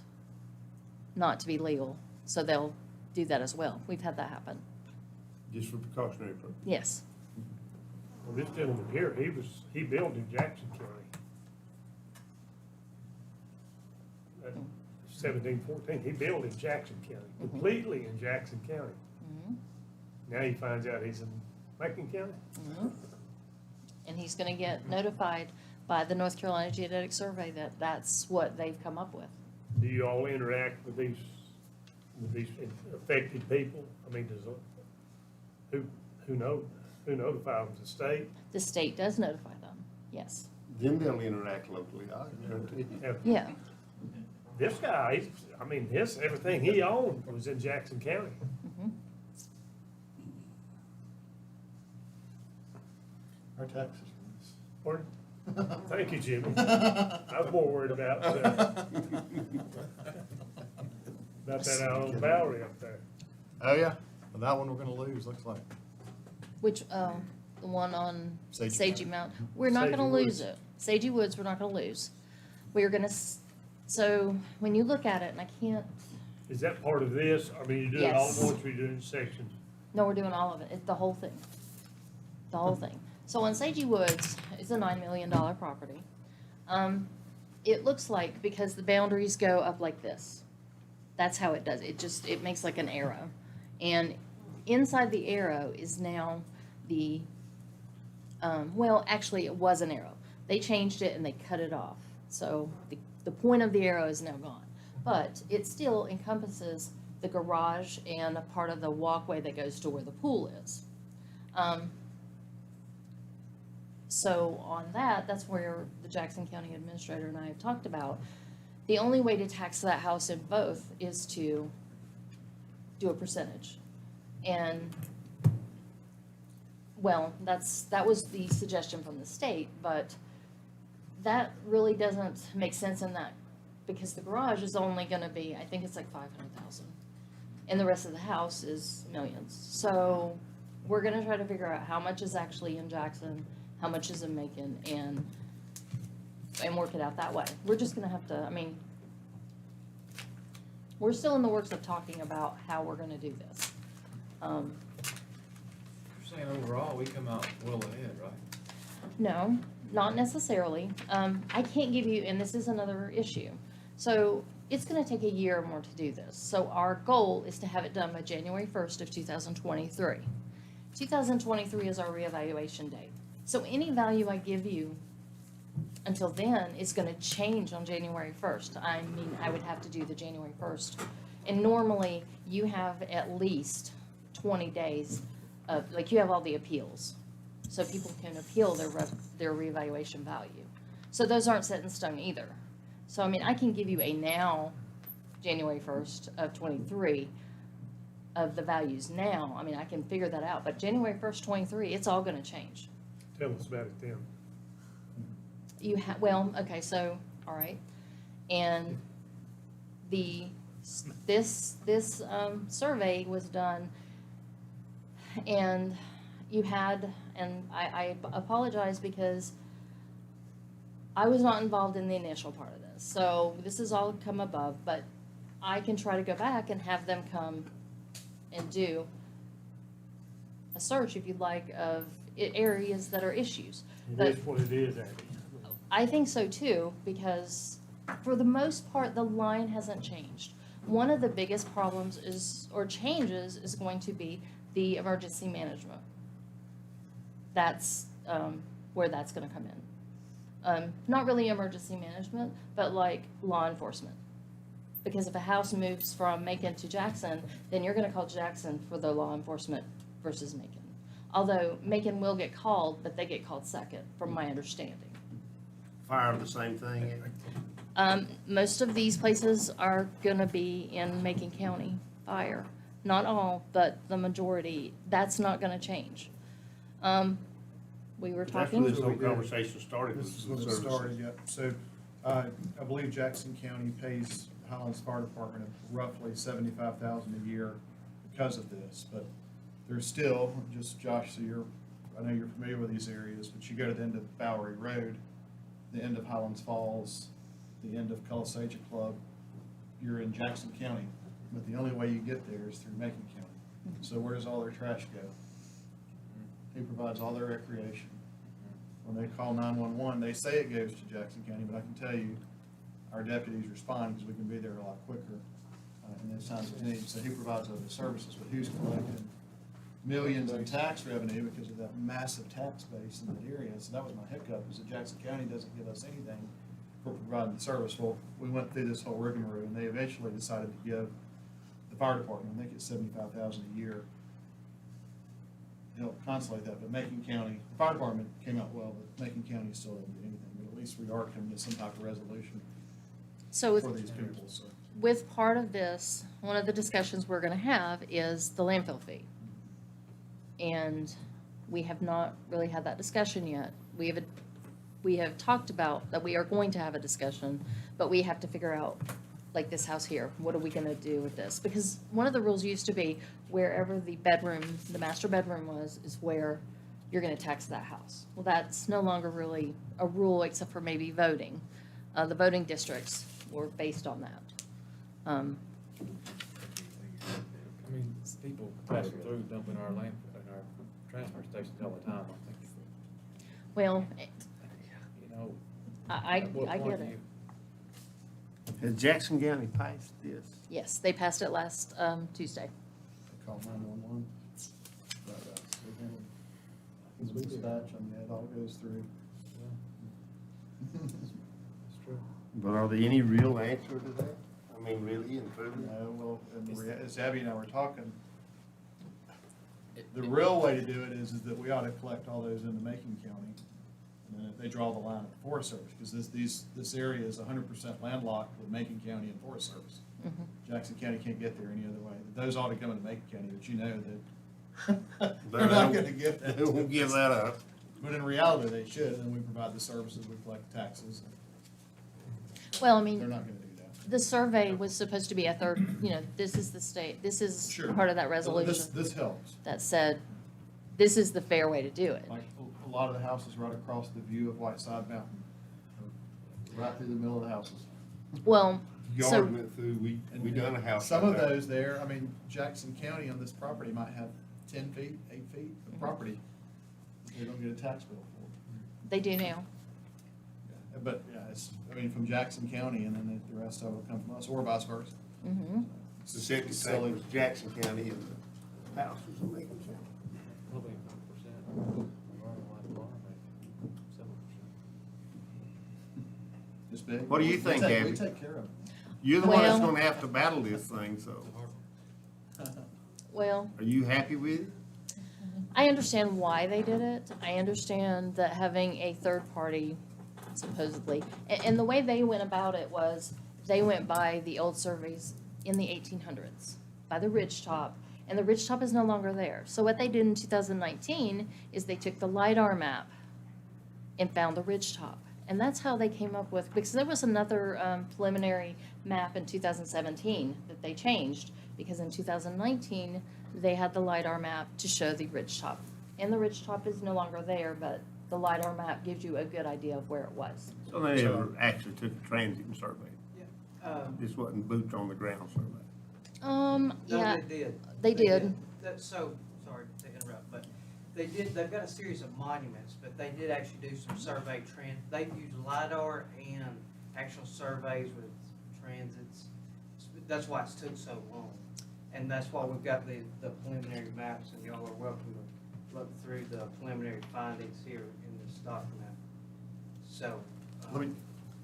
[SPEAKER 18] not to be legal, so they'll do that as well. We've had that happen.
[SPEAKER 2] Just for precautionary purposes.
[SPEAKER 18] Yes.
[SPEAKER 6] Well, this gentleman here, he built in Jackson County. 1714, he built in Jackson County, completely in Jackson County. Now he finds out he's in Macon County.
[SPEAKER 18] And he's gonna get notified by the North Carolina Geodetic Survey that that's what they've come up with.
[SPEAKER 6] Do you all interact with these affected people? I mean, who notifies them? The state?
[SPEAKER 18] The state does notify them, yes.
[SPEAKER 2] Then they'll interact locally, I guarantee you.
[SPEAKER 18] Yeah.
[SPEAKER 6] This guy, everything he owned was in Jackson County.
[SPEAKER 3] Our taxes.
[SPEAKER 6] Pardon? Thank you, Jimmy. I was more worried about that out on Bowery up there.
[SPEAKER 3] Oh, yeah, and that one we're gonna lose, looks like.
[SPEAKER 18] Which, the one on
[SPEAKER 3] Sagey
[SPEAKER 18] Sagey Mount, we're not gonna
[SPEAKER 6] Sagey
[SPEAKER 18] lose it. Sagey Woods, we're not gonna lose. We're gonna, so when you look at it, and I can't,
[SPEAKER 6] Is that part of this? I mean, you do it all
[SPEAKER 18] Yes.
[SPEAKER 6] at once, or you do it in sections?
[SPEAKER 18] no, we're doing all of it. It's the whole thing. The whole thing. So on Sagey Woods, it's a $9 million property. It looks like, because the boundaries go up like this, that's how it does. It makes like an arrow. And inside the arrow is now the, well, actually, it was an arrow. They changed it and they cut it off. So the point of the arrow is now gone. But it still encompasses the garage and a part of the walkway that goes to where the pool is. So on that's where the Jackson County Administrator and I have talked about. The only way to tax that house in both is to do a percentage. And, well, that was the suggestion from the state, but that really doesn't make sense in that, because the garage is only gonna be, I think it's like 500,000. And the rest of the house is millions. So we're gonna try to figure out how much is actually in Jackson, how much is in Macon, and work it out that way. We're just gonna have to, I mean, we're still in the works of talking about how we're gonna do this.
[SPEAKER 1] You're saying overall, we come out well ahead, right?
[SPEAKER 18] No, not necessarily. I can't give you, and this is another issue. So it's gonna take a year or more to do this. So our goal is to have it done by January 1st of 2023. 2023 is our reevaluation date. So any value I give you until then is gonna change on January 1st. I mean, I would have to do the January 1st. And normally, you have at least 20 days of, like, you have all the appeals. So people can appeal their reevaluation value. So those aren't set in stone either. So, I mean, I can give you a now, January 1st of 23, of the values now. I mean, I can figure that out. But January 1st, 23, it's all gonna change.
[SPEAKER 6] Tell us about it then.
[SPEAKER 18] Well, okay, so, all right. And this survey was done, and you had, and I apologize because I was not involved in the initial part of this. So this has all come above, but I can try to go back and have them come and do a search, if you'd like, of areas that are issues.
[SPEAKER 6] That's what it is, Abby.
[SPEAKER 18] I think so too, because for the most part, the line hasn't changed. One of the biggest problems is, or changes, is going to be the emergency management. That's where that's gonna come in. Not really emergency management, but like law enforcement. Because if a house moves from Macon to Jackson, then you're gonna call Jackson for the law enforcement versus Macon. Although Macon will get called, but they get called second, from my understanding.
[SPEAKER 2] Fire, the same thing?
[SPEAKER 18] Most of these places are gonna be in Macon County fire. Not all, but the majority. That's not gonna change. We were
[SPEAKER 2] That's
[SPEAKER 18] talking.
[SPEAKER 2] where this whole conversation started.
[SPEAKER 3] This is when it started, yep. So, I believe Jackson County pays Highlands Fire Department roughly $75,000 a year because of this, but there's still, just Josh, so I know you're familiar with these areas, but you go to the end of Bowery Road, the end of Highlands Falls, the end of Calisaja Club, you're in Jackson County, but the only way you get there is through Macon County. So where does all their trash go? Who provides all their recreation? When they call 911, they say it goes to Jackson County, but I can tell you, our deputies respond because we can be there a lot quicker in those times of need. So who provides other services, but who's collecting millions in tax revenue because of that massive tax base in that area? So that was my hiccup, is that Jackson County doesn't give us anything for providing the service. Well, we went through this whole rigmarole, and they eventually decided to give the fire department, I think it's $75,000 a year, to help consolidate that. But Macon County, the fire department came out well, but Macon County still didn't get anything. But at least we are coming to some type of resolution
[SPEAKER 18] So
[SPEAKER 3] for these people, so.
[SPEAKER 18] with part of this, one of the discussions we're gonna have is the landfill fee. And we have not really had that discussion yet. We have talked about that we are going to have a discussion, but we have to figure out, like this house here, what are we gonna do with this? Because one of the rules used to be wherever the bedroom, the master bedroom was, is where you're gonna tax that house. Well, that's no longer really a rule except for maybe voting. The voting districts were based on that.
[SPEAKER 10] I mean, people pass through dumping our landfill and our transfer stations all the time, I think.
[SPEAKER 18] Well,
[SPEAKER 10] You know.
[SPEAKER 18] I
[SPEAKER 10] at what
[SPEAKER 18] get
[SPEAKER 10] point do
[SPEAKER 18] it.
[SPEAKER 10] you-
[SPEAKER 2] Has Jackson County passed this?
[SPEAKER 18] Yes, they passed it last Tuesday.
[SPEAKER 3] They call 911. Dispatch, I mean, it all goes through.
[SPEAKER 6] That's true.
[SPEAKER 2] But are there any real answer to that? I mean, really and truly?
[SPEAKER 3] No, well, as Abby and I were talking, the real way to do it is that we ought to collect all those into Macon County. And then they draw the line at the Forest Service, because this area is 100% landlocked with Macon County and Forest Service. Jackson County can't get there any other way. Those ought to come into Macon County, but you know that they're not gonna give that.
[SPEAKER 2] They won't give that up.
[SPEAKER 3] But in reality, they should, and we provide the services, we collect taxes.
[SPEAKER 18] Well, I
[SPEAKER 3] They're
[SPEAKER 18] mean,
[SPEAKER 3] not gonna do that.
[SPEAKER 18] the survey was supposed to be a third, this is the state, this is
[SPEAKER 3] Sure.
[SPEAKER 18] part of that
[SPEAKER 3] Well,
[SPEAKER 18] resolution
[SPEAKER 3] This helps.
[SPEAKER 18] that said, this is the fair way to do it.
[SPEAKER 3] Like, a lot of the houses right across the view of Whiteside Mountain, right through the middle of the houses.
[SPEAKER 18] Well,
[SPEAKER 2] Yard
[SPEAKER 18] so,
[SPEAKER 2] went through, we done a house.
[SPEAKER 3] Some
[SPEAKER 2] right
[SPEAKER 3] of
[SPEAKER 2] there.
[SPEAKER 3] those there, I mean, Jackson County on this property might have 10 feet, 8 feet of property they don't get a tax bill for.
[SPEAKER 18] they do now.
[SPEAKER 3] But, yeah, it's, I mean, from Jackson County, and then the rest of it will come from us, or vice versa.
[SPEAKER 5] Mm-hmm.
[SPEAKER 2] The septic tank
[SPEAKER 3] Silly.
[SPEAKER 2] was Jackson County and the house was in Macon County.
[SPEAKER 3] It's big.
[SPEAKER 2] What do you think,
[SPEAKER 3] We
[SPEAKER 2] Abby?
[SPEAKER 3] take care of it.
[SPEAKER 2] You're the one that's
[SPEAKER 5] Well-
[SPEAKER 2] gonna have to battle this thing, so
[SPEAKER 5] Well,
[SPEAKER 2] are you happy with it?
[SPEAKER 5] I understand why they did it. I understand that having a third party supposedly, and the way they went about it was, they went by the old surveys in the 1800s, by the ridge top, and the ridge top is no longer there. So what they did in 2019 is they took the LiDAR map and found the ridge top. And that's how they came up with, because there was another preliminary map in 2017 that they changed, because in 2019, they had the LiDAR map to show the ridge top. And the ridge top is no longer there, but the LiDAR map gives you a good idea of where it was.
[SPEAKER 2] So they never actually took a transit survey? This wasn't boots on the ground survey?
[SPEAKER 5] Yeah,
[SPEAKER 19] No, they did.
[SPEAKER 5] they did.
[SPEAKER 19] So, sorry to interrupt, but they've got a series of monuments, but they did actually do some survey they've used LiDAR and actual surveys with transits. That's why it's took so long. And that's why we've got the preliminary maps, and y'all are welcome to look through the preliminary findings here in this document. So.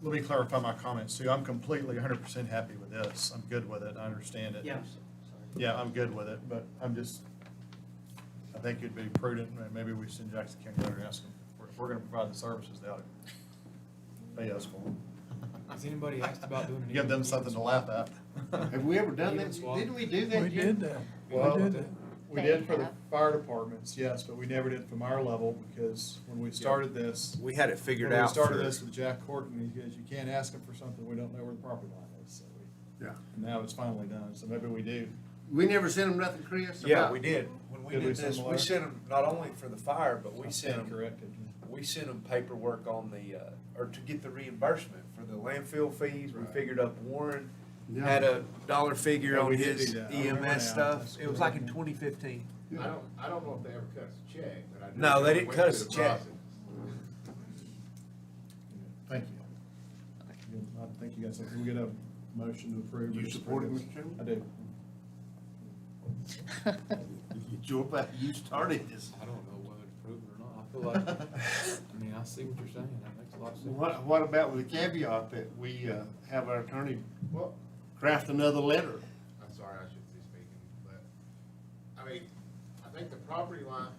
[SPEAKER 3] Let me clarify my comments too. I'm completely 100% happy with this. I'm good with it. I understand it.
[SPEAKER 19] Yeah, I'm sorry.
[SPEAKER 3] Yeah, I'm good with it, but I think it'd be prudent, and maybe we send Jackson County out and ask them, if we're gonna provide the services, they ought to pay us for them.
[SPEAKER 10] Has anybody asked about doing an
[SPEAKER 3] Give them something to laugh at.
[SPEAKER 2] Have we ever done that? Didn't we do that,
[SPEAKER 4] We
[SPEAKER 2] Jim?
[SPEAKER 4] did that.
[SPEAKER 3] Well,
[SPEAKER 4] We did that.
[SPEAKER 3] we did for the fire departments, yes, but we never did from our level, because when we started this.
[SPEAKER 1] We had it figured
[SPEAKER 3] When
[SPEAKER 1] out.
[SPEAKER 3] we started
[SPEAKER 1] for-
[SPEAKER 3] this with Jack Horton, he goes, you can't ask him for something, we don't know where the property line is, so
[SPEAKER 2] Yeah.
[SPEAKER 3] now it's finally done, so maybe we do.
[SPEAKER 2] We never sent them nothing, Chris?
[SPEAKER 1] Yeah,
[SPEAKER 2] about-
[SPEAKER 1] we did. When we
[SPEAKER 3] Did we
[SPEAKER 1] did
[SPEAKER 3] send
[SPEAKER 1] this,
[SPEAKER 3] them a
[SPEAKER 1] we
[SPEAKER 3] letter?
[SPEAKER 1] sent them not only for the fire, but we sent them,
[SPEAKER 3] Corrected.
[SPEAKER 1] we sent them paperwork on the, or to get the reimbursement for the landfill fees. We
[SPEAKER 3] Right.
[SPEAKER 1] figured up Warren
[SPEAKER 2] Yeah.
[SPEAKER 1] had a dollar figure
[SPEAKER 3] Yeah,
[SPEAKER 1] on
[SPEAKER 3] we did
[SPEAKER 1] his
[SPEAKER 3] do that. I remember now.
[SPEAKER 1] EMS stuff.
[SPEAKER 3] That's
[SPEAKER 1] It was
[SPEAKER 3] correct.
[SPEAKER 1] like in 2015.
[SPEAKER 7] I don't know if they ever cut us a check, but I do.
[SPEAKER 1] No, they didn't
[SPEAKER 7] went
[SPEAKER 1] cut
[SPEAKER 7] through
[SPEAKER 1] us a
[SPEAKER 7] the
[SPEAKER 1] check.
[SPEAKER 7] process.
[SPEAKER 3] Thank you. I think you got something, we get a motion to approve.
[SPEAKER 2] You support it, Mr. Chairman?
[SPEAKER 3] I do.
[SPEAKER 2] You started this.
[SPEAKER 10] I don't know whether to prove it or not. I feel like, I mean, I see what you're saying. That makes a lot of sense.
[SPEAKER 2] What about with the caveat that we have our attorney
[SPEAKER 7] Well,
[SPEAKER 2] craft another letter?
[SPEAKER 7] I'm sorry, I shouldn't be speaking, but, I mean, I think the property line,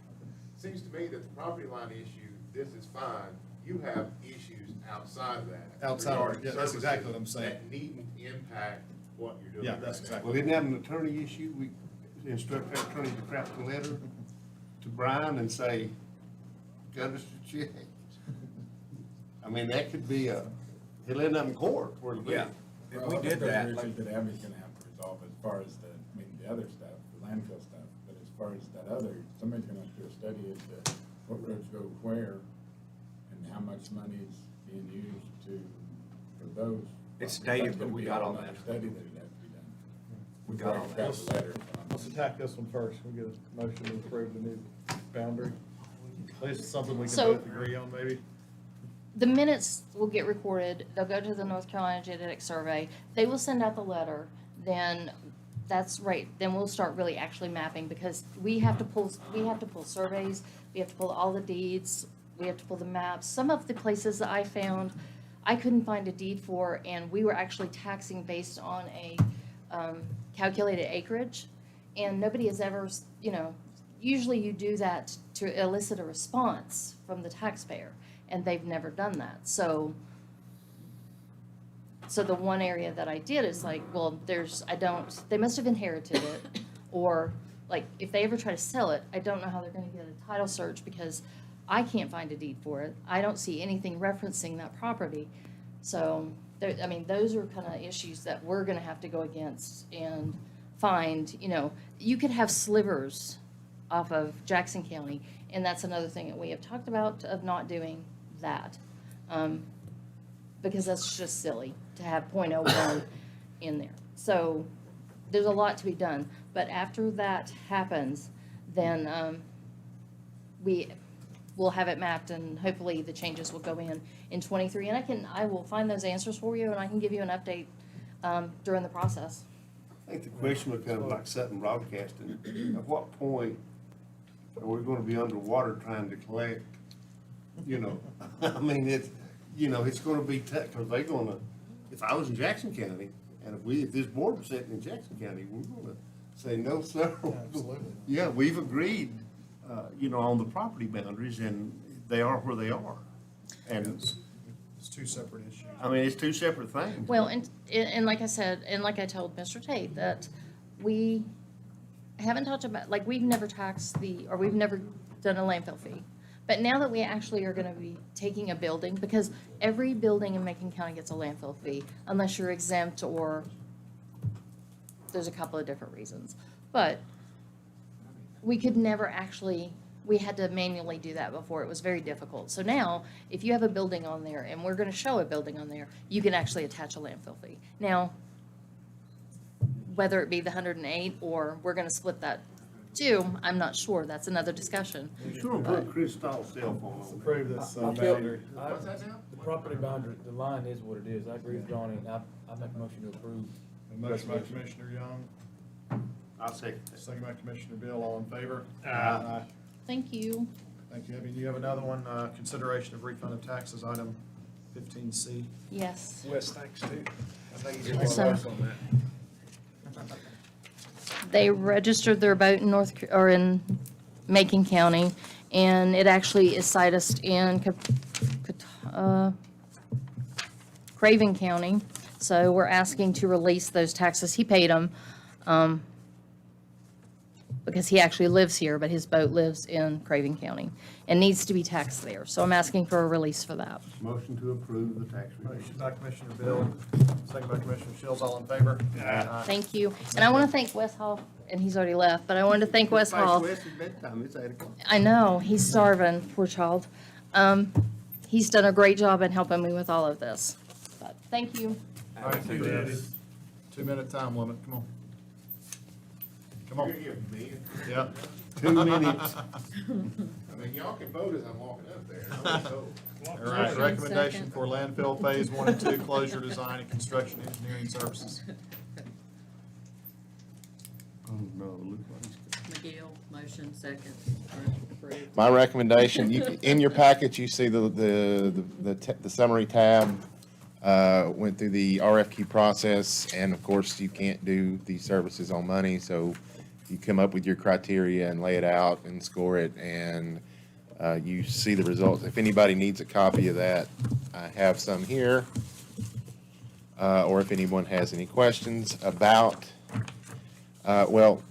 [SPEAKER 7] seems to me that the property line issue, this is fine. You have issues outside of that.
[SPEAKER 3] Outside of it,
[SPEAKER 7] regarding
[SPEAKER 3] yeah, that's exactly what I'm saying.
[SPEAKER 7] That needn't impact what you're doing
[SPEAKER 3] Yeah,
[SPEAKER 7] right
[SPEAKER 3] that's
[SPEAKER 7] now.
[SPEAKER 3] exactly.
[SPEAKER 2] Well, didn't have an attorney issue, we instruct our attorney to craft a letter to Brian and say, cut us a check. I mean, that could be he'll end up in court where it'll be.
[SPEAKER 1] Yeah. If
[SPEAKER 7] Well,
[SPEAKER 1] we
[SPEAKER 7] I think
[SPEAKER 1] did
[SPEAKER 7] those are
[SPEAKER 1] that,
[SPEAKER 7] issues
[SPEAKER 1] like,
[SPEAKER 7] that Abby's gonna have to resolve as far as the other stuff, the landfill stuff, but as far as that other, somebody's gonna have to do a study as to what roads go where and how much money is being used for those.
[SPEAKER 1] It's
[SPEAKER 7] That's
[SPEAKER 1] dated,
[SPEAKER 7] gonna
[SPEAKER 1] but we
[SPEAKER 7] be
[SPEAKER 1] got
[SPEAKER 7] a
[SPEAKER 1] all
[SPEAKER 7] whole nother
[SPEAKER 1] that.
[SPEAKER 7] study that'd have to be done.
[SPEAKER 1] We got all that.
[SPEAKER 7] Before I draft a letter.
[SPEAKER 3] Let's attack this one first. We'll get a motion to approve the new boundary. At least it's something we can
[SPEAKER 5] So-
[SPEAKER 3] both agree on, maybe.
[SPEAKER 5] The minutes will get recorded, they'll go to the North Carolina Genetic Survey, they will send out the letter, then that's right, then we'll start really actually mapping, because we have to pull surveys, we have to pull all the deeds, we have to pull the maps. Some of the places that I found, I couldn't find a deed for, and we were actually taxing based on a calculated acreage, and nobody has ever, usually you do that to elicit a response from the taxpayer, and they've never done that. So the one area that I did is like, well, they must have inherited it, or like, if they ever try to sell it, I don't know how they're gonna get a title search, because I can't find a deed for it. I don't see anything referencing that property. So, those are kind of issues that we're gonna have to go against and find, you could have slivers off of Jackson County, and that's another thing that we have talked about of not doing that. Because that's just silly to have .01 in there. So there's a lot to be done, but after that happens, then
[SPEAKER 18] we'll have it mapped, and hopefully the changes will go in 23. And I will find those answers for you, and I can give you an update during the process.
[SPEAKER 2] I think the question was kind of like Sutton Broadcasting. At what point are we gonna be underwater trying to collect, you know? I mean, it's, you know, it's gonna be tough, because they're gonna, if I was in Jackson County, and if this board was sitting in Jackson County, we're gonna say, no, sir.
[SPEAKER 3] Absolutely.
[SPEAKER 2] Yeah, we've agreed, you know, on the property boundaries, and they are where they are. And,
[SPEAKER 3] It's two separate issues.
[SPEAKER 2] I mean, it's two separate things.
[SPEAKER 18] Well, and like I said, and like I told Mr. Tate, that we haven't talked about, like, we've never taxed or we've never done a landfill fee. But now that we actually are gonna be taking a building, because every building in Macon County gets a landfill fee, unless you're exempt or there's a couple of different reasons. But we could never actually, we had to manually do that before. It was very difficult. So now, if you have a building on there, and we're gonna show a building on there, you can actually attach a landfill fee. Now, whether it be the 108 or we're gonna split that too, I'm not sure. That's another discussion.
[SPEAKER 2] You sure put Crystal's cell phone on.
[SPEAKER 3] Approve this
[SPEAKER 10] I feel-
[SPEAKER 3] boundary.
[SPEAKER 2] What's that now?
[SPEAKER 10] The property boundary, the line is what it is. I agree with Johnny. I make a motion to approve.
[SPEAKER 3] A motion by Commissioner Young,
[SPEAKER 2] I'll second that.
[SPEAKER 3] second by Commissioner Bill, all in favor?
[SPEAKER 2] Aye.
[SPEAKER 18] Thank you.
[SPEAKER 3] Thank you, Abby. You have another one, consideration of refund of taxes, item 15C.
[SPEAKER 18] Yes.
[SPEAKER 1] Wes, thanks too. I think he's
[SPEAKER 18] Yes,
[SPEAKER 1] going
[SPEAKER 18] sir.
[SPEAKER 1] on that.
[SPEAKER 18] They registered their boat in Macon County, and it actually is sitused in Craven County. So we're asking to release those taxes. He paid them, because he actually lives here, but his boat lives in Craven County and needs to be taxed there. So I'm asking for a release for that.
[SPEAKER 2] Motion to approve the tax refund.
[SPEAKER 3] Motion by Commissioner Bill, second by Commissioner Shields, all in favor? Aye.
[SPEAKER 18] Thank you. And I want to thank Wes Hall, and he's already left, but I wanted to thank Wes Hall.
[SPEAKER 2] Wes, it's bedtime, it's 8 o'clock.
[SPEAKER 18] I know, he's starving, poor child. He's done a great job in helping me with all of this. But thank you.
[SPEAKER 3] All right, 2-minute time limit, come on. Come on. Yeah.
[SPEAKER 2] 2 minutes.
[SPEAKER 7] I mean, y'all can vote as I'm walking up there.
[SPEAKER 3] All right, recommendation for landfill phase 1 and 2 closure, design, and construction engineering services.
[SPEAKER 2] Oh, no, look what he's got.
[SPEAKER 5] McGill, motion, second, approved.
[SPEAKER 20] My recommendation, in your package, you see the summary tab, went through the RFQ process, and of course, you can't do these services on money, so you come up with your criteria and lay it out and score it, and you see the results. If anybody needs a copy of that, I have some here, or if anyone has any questions about, well,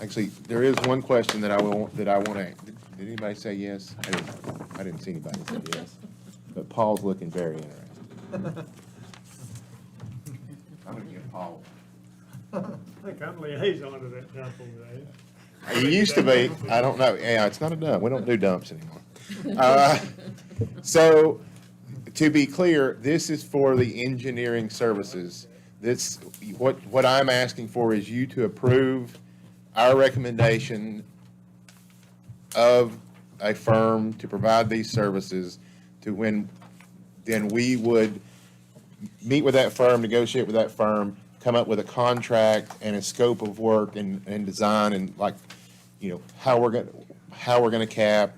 [SPEAKER 20] actually, there is one question that I want to, did anybody say yes? I didn't see anybody say yes, but Paul's looking very interested. I'm gonna give Paul.
[SPEAKER 6] I think I'm liaison to that dump over there.
[SPEAKER 20] He used to be, I don't know, yeah, it's not a dump, we don't do dumps anymore. So, to be clear, this is for the engineering services. This, what I'm asking for is you to approve our recommendation of a firm to provide these services to when, then we would meet with that firm, negotiate with that firm, come up with a contract and a scope of work and design and like, you know, how we're gonna cap,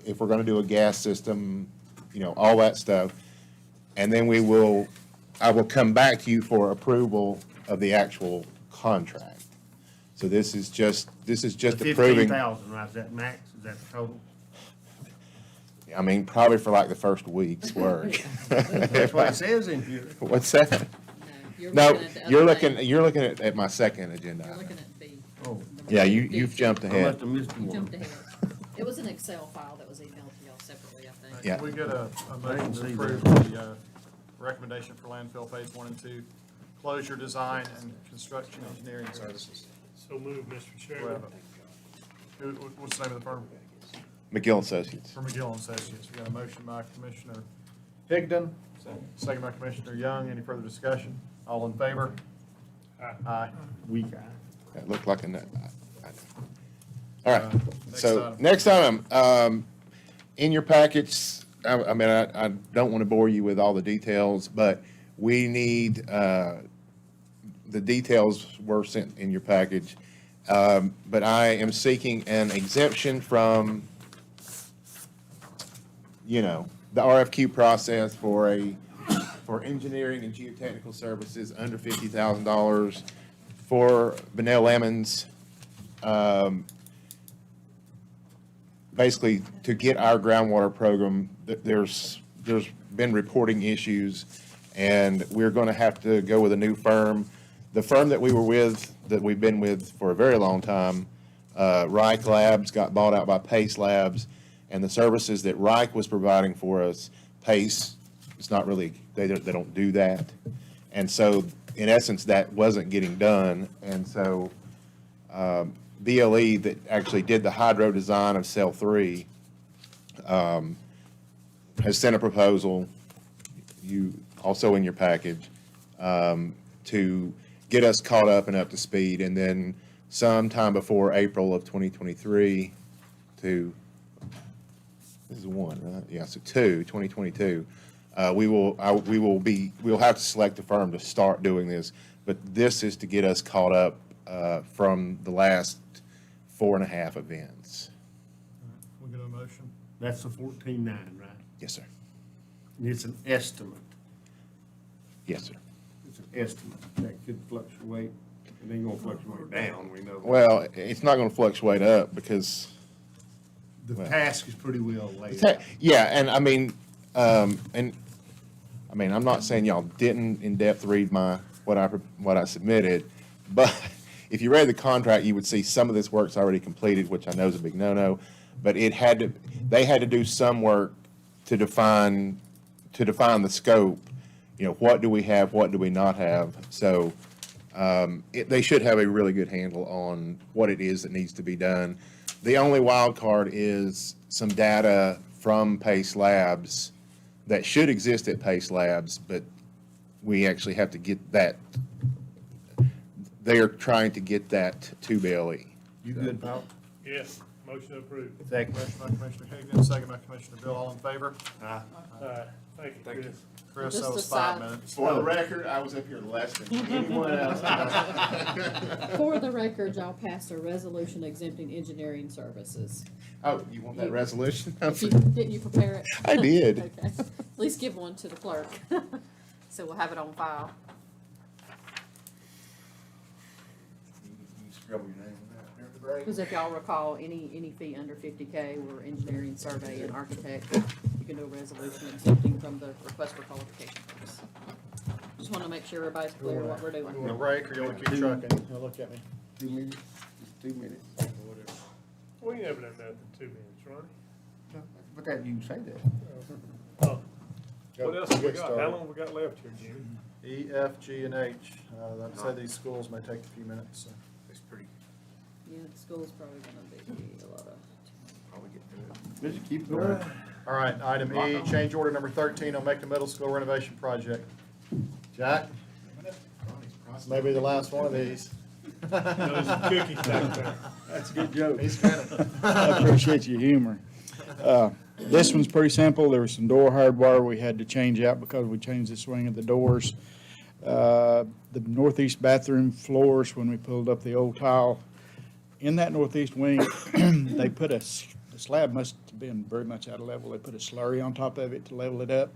[SPEAKER 20] if we're gonna do a gas system, you know, all that stuff. And then I will come back to you for approval of the actual contract. So this is just approving.
[SPEAKER 2] 15,000, right, is that max, is that the total?
[SPEAKER 20] I mean, probably for like the first week's work.
[SPEAKER 2] That's what it says in here.
[SPEAKER 20] What's that? No, you're looking at my second agenda.
[SPEAKER 5] You're
[SPEAKER 20] item.
[SPEAKER 5] looking at B.
[SPEAKER 2] Oh.
[SPEAKER 20] Yeah, you've jumped
[SPEAKER 2] I
[SPEAKER 20] ahead.
[SPEAKER 2] must have missed
[SPEAKER 5] You
[SPEAKER 2] one.
[SPEAKER 5] jumped ahead. It was an Excel file that was emailed to y'all separately, I think.
[SPEAKER 20] Yeah.
[SPEAKER 3] Can we get a motion to
[SPEAKER 2] see
[SPEAKER 3] approve
[SPEAKER 2] that.
[SPEAKER 3] the recommendation for landfill phase 1 and 2 closure, design, and construction engineering services?
[SPEAKER 6] So move, Mr.
[SPEAKER 3] Do we have
[SPEAKER 6] Chairman.
[SPEAKER 3] what's the name of the firm?
[SPEAKER 20] McGill Associates.
[SPEAKER 3] For McGill and Associates. We got a motion by Commissioner Higdon, second by Commissioner Young. Any further discussion? All in favor? Aye.
[SPEAKER 2] Weak eye.
[SPEAKER 20] That looked like a nut. All right,
[SPEAKER 3] Next
[SPEAKER 20] so
[SPEAKER 3] item.
[SPEAKER 20] next item, In your package, I mean, I don't want to bore you with all the details, but we need, the details were sent in your package. But I am seeking an exemption from, the RFQ process for engineering and geotechnical services under $50,000 for Benell Lemons, basically to get our groundwater program. There's been reporting issues, and we're going to have to go with a new firm. The firm that we've been with for a very long time, Reich Labs, got bought out by Pace Labs, and the services that Reich was providing for us, Pace, it's not really, they don't do that. And so, in essence, that wasn't getting done. And so, BLE that actually did the hydro design of Cell 3 has sent a proposal, also in your package, to get us caught up and up to speed. And then sometime before April of 2023 this is one, right? Yeah, so 2022, we'll have to select a firm to start doing this, but this is to get us caught up from the last 4.5 events.
[SPEAKER 3] We'll get a motion.
[SPEAKER 2] That's the 14.9, right?
[SPEAKER 20] Yes, sir.
[SPEAKER 2] And it's an estimate.
[SPEAKER 20] Yes, sir.
[SPEAKER 2] It's an estimate. That could fluctuate. It ain't gonna fluctuate down, we know that.
[SPEAKER 20] Well, it's not going to fluctuate up because
[SPEAKER 2] The task is pretty well laid
[SPEAKER 20] Ta-
[SPEAKER 2] out.
[SPEAKER 20] Yeah, and I mean, I'm not saying y'all didn't in-depth read what I submitted, but if you read the contract, you would see some of this work's already completed, which I know is a big no-no, but they had to do some work to define the scope. What do we have, what do we not have? So, they should have a really good handle on what it is that needs to be done. The only wild card is some data from Pace Labs that should exist at Pace Labs, but we actually have to get that. They are trying to get that to BLE.
[SPEAKER 2] You good, Paul?
[SPEAKER 6] Yes, motion approved.
[SPEAKER 2] Second.
[SPEAKER 3] Motion by Commissioner Higgins, second by Commissioner Bill, all in favor?
[SPEAKER 2] Aye.
[SPEAKER 6] Thank you, Chris.
[SPEAKER 3] Chris,
[SPEAKER 5] Just
[SPEAKER 3] that was
[SPEAKER 5] a
[SPEAKER 3] 5
[SPEAKER 5] side-
[SPEAKER 3] minutes.
[SPEAKER 20] For the record, I was up here less than anyone else.
[SPEAKER 5] For the record, y'all passed a resolution exempting engineering services.
[SPEAKER 20] Oh, you want that resolution?
[SPEAKER 5] Didn't you prepare it?
[SPEAKER 20] I did.
[SPEAKER 5] Okay. At least give one to the clerk. So we'll have it on file. Because if y'all recall, any fee under 50K or engineering, survey, and architect, you can do a resolution exempting from the request for qualification fees. Just want to make sure everybody's clear what we're
[SPEAKER 3] You
[SPEAKER 5] doing.
[SPEAKER 3] want a break, or you want to keep trucking? Now look at me.
[SPEAKER 2] 2 minutes, just 2 minutes.
[SPEAKER 6] We never done that in 2 minutes, right?
[SPEAKER 2] But that, you can say that.
[SPEAKER 6] Oh. What else have we
[SPEAKER 3] Get
[SPEAKER 6] got?
[SPEAKER 3] started.
[SPEAKER 6] How long we got left here, Jim?
[SPEAKER 3] E, F, G, and H. I'd say these schools may take a few minutes, so.
[SPEAKER 2] It's pretty,
[SPEAKER 5] Yeah, the school's probably gonna be a lot of.
[SPEAKER 2] probably get through it. Just keep going.
[SPEAKER 3] All right, item E, change order number 13 on Macon Middle School renovation project. Jack? This may be the last one of these.
[SPEAKER 6] Those are cookies back there.
[SPEAKER 4] That's a good joke.
[SPEAKER 3] He's spinning.
[SPEAKER 4] I appreciate your humor. This one's pretty simple. There was some door hardware we had to change out because we changed the swing of the doors. The northeast bathroom floors, when we pulled up the old tile, in that northeast wing, they put the slab must have been very much out of level. They put a slurry on top of it to level it up.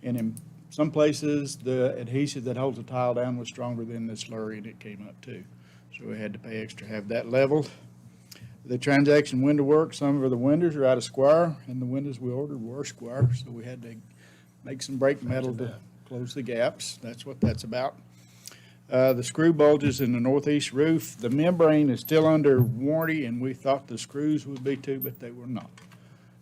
[SPEAKER 4] And in some places, the adhesive that holds the tile down was stronger than the slurry, and it came up too. So we had to pay extra to have that leveled. The transaction window work, some of the windows are out of square, and the windows we ordered were square, so we had to make some brake metal to close the gaps. That's what that's about. The screw bulges in the northeast roof, the membrane is still under warranty, and we thought the screws would be too, but they were not.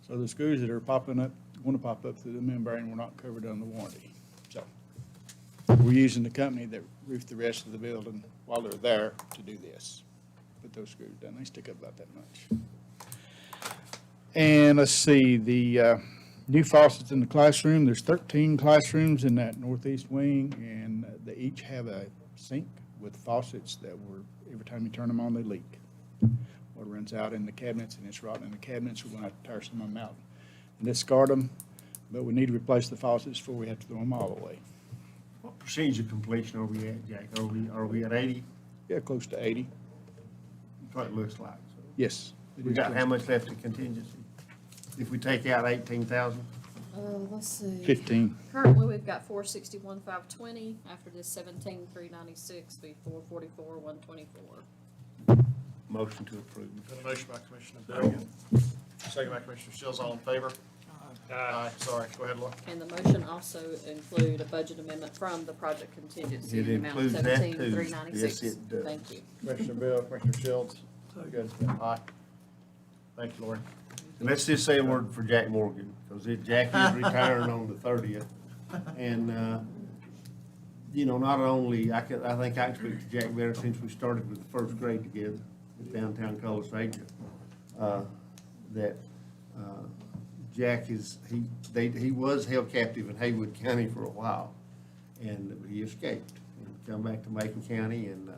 [SPEAKER 4] So the screws that are popping up, want to pop up through the membrane, were not covered under warranty. So we're using the company that roofed the rest of the building while they're there to do this. Put those screws down, they stick up about that much. And let's see, the new faucets in the classroom, there's 13 classrooms in that northeast wing, and they each have a sink with faucets that were, every time you turn them on, they leak. Water runs out in the cabinets, and it's rotting in the cabinets. We're going to have to tear some of them out and discard them, but we need to replace the faucets before we have to throw them all away.
[SPEAKER 2] What percentage of completion are we at, Jack? Are we at 80?
[SPEAKER 4] Yeah, close to 80.
[SPEAKER 2] That's what it looks like. So
[SPEAKER 4] Yes. it
[SPEAKER 2] we
[SPEAKER 4] is
[SPEAKER 2] got
[SPEAKER 4] close
[SPEAKER 2] how
[SPEAKER 4] to
[SPEAKER 2] much left in contingency? If we take out 18,000?
[SPEAKER 5] Let's see.
[SPEAKER 4] 15.
[SPEAKER 5] Currently, we've got 461, 520. After this 17, 396, be 444, 124.
[SPEAKER 2] Motion to approve.
[SPEAKER 3] Got a motion by Commissioner Dugan, second by Commissioner Shields, all in favor? Aye. Sorry, go ahead, Laura.
[SPEAKER 5] And the motion also include a budget amendment from the project contingency
[SPEAKER 2] It
[SPEAKER 5] in the amount of
[SPEAKER 2] includes that,
[SPEAKER 5] 17,
[SPEAKER 2] too.
[SPEAKER 5] 396.
[SPEAKER 2] Yes, it does.
[SPEAKER 5] Thank you.
[SPEAKER 3] Commissioner Bill, Commissioner Shields. Good. Aye. Thank you, Lori.
[SPEAKER 2] And let's just say a word for Jack Morgan, because Jack is retiring on the 30th. And, you know, not only, I think I can speak to Jack better since we started with the first grade together at downtown Colossaga, that Jack he was held captive in Haywood County for a while, and he escaped and come back to Macon County, and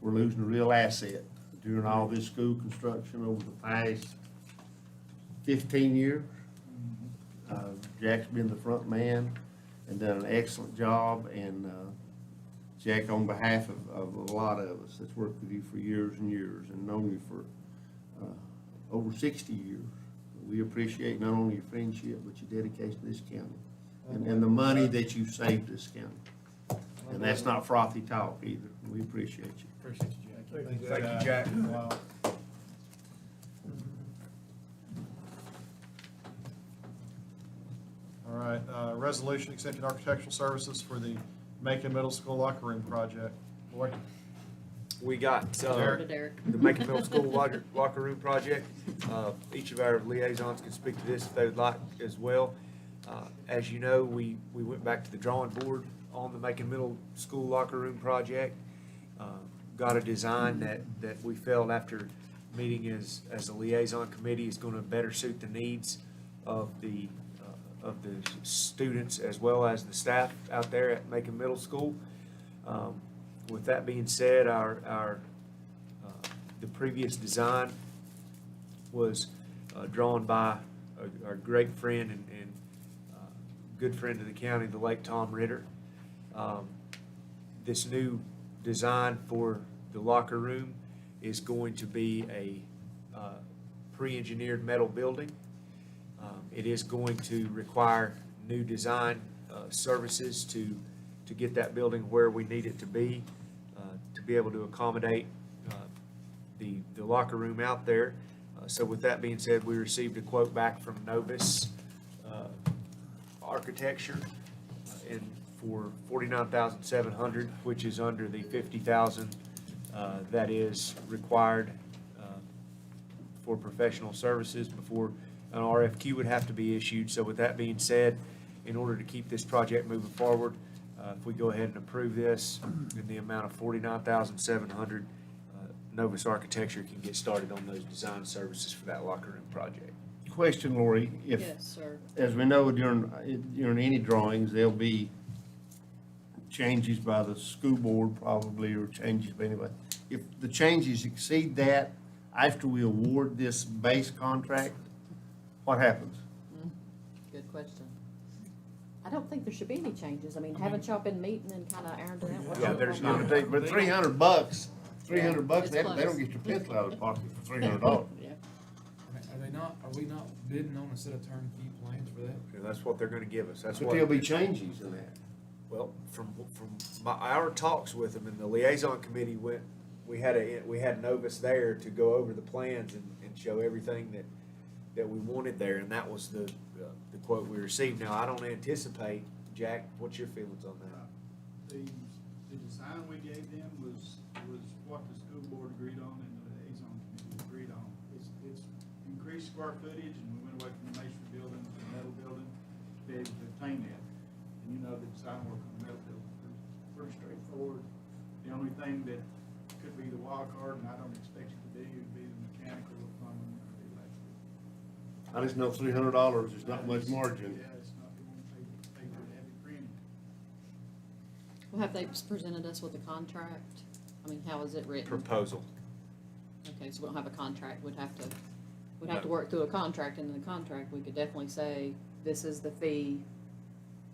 [SPEAKER 2] we're losing a real asset during all this school construction over the past 15 years. Jack's been the front man and done an excellent job, and Jack, on behalf of a lot of us that's worked with you for years and years and known you for over 60 years, we appreciate not only your friendship, but your dedication to this county and the money that you've saved this county. And that's not frothy talk either. We appreciate you.
[SPEAKER 3] Appreciate you, Jack.
[SPEAKER 1] Thank you, Jack.
[SPEAKER 3] Wow. All right, resolution accepting architectural services for the Macon Middle School locker room project. Lloyd?
[SPEAKER 1] We got
[SPEAKER 5] Derek.
[SPEAKER 1] the Macon Middle School locker room project. Each of our liaisons can speak to this if they would like as well. As you know, we went back to the drawing board on the Macon Middle School locker room project. Got a design that we felt after meeting as a liaison committee is going to better suit the needs of the students as well as the staff out there at Macon Middle School. With that being said, the previous design was drawn by our great friend and good friend of the county, the late Tom Ritter. This new design for the locker room is going to be a pre-engineered metal building. It is going to require new design services to get that building where we need it to be able to accommodate the locker room out there. So with that being said, we received a quote back from Novus Architecture for $49,700, which is under the $50,000 that is required for professional services before an RFQ would have to be issued. So with that being said, in order to keep this project moving forward, if we go ahead and approve this in the amount of $49,700, Novus Architecture can get started on those design services for that locker room project.
[SPEAKER 2] Question, Lori, if,
[SPEAKER 5] Yes, sir.
[SPEAKER 2] as we know, during any drawings, there'll be changes by the school board probably, or changes by anybody. If the changes exceed that after we award this base contract, what happens?
[SPEAKER 5] Good question. I don't think there should be any changes. I mean, haven't y'all been meeting and kind of ironed it out?
[SPEAKER 2] Yeah, there's not, but $300, $300, they don't get your pencil out of the pocket for $300.
[SPEAKER 5] Yeah.
[SPEAKER 10] Are we not bidding on a set of turnkey plans for that?
[SPEAKER 1] Yeah, that's what they're gonna give us. That's
[SPEAKER 2] But
[SPEAKER 1] what.
[SPEAKER 2] there'll be changes in that.
[SPEAKER 1] Well, from our talks with them and the liaison committee we had Novus there to go over the plans and show everything that we wanted there, and that was the quote we received. Now, I don't anticipate, Jack, what's your feelings on that?
[SPEAKER 21] The design we gave them was what the school board agreed on and the liaison committee agreed on. It's increased square footage, and we went away from the masonry building to the metal building to be able to obtain that. And you know, the design work on the metal building is pretty straightforward. The only thing that could be the wild card, and I don't expect it to be, would be the mechanical or plumbing or the electrical.
[SPEAKER 2] I just know $300 is not much margin.
[SPEAKER 21] Yeah, it's not, we won't pay for the heavy premium.
[SPEAKER 5] Well, have they presented us with a contract? I mean, how is it written?
[SPEAKER 1] Proposal.
[SPEAKER 5] Okay, so we don't have a contract, we'd have to We'd have to work through a contract, and in the contract, we could definitely say, this is the fee,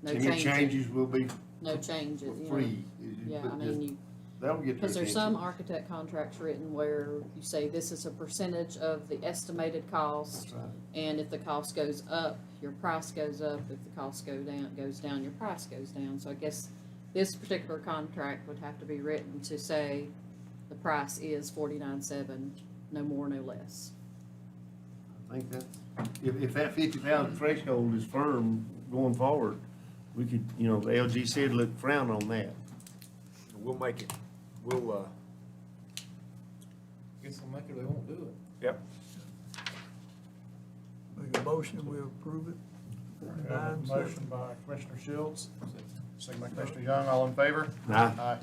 [SPEAKER 5] no
[SPEAKER 2] Any
[SPEAKER 5] changes.
[SPEAKER 2] changes will be
[SPEAKER 5] No changes, you know.
[SPEAKER 2] free.
[SPEAKER 5] Yeah,
[SPEAKER 2] But
[SPEAKER 5] I mean, you,
[SPEAKER 2] That'll get their
[SPEAKER 5] because there's some
[SPEAKER 2] attention.
[SPEAKER 5] architect contracts written where you say this is a percentage of the estimated cost.
[SPEAKER 2] That's right.
[SPEAKER 5] And if the cost goes up, your price goes up. If the cost goes down, your price goes down. So I guess this particular contract would have to be written to say the price is $49.7, no more, no less.
[SPEAKER 2] I think that, if that 50,000 threshold is firm going forward, we could, you know, the LGC would look frown on that.
[SPEAKER 1] We'll make it, we'll,
[SPEAKER 10] Guess they'll make it, they won't do it.
[SPEAKER 1] yep.
[SPEAKER 16] Make a motion, we approve it.
[SPEAKER 3] We have a motion by Commissioner Shields, second by Commissioner Young, all in favor?
[SPEAKER 2] Aye.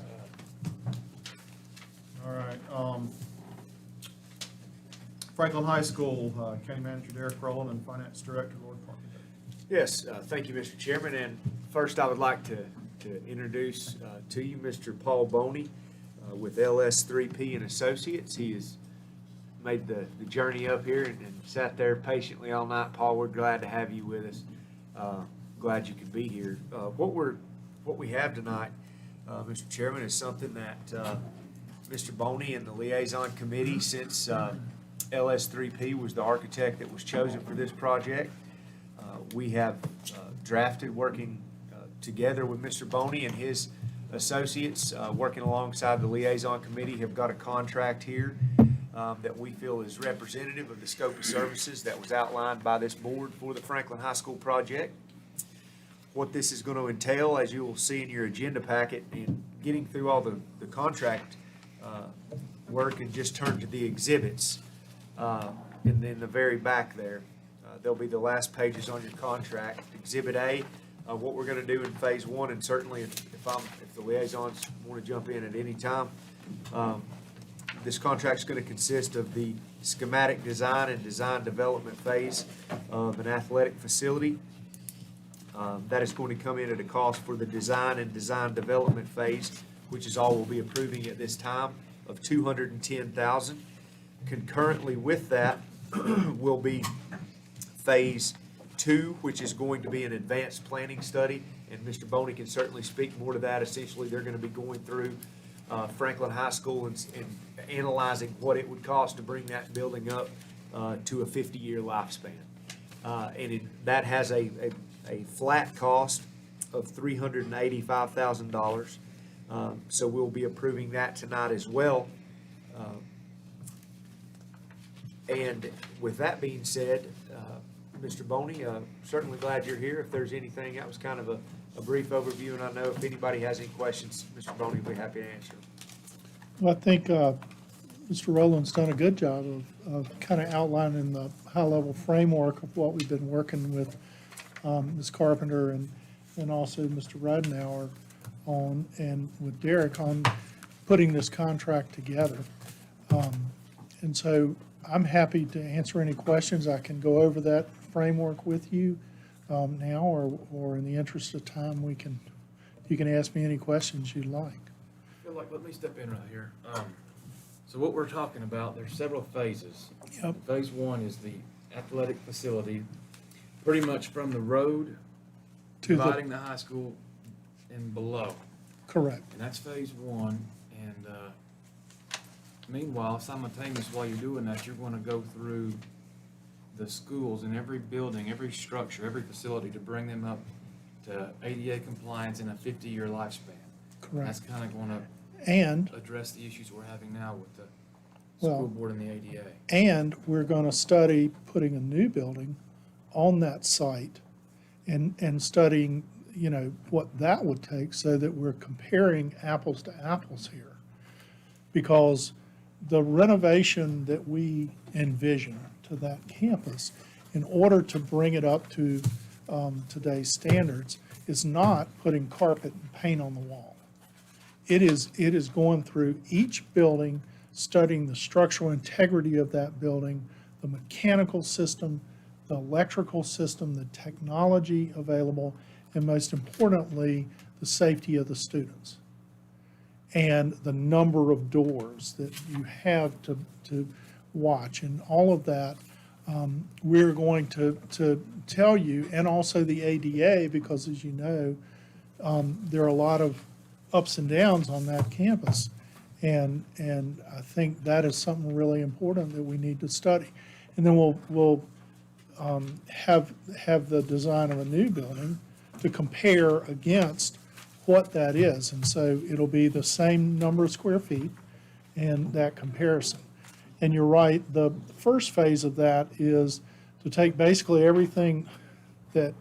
[SPEAKER 3] All right, Franklin High School, County Manager Derek Rowland and Finance Director Lord Parker.
[SPEAKER 1] Yes, thank you, Mr. Chairman, and first I would like to introduce to you Mr. Paul Boney with LS3P and Associates. He has made the journey up here and sat there patiently all night. Paul, we're glad to have you with us. Glad you could be here. What we have tonight, Mr. Chairman, is something that Mr. Boney and the liaison committee, since LS3P was the architect that was chosen for this project, we have drafted, working together with Mr. Boney and his associates, working alongside the liaison committee, have got a contract here that we feel is representative of the scope of services that was outlined by this board for the Franklin High School project. What this is going to entail, as you will see in your agenda packet, in getting through all the contract work, and just turn to the exhibits. And then the very back there, there'll be the last pages on your contract. Exhibit A, what we're going to do in phase one, and certainly if the liaisons want to jump in at any time, this contract's going to consist of the schematic design and design development phase of an athletic facility. That is going to come in at a cost for the design and design development phase, which is all we'll be approving at this time, of $210,000. Concurrently with that will be phase two, which is going to be an advanced planning study, and Mr. Boney can certainly speak more to that. Essentially, they're going to be going through Franklin High School and analyzing what it would cost to bring that building up to a 50-year lifespan. That has a flat cost of $385,000. So we'll be approving that tonight as well. And with that being said, Mr. Boney, certainly glad you're here. If there's anything, that was kind of a brief overview, and I know if anybody has any questions, Mr. Boney will be happy to answer.
[SPEAKER 16] Well, I think Mr. Rowland's done a good job of kind of outlining the high-level framework of what we've been working with Ms. Carpenter and also Mr. Ridenhour on, and with Derek on putting this contract together. And so I'm happy to answer any questions. I can go over that framework with you now, or in the interest of time, you can ask me any questions you'd like.
[SPEAKER 10] I feel like, let me step in right here. So what we're talking about, there's several phases.
[SPEAKER 16] Yep.
[SPEAKER 10] Phase one is the athletic facility, pretty much from the road,
[SPEAKER 16] To
[SPEAKER 10] dividing the high school and below.
[SPEAKER 16] Correct.
[SPEAKER 10] And that's phase one, and meanwhile, simultaneous while you're doing that, you're gonna go through the schools in every building, every structure, every facility to bring them up to ADA compliance in a 50-year lifespan.
[SPEAKER 16] Correct.
[SPEAKER 10] That's kinda gonna
[SPEAKER 16] And
[SPEAKER 10] address the issues we're having now with the
[SPEAKER 16] Well,
[SPEAKER 10] school board and the ADA.
[SPEAKER 16] And we're going to study putting a new building on that site and studying, you know, what that would take so that we're comparing apples to apples here. Because the renovation that we envision to that campus, in order to bring it up to today's standards, is not putting carpet and paint on the wall. It is going through each building, studying the structural integrity of that building, the mechanical system, the electrical system, the technology available, and most importantly, the safety of the students. And the number of doors that you have to watch, and all of that we're going to tell you, and also the ADA, because as you know, there are a lot of ups and downs on that campus. And I think that is something really important that we need to study. And then we'll have the design of a new building to compare against what that is. And so it'll be the same number of square feet and that comparison. And you're right, the first phase of that is to take basically everything that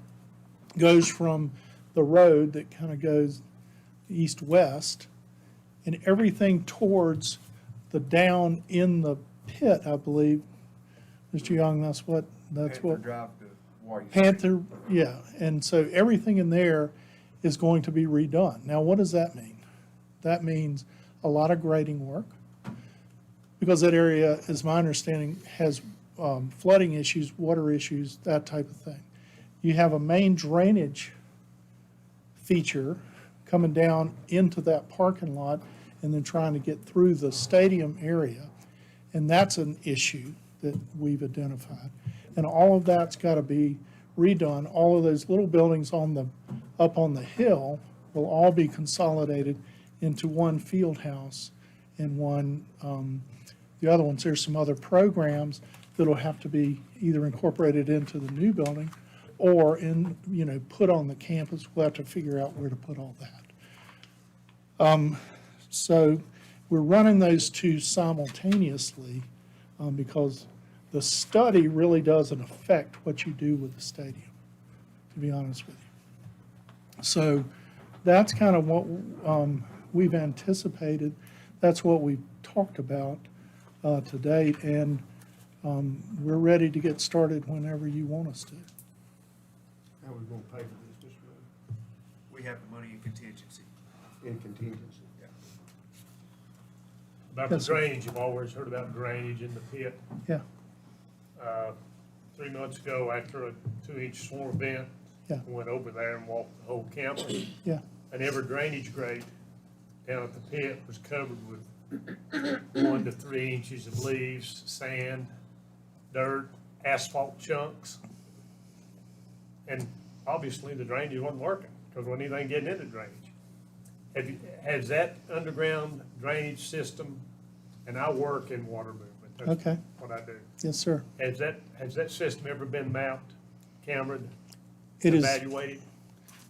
[SPEAKER 16] goes from the road that kind of goes east-west and everything towards the down in the pit, I believe. Mr. Young, that's what.
[SPEAKER 1] Drive to Warrior.
[SPEAKER 16] Panther, yeah. And so everything in there is going to be redone. Now, what does that mean? That means a lot of grading work, because that area, as my understanding, has flooding issues, water issues, that type of thing. You have a main drainage feature coming down into that parking lot and then trying to get through the stadium area. And that's an issue that we've identified. And all of that's got to be redone. All of those little buildings up on the hill will all be consolidated into one field house and one, the other ones, there's some other programs that'll have to be either incorporated into the new building or put on the campus. We'll have to figure out where to put all that. So we're running those two simultaneously because the study really doesn't affect what you do with the stadium, to be honest with you. So that's kind of what we've anticipated. That's what we've talked about to date, and we're ready to get started whenever you want us to.
[SPEAKER 2] How are we going to pay for this, Mr. Miller?
[SPEAKER 1] We have the money in contingency.
[SPEAKER 2] In contingency?
[SPEAKER 1] Yeah.
[SPEAKER 6] About the
[SPEAKER 16] Yes, sir.
[SPEAKER 6] drainage, you've always heard about drainage in the pit.
[SPEAKER 16] Yeah,
[SPEAKER 6] 3 months ago, after a 2-inch storm event,
[SPEAKER 16] Yeah.
[SPEAKER 6] we went over there and walked the whole campus.
[SPEAKER 16] yeah,
[SPEAKER 6] And every drainage grate down at the pit was covered with 1 to 3 inches of leaves, sand, dirt, asphalt chunks. And obviously, the drainage wasn't working, because wasn't anything getting into drainage. Has that underground drainage system, and I work in water movement, that's
[SPEAKER 16] Okay.
[SPEAKER 6] what I do.
[SPEAKER 16] yes, sir.
[SPEAKER 6] Has that system ever been mapped, cambered,
[SPEAKER 16] It is.
[SPEAKER 6] evaluated?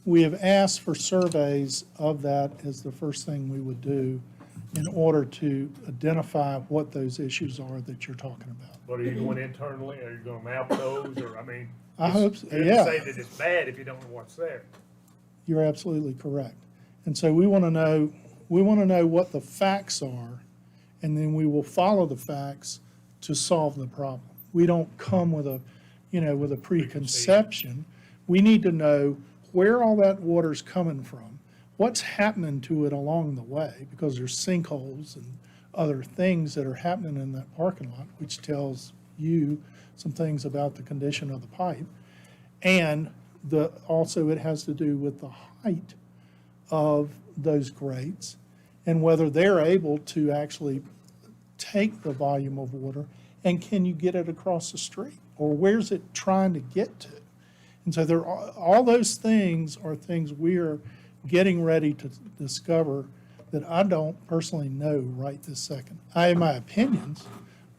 [SPEAKER 16] We have asked for surveys of that as the first thing we would do in order to identify what those issues are that you're talking about.
[SPEAKER 6] But are you going internally, are you gonna map those, or, I mean?
[SPEAKER 16] I hope so,
[SPEAKER 6] it's good to
[SPEAKER 16] yeah.
[SPEAKER 6] say that it's bad if you don't know what's there.
[SPEAKER 16] You're absolutely correct. And so we want to know what the facts are, and then we will follow the facts to solve the problem. We don't come with a preconception. We need to know where all that water's coming from, what's happening to it along the way, because there's sinkholes and other things that are happening in that parking lot, which tells you some things about the condition of the pipe. And also it has to do with the height of those grates and whether they're able to actually take the volume of water, and can you get it across the street, or where's it trying to get to? And so all those things are things we're getting ready to discover that I don't personally know right this second. I have my opinions,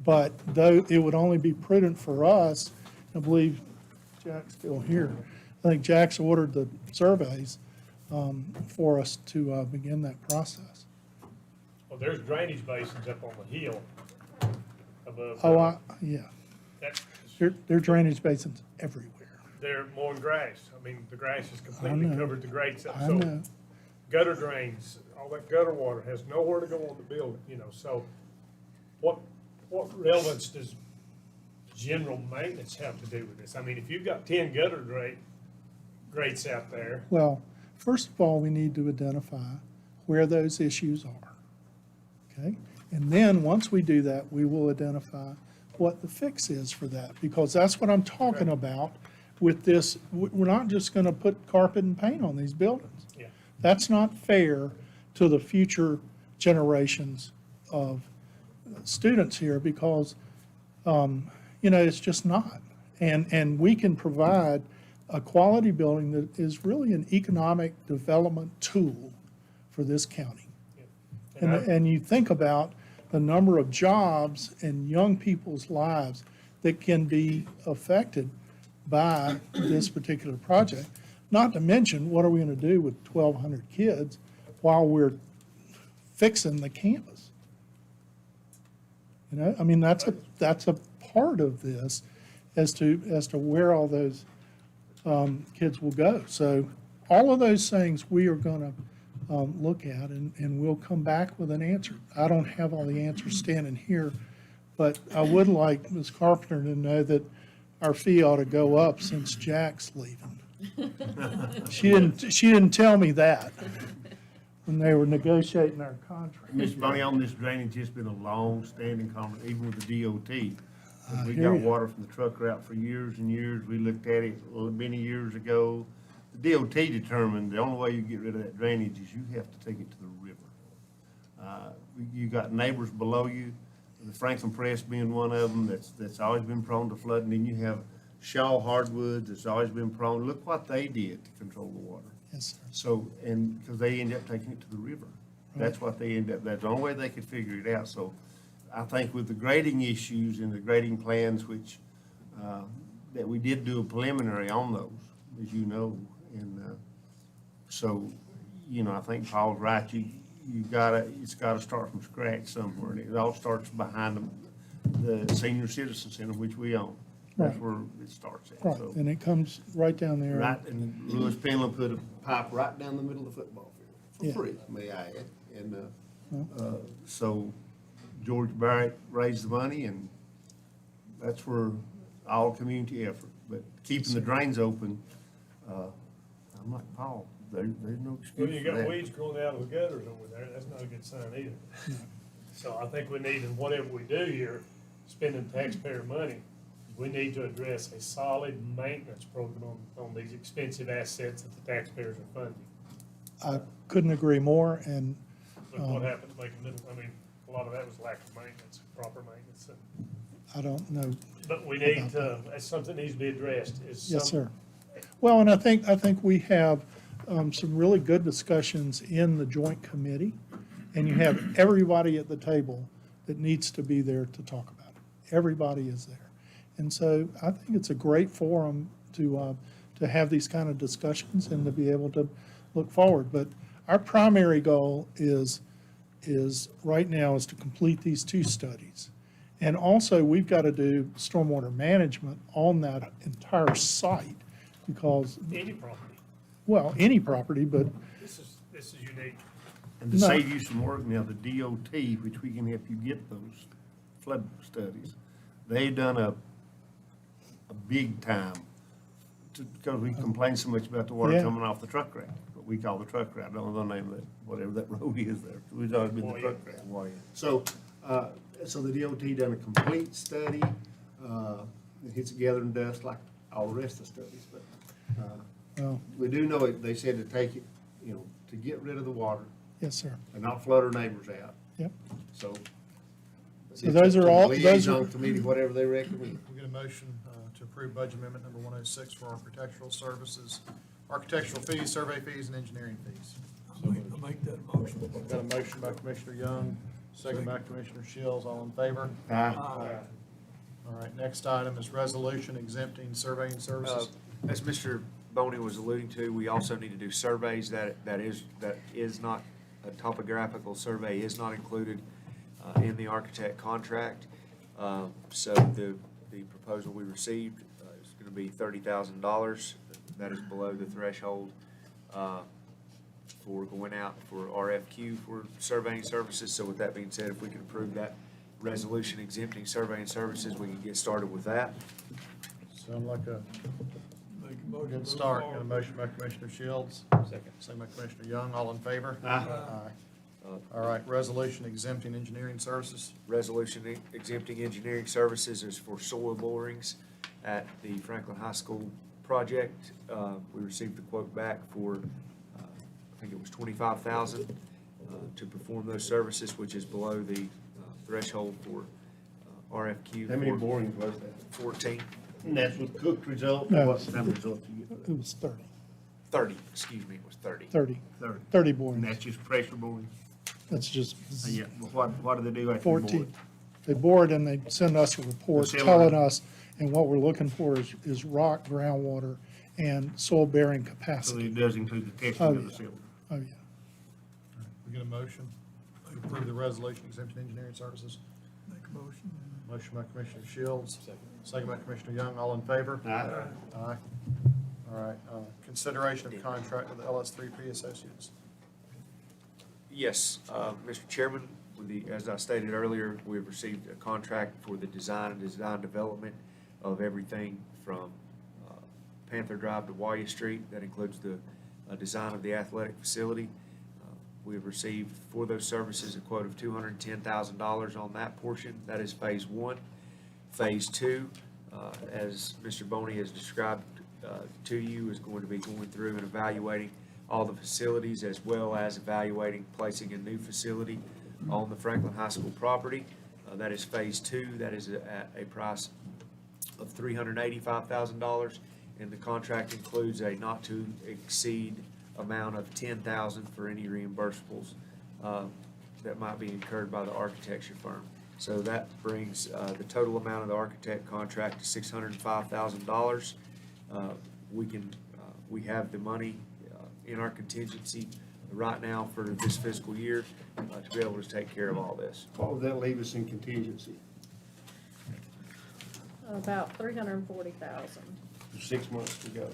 [SPEAKER 16] but though it would only be prudent for us, I believe Jack's still here. I think Jack's ordered the surveys for us to begin that process.
[SPEAKER 6] Well, there's drainage basins up on the hill above.
[SPEAKER 16] Yeah.
[SPEAKER 6] That-
[SPEAKER 16] There are drainage basins everywhere.
[SPEAKER 6] They're mowing grass. I mean, the grass has completely
[SPEAKER 16] know.
[SPEAKER 6] covered the grates up.
[SPEAKER 16] I
[SPEAKER 6] So
[SPEAKER 16] know.
[SPEAKER 6] gutter drains, all that gutter water has nowhere to go on the building, so what relevance does general maintenance have to do with this? I mean, if you've got 10 gutter grates out there,
[SPEAKER 16] Well, first of all, we need to identify where those issues are, okay? And then, once we do that, we will identify what the fix is for that, because that's what I'm talking about with this. We're not just gonna put carpet and paint on these buildings.
[SPEAKER 6] Yeah.
[SPEAKER 16] That's not fair to the future generations of students here, because, You know, it's just not. And we can provide a quality building that is really an economic development tool for this county. And you think about the number of jobs and young people's lives that can be affected by this particular project. Not to mention, what are we going to do with 1,200 kids while we're fixing the campus? You know, I mean, that's a part of this as to where all those kids will go. So all of those things we are going to look at, and we'll come back with an answer. I don't have all the answers standing here, but I would like Ms. Carpenter to know that our fee ought to go up since Jack's leaving. She didn't tell me that when they were negotiating our contract.
[SPEAKER 2] Mr. Boney, on this drainage, it's been a long-standing conversation, even with the DOT. We
[SPEAKER 16] hear
[SPEAKER 2] got
[SPEAKER 16] you.
[SPEAKER 2] water from the truck route for years and years. We looked at it many years ago. The DOT determined the only way you get rid of that drainage is you have to take it to the river. You got neighbors below you, the Franklin Press being one of them, that's always been prone to flooding. Then you have Shaw Hardwoods that's always been prone. Look what they did to control the water.
[SPEAKER 16] Yes, sir.
[SPEAKER 2] So, and because they end up taking it to the river. That's what they end up, that's the only way they could figure it out. So I think with the grading issues and the grading plans, which, that we did do a preliminary on those, as you know. And so, you know, I think Paul's right. It's gotta start from scratch somewhere. And it all starts behind the senior citizen center, which we own. That's
[SPEAKER 16] Right.
[SPEAKER 2] where it starts at.
[SPEAKER 16] Right,
[SPEAKER 2] So,
[SPEAKER 16] and it comes right down there.
[SPEAKER 2] right, and Lewis Penland put a pipe right down the middle of the football field,
[SPEAKER 16] Yeah.
[SPEAKER 2] for free, may I add. And, so George Barrett raised the money, and that's where all community effort. But keeping the drains open, I'm like Paul, there's no
[SPEAKER 6] When
[SPEAKER 2] excuse
[SPEAKER 6] you
[SPEAKER 2] for
[SPEAKER 6] got
[SPEAKER 2] that.
[SPEAKER 6] weeds growing out of the gutters over there, that's not a good sign either. So I think we need, in whatever we do here, spending taxpayer money, we need to address a solid maintenance program on these expensive assets that the taxpayers are funding.
[SPEAKER 16] I couldn't agree more, and
[SPEAKER 6] Look what happened to Macon Middle, I mean, a lot of that was lack of maintenance, proper maintenance.
[SPEAKER 16] I don't know.
[SPEAKER 6] But we need to, that's something that needs to be addressed, is
[SPEAKER 16] Yes,
[SPEAKER 6] some-
[SPEAKER 16] sir. Well, and I think we have some really good discussions in the joint committee, and you have everybody at the table that needs to be there to talk about it. Everybody is there. And so I think it's a great forum to have these kind of discussions and to be able to look forward. But our primary goal is right now is to complete these two studies. And also, we've got to do stormwater management on that entire site because,
[SPEAKER 6] any property.
[SPEAKER 16] well, any property, but
[SPEAKER 6] This is unique.
[SPEAKER 2] And to
[SPEAKER 16] No.
[SPEAKER 2] save you some work now, the DOT, which we can help you get those flood studies, they done a big time, because we complain so much about the water
[SPEAKER 16] Yeah.
[SPEAKER 2] coming off the truck route, what we call the truck route. I don't know the name of that, whatever that road is there. We've always been the truck route. So, so the DOT done a complete study, it hits together and dust like all the rest of the studies, but,
[SPEAKER 16] well,
[SPEAKER 2] we do know it, they said to take it, you know, to get rid of the water
[SPEAKER 16] yes, sir.
[SPEAKER 2] and not flood our neighbors out.
[SPEAKER 16] Yep.
[SPEAKER 2] So.
[SPEAKER 16] So those are all- those are-
[SPEAKER 2] Liaison committee, whatever they recommend.
[SPEAKER 3] We get a motion to approve budget amendment number 106 for architectural services, architectural fees, survey fees, and engineering fees.
[SPEAKER 6] I'll make that motion.
[SPEAKER 3] Got a motion by Commissioner Young, second by Commissioner Shields, all in favor?
[SPEAKER 2] Aye.
[SPEAKER 3] All right, next item is resolution exempting surveying services.
[SPEAKER 1] As Mr. Boney was alluding to, we also need to do surveys. That is not, a topographical survey is not included in the architect contract. So the proposal we received is going to be $30,000. That is below the threshold for going out for RFQ for surveying services. So with that being said, if we can approve that resolution exempting surveying services, we can get started with that.
[SPEAKER 3] Sound like a good start. Got a motion by Commissioner Shields. Second by Commissioner Young, all in favor?
[SPEAKER 2] Aye.
[SPEAKER 3] All right, resolution exempting engineering services.
[SPEAKER 1] Resolution exempting engineering services is for soil borings at the Franklin High School project. We received the quote back for, I think it was $25,000 to perform those services, which is below the threshold for RFQ.
[SPEAKER 2] How many
[SPEAKER 1] for
[SPEAKER 2] borings was that?
[SPEAKER 1] 14,
[SPEAKER 2] And that's with cooked result,
[SPEAKER 16] No.
[SPEAKER 2] what's the result you get?
[SPEAKER 16] It was 30,
[SPEAKER 1] 30, excuse me, it was 30.
[SPEAKER 16] 30,
[SPEAKER 2] 30.
[SPEAKER 16] 30
[SPEAKER 2] And
[SPEAKER 16] borings.
[SPEAKER 2] that's just pressure boring?
[SPEAKER 16] That's just
[SPEAKER 2] Yeah, but what do they do after they bore
[SPEAKER 16] 14.
[SPEAKER 2] it?
[SPEAKER 16] They bore it and they send us a report
[SPEAKER 2] They tell
[SPEAKER 16] telling
[SPEAKER 2] us.
[SPEAKER 16] us, and what we're looking for is rock, groundwater, and soil bearing
[SPEAKER 2] So
[SPEAKER 16] capacity.
[SPEAKER 2] it does include the testing
[SPEAKER 16] Oh,
[SPEAKER 2] of the
[SPEAKER 16] yeah.
[SPEAKER 2] cylinder?
[SPEAKER 16] Oh, yeah.
[SPEAKER 3] We get a motion to approve the resolution exemption engineering services.
[SPEAKER 16] Make a motion.
[SPEAKER 3] Motion by Commissioner Shields, second by Commissioner Young, all in favor?
[SPEAKER 2] Aye.
[SPEAKER 3] Aye. All right, consideration of contract with the LS3P Associates.
[SPEAKER 1] Yes, Mr. Chairman, as I stated earlier, we've received a contract for the design development of everything from Panther Drive to Wyatt Street. That includes the design of the athletic facility. We've received for those services a quote of $210,000 on that portion. That is phase one. Phase two, as Mr. Boney has described to you, is going to be going through and evaluating all the facilities, as well as evaluating placing a new facility on the Franklin High School property. That is phase two. That is at a price of $385,000, and the contract includes a not to exceed amount of $10,000 for any reimbursables that might be incurred by the architecture firm. So that brings the total amount of the architect contract to $605,000. We have the money in our contingency right now for this fiscal year to be able to take care of all this.
[SPEAKER 2] What would that leave us in contingency?
[SPEAKER 5] About 340,000,
[SPEAKER 2] 6 months to go.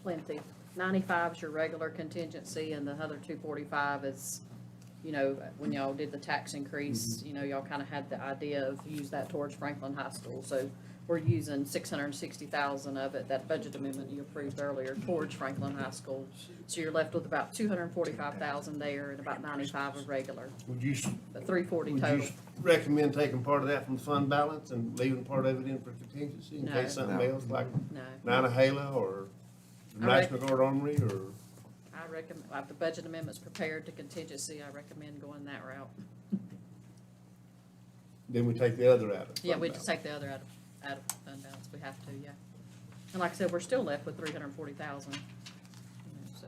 [SPEAKER 5] plenty. 95 is your regular contingency, and the other 245 is, you know, when y'all did the tax increase, you know, y'all kind of had the idea of use that towards Franklin High School. So we're using 660,000 of it, that budget amendment you approved earlier, towards Franklin High School. So you're left with about 245,000 there and about 95 of regular,
[SPEAKER 2] Would you,
[SPEAKER 5] but 340
[SPEAKER 2] would
[SPEAKER 5] total.
[SPEAKER 2] you recommend taking part of that from the fund balance and leaving part of it in for contingency in
[SPEAKER 5] No.
[SPEAKER 2] case something
[SPEAKER 1] No.
[SPEAKER 2] else, like
[SPEAKER 5] No,
[SPEAKER 2] Nantahala or
[SPEAKER 5] I rec-
[SPEAKER 2] National Guard Armory, or?
[SPEAKER 5] I recommend, if the budget amendment's prepared to contingency, I recommend going that route.
[SPEAKER 2] Then we take the other out of
[SPEAKER 5] Yeah,
[SPEAKER 2] fund
[SPEAKER 5] we just
[SPEAKER 2] balance.
[SPEAKER 5] take the other out of fund balance, we have to, yeah. And like I said, we're still left with 340,000. So,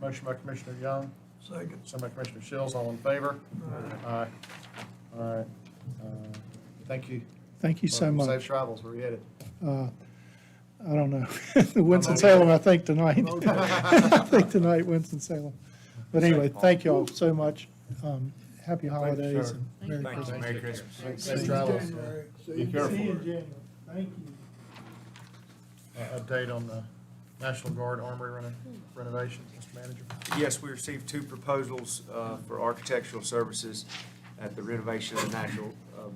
[SPEAKER 3] Motion by Commissioner Young. Second by Commissioner Shields, all in favor? Aye. All right, thank you.
[SPEAKER 16] Thank you so much.
[SPEAKER 3] Safe travels, where are you headed?
[SPEAKER 16] I don't know. Winston-Salem, I think tonight. I think tonight, Winston-Salem. But anyway, thank you all so much. Happy holidays and Merry
[SPEAKER 1] Thank you.
[SPEAKER 16] Christmas.
[SPEAKER 1] Merry Christmas.
[SPEAKER 3] Safe travels.
[SPEAKER 2] Be careful.
[SPEAKER 16] See you in January. Thank you.
[SPEAKER 3] Update on the National Guard Armory renovations, Mr. Manager.
[SPEAKER 1] Yes, we received 2 proposals for architectural services at the renovation of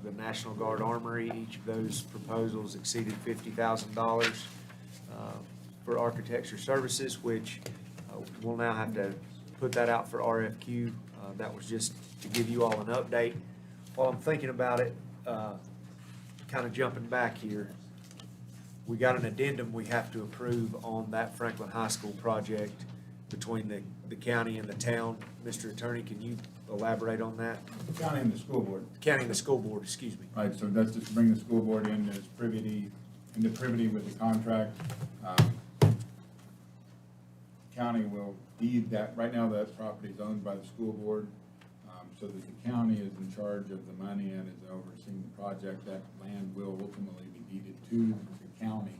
[SPEAKER 1] the National Guard Armory. Each of those proposals exceeded $50,000 for architecture services, which we'll now have to put that out for RFQ. That was just to give you all an update. While I'm thinking about it, kind of jumping back here, we got an addendum we have to approve on that Franklin High School project between the county and the town. Mr. Attorney, can you elaborate on that?
[SPEAKER 7] The county and the school board.
[SPEAKER 1] The county and the school board, excuse me.
[SPEAKER 7] Right, so that's just to bring the school board into privity with the contract. County will deed that, right now that property is owned by the school board, so that the county is in charge of the money and is overseeing the project. That land will ultimately be deeded to the county,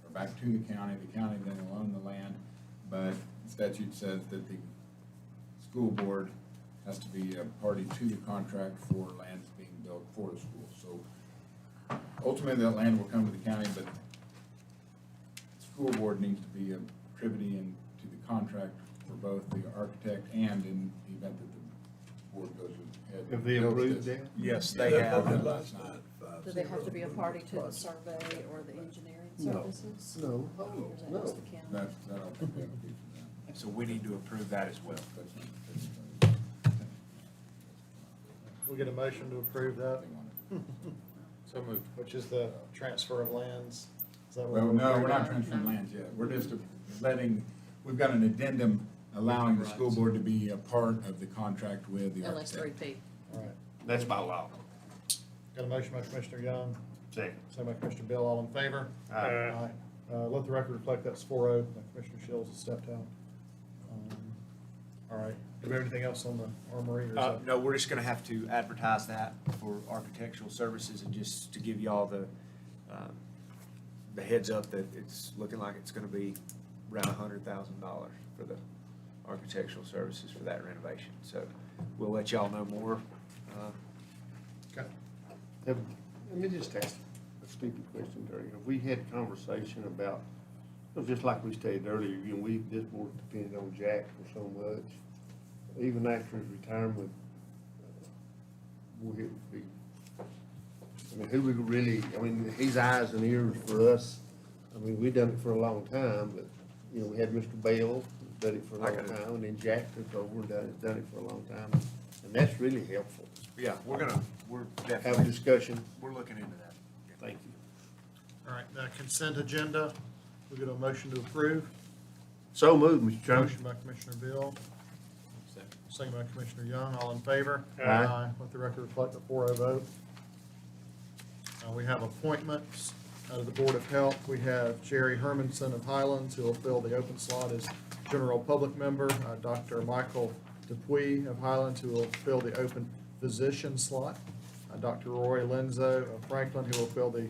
[SPEAKER 7] or back to the county. The county then will own the land, but statute says that the school board has to be a party to the contract for lands being built for the school. So ultimately, that land will come to the county, but the school board needs to be a privity into the contract for both the architect and in the event that the board goes ahead.
[SPEAKER 2] Have they approved that?
[SPEAKER 1] Yes, they have.
[SPEAKER 5] do they have to be a party to the survey or the engineering services?
[SPEAKER 2] No,
[SPEAKER 5] Or is that
[SPEAKER 2] no.
[SPEAKER 5] just the county?
[SPEAKER 7] I don't think they have to do that.
[SPEAKER 1] So we need to approve that as well.
[SPEAKER 3] We'll get a motion to approve that,
[SPEAKER 10] So moved.
[SPEAKER 3] which is the transfer of lands. Is that what
[SPEAKER 7] Well, no, we're
[SPEAKER 3] doing?
[SPEAKER 7] not transferring lands yet. We're just we've got an addendum allowing the school board to be a part of the contract with the architect.
[SPEAKER 5] LS3P.
[SPEAKER 3] All right.
[SPEAKER 2] That's by law.
[SPEAKER 3] Got a motion by Commissioner Young,
[SPEAKER 17] Second.
[SPEAKER 3] second by Commissioner Bill, all in favor?
[SPEAKER 6] Aye.
[SPEAKER 3] Let the record reflect that's 4-0, Commissioner Shields has stepped out. All right, do we have anything else on the armory? Or is that-
[SPEAKER 1] No, we're just gonna have to advertise that for architectural services and just to give y'all the heads up that it's looking like it's gonna be around $100,000 for the architectural services for that renovation. So we'll let y'all know more.
[SPEAKER 3] Okay.
[SPEAKER 2] Let me just ask a stupid question, Terry. Have we had conversation about, just like we stated earlier, this board depended on Jack for so much. Even after his retirement, who we really, he's eyes and ears for us. We've done it for a long time, but, we had Mr. Bell, done it for a long time, and then Jack took over and done it for a long time. And that's really helpful.
[SPEAKER 1] Yeah, we're definitely.
[SPEAKER 2] Have a discussion.
[SPEAKER 1] We're looking into that.
[SPEAKER 2] Thank you.
[SPEAKER 3] All right, now consent agenda, we get a motion to approve.
[SPEAKER 2] So moved, Mr. Chairman.
[SPEAKER 3] Motion by Commissioner Bill, second by Commissioner Young, all in favor?
[SPEAKER 2] Aye.
[SPEAKER 3] Let the record reflect the 4-0 vote. We have appointments out of the Board of Health. We have Jerry Hermanson of Highlands, who will fill the open slot as general public member. Dr. Michael Dupuy of Highlands, who will fill the open physician slot. Dr. Roy Lenzo of Franklin, who will fill the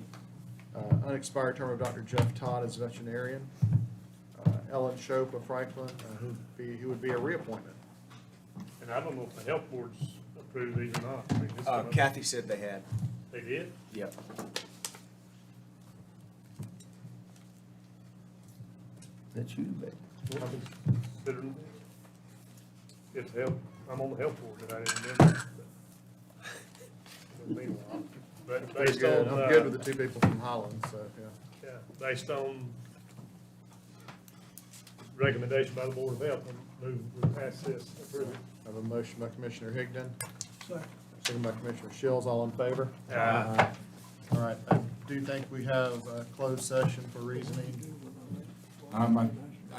[SPEAKER 3] unexpired term of Dr. Jeff Todd as veterinarian. Ellen Shope of Franklin, who would be a reappointment.
[SPEAKER 6] And I don't know if the health board's approved these or not. I mean, it's gonna-
[SPEAKER 1] Kathy said they had.
[SPEAKER 6] They did?
[SPEAKER 1] Yep.
[SPEAKER 2] That's you, baby.
[SPEAKER 6] I've been considering it's health, I'm on the health board, and I didn't remember. But meanwhile, but
[SPEAKER 3] Very
[SPEAKER 6] based
[SPEAKER 3] good.
[SPEAKER 6] on,
[SPEAKER 3] I'm good with the two people from Highlands, so, yeah.
[SPEAKER 6] yeah, based on recommendation by the Board of Health, we pass this, approve it.
[SPEAKER 3] I have a motion by Commissioner Higdon. Second by Commissioner Shields, all in favor?
[SPEAKER 6] Aye.
[SPEAKER 3] All right, I do think we have a closed session for reasoning.
[SPEAKER 7] I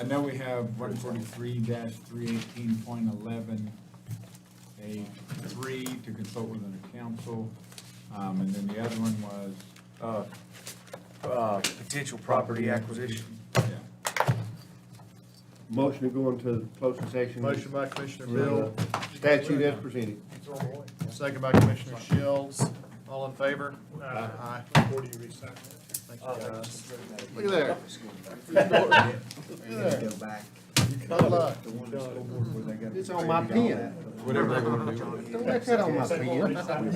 [SPEAKER 7] know we have 143-318.11A3 to consult with the council, and then the other one was,
[SPEAKER 1] Potential property acquisition.
[SPEAKER 7] yeah.
[SPEAKER 2] Motion to go into closed session.
[SPEAKER 3] Motion by Commissioner
[SPEAKER 2] For
[SPEAKER 3] Bill,
[SPEAKER 2] the statute as presented.
[SPEAKER 3] second by Commissioner Shields, all in favor?
[SPEAKER 6] Aye. Before you recycle that.
[SPEAKER 3] Thank you, guys.
[SPEAKER 2] Look at there.
[SPEAKER 1] Go back.
[SPEAKER 3] Good luck.
[SPEAKER 2] It's on my pen.
[SPEAKER 1] Whatever they want to do.
[SPEAKER 2] Don't let that on my pen.
[SPEAKER 6] Recycle.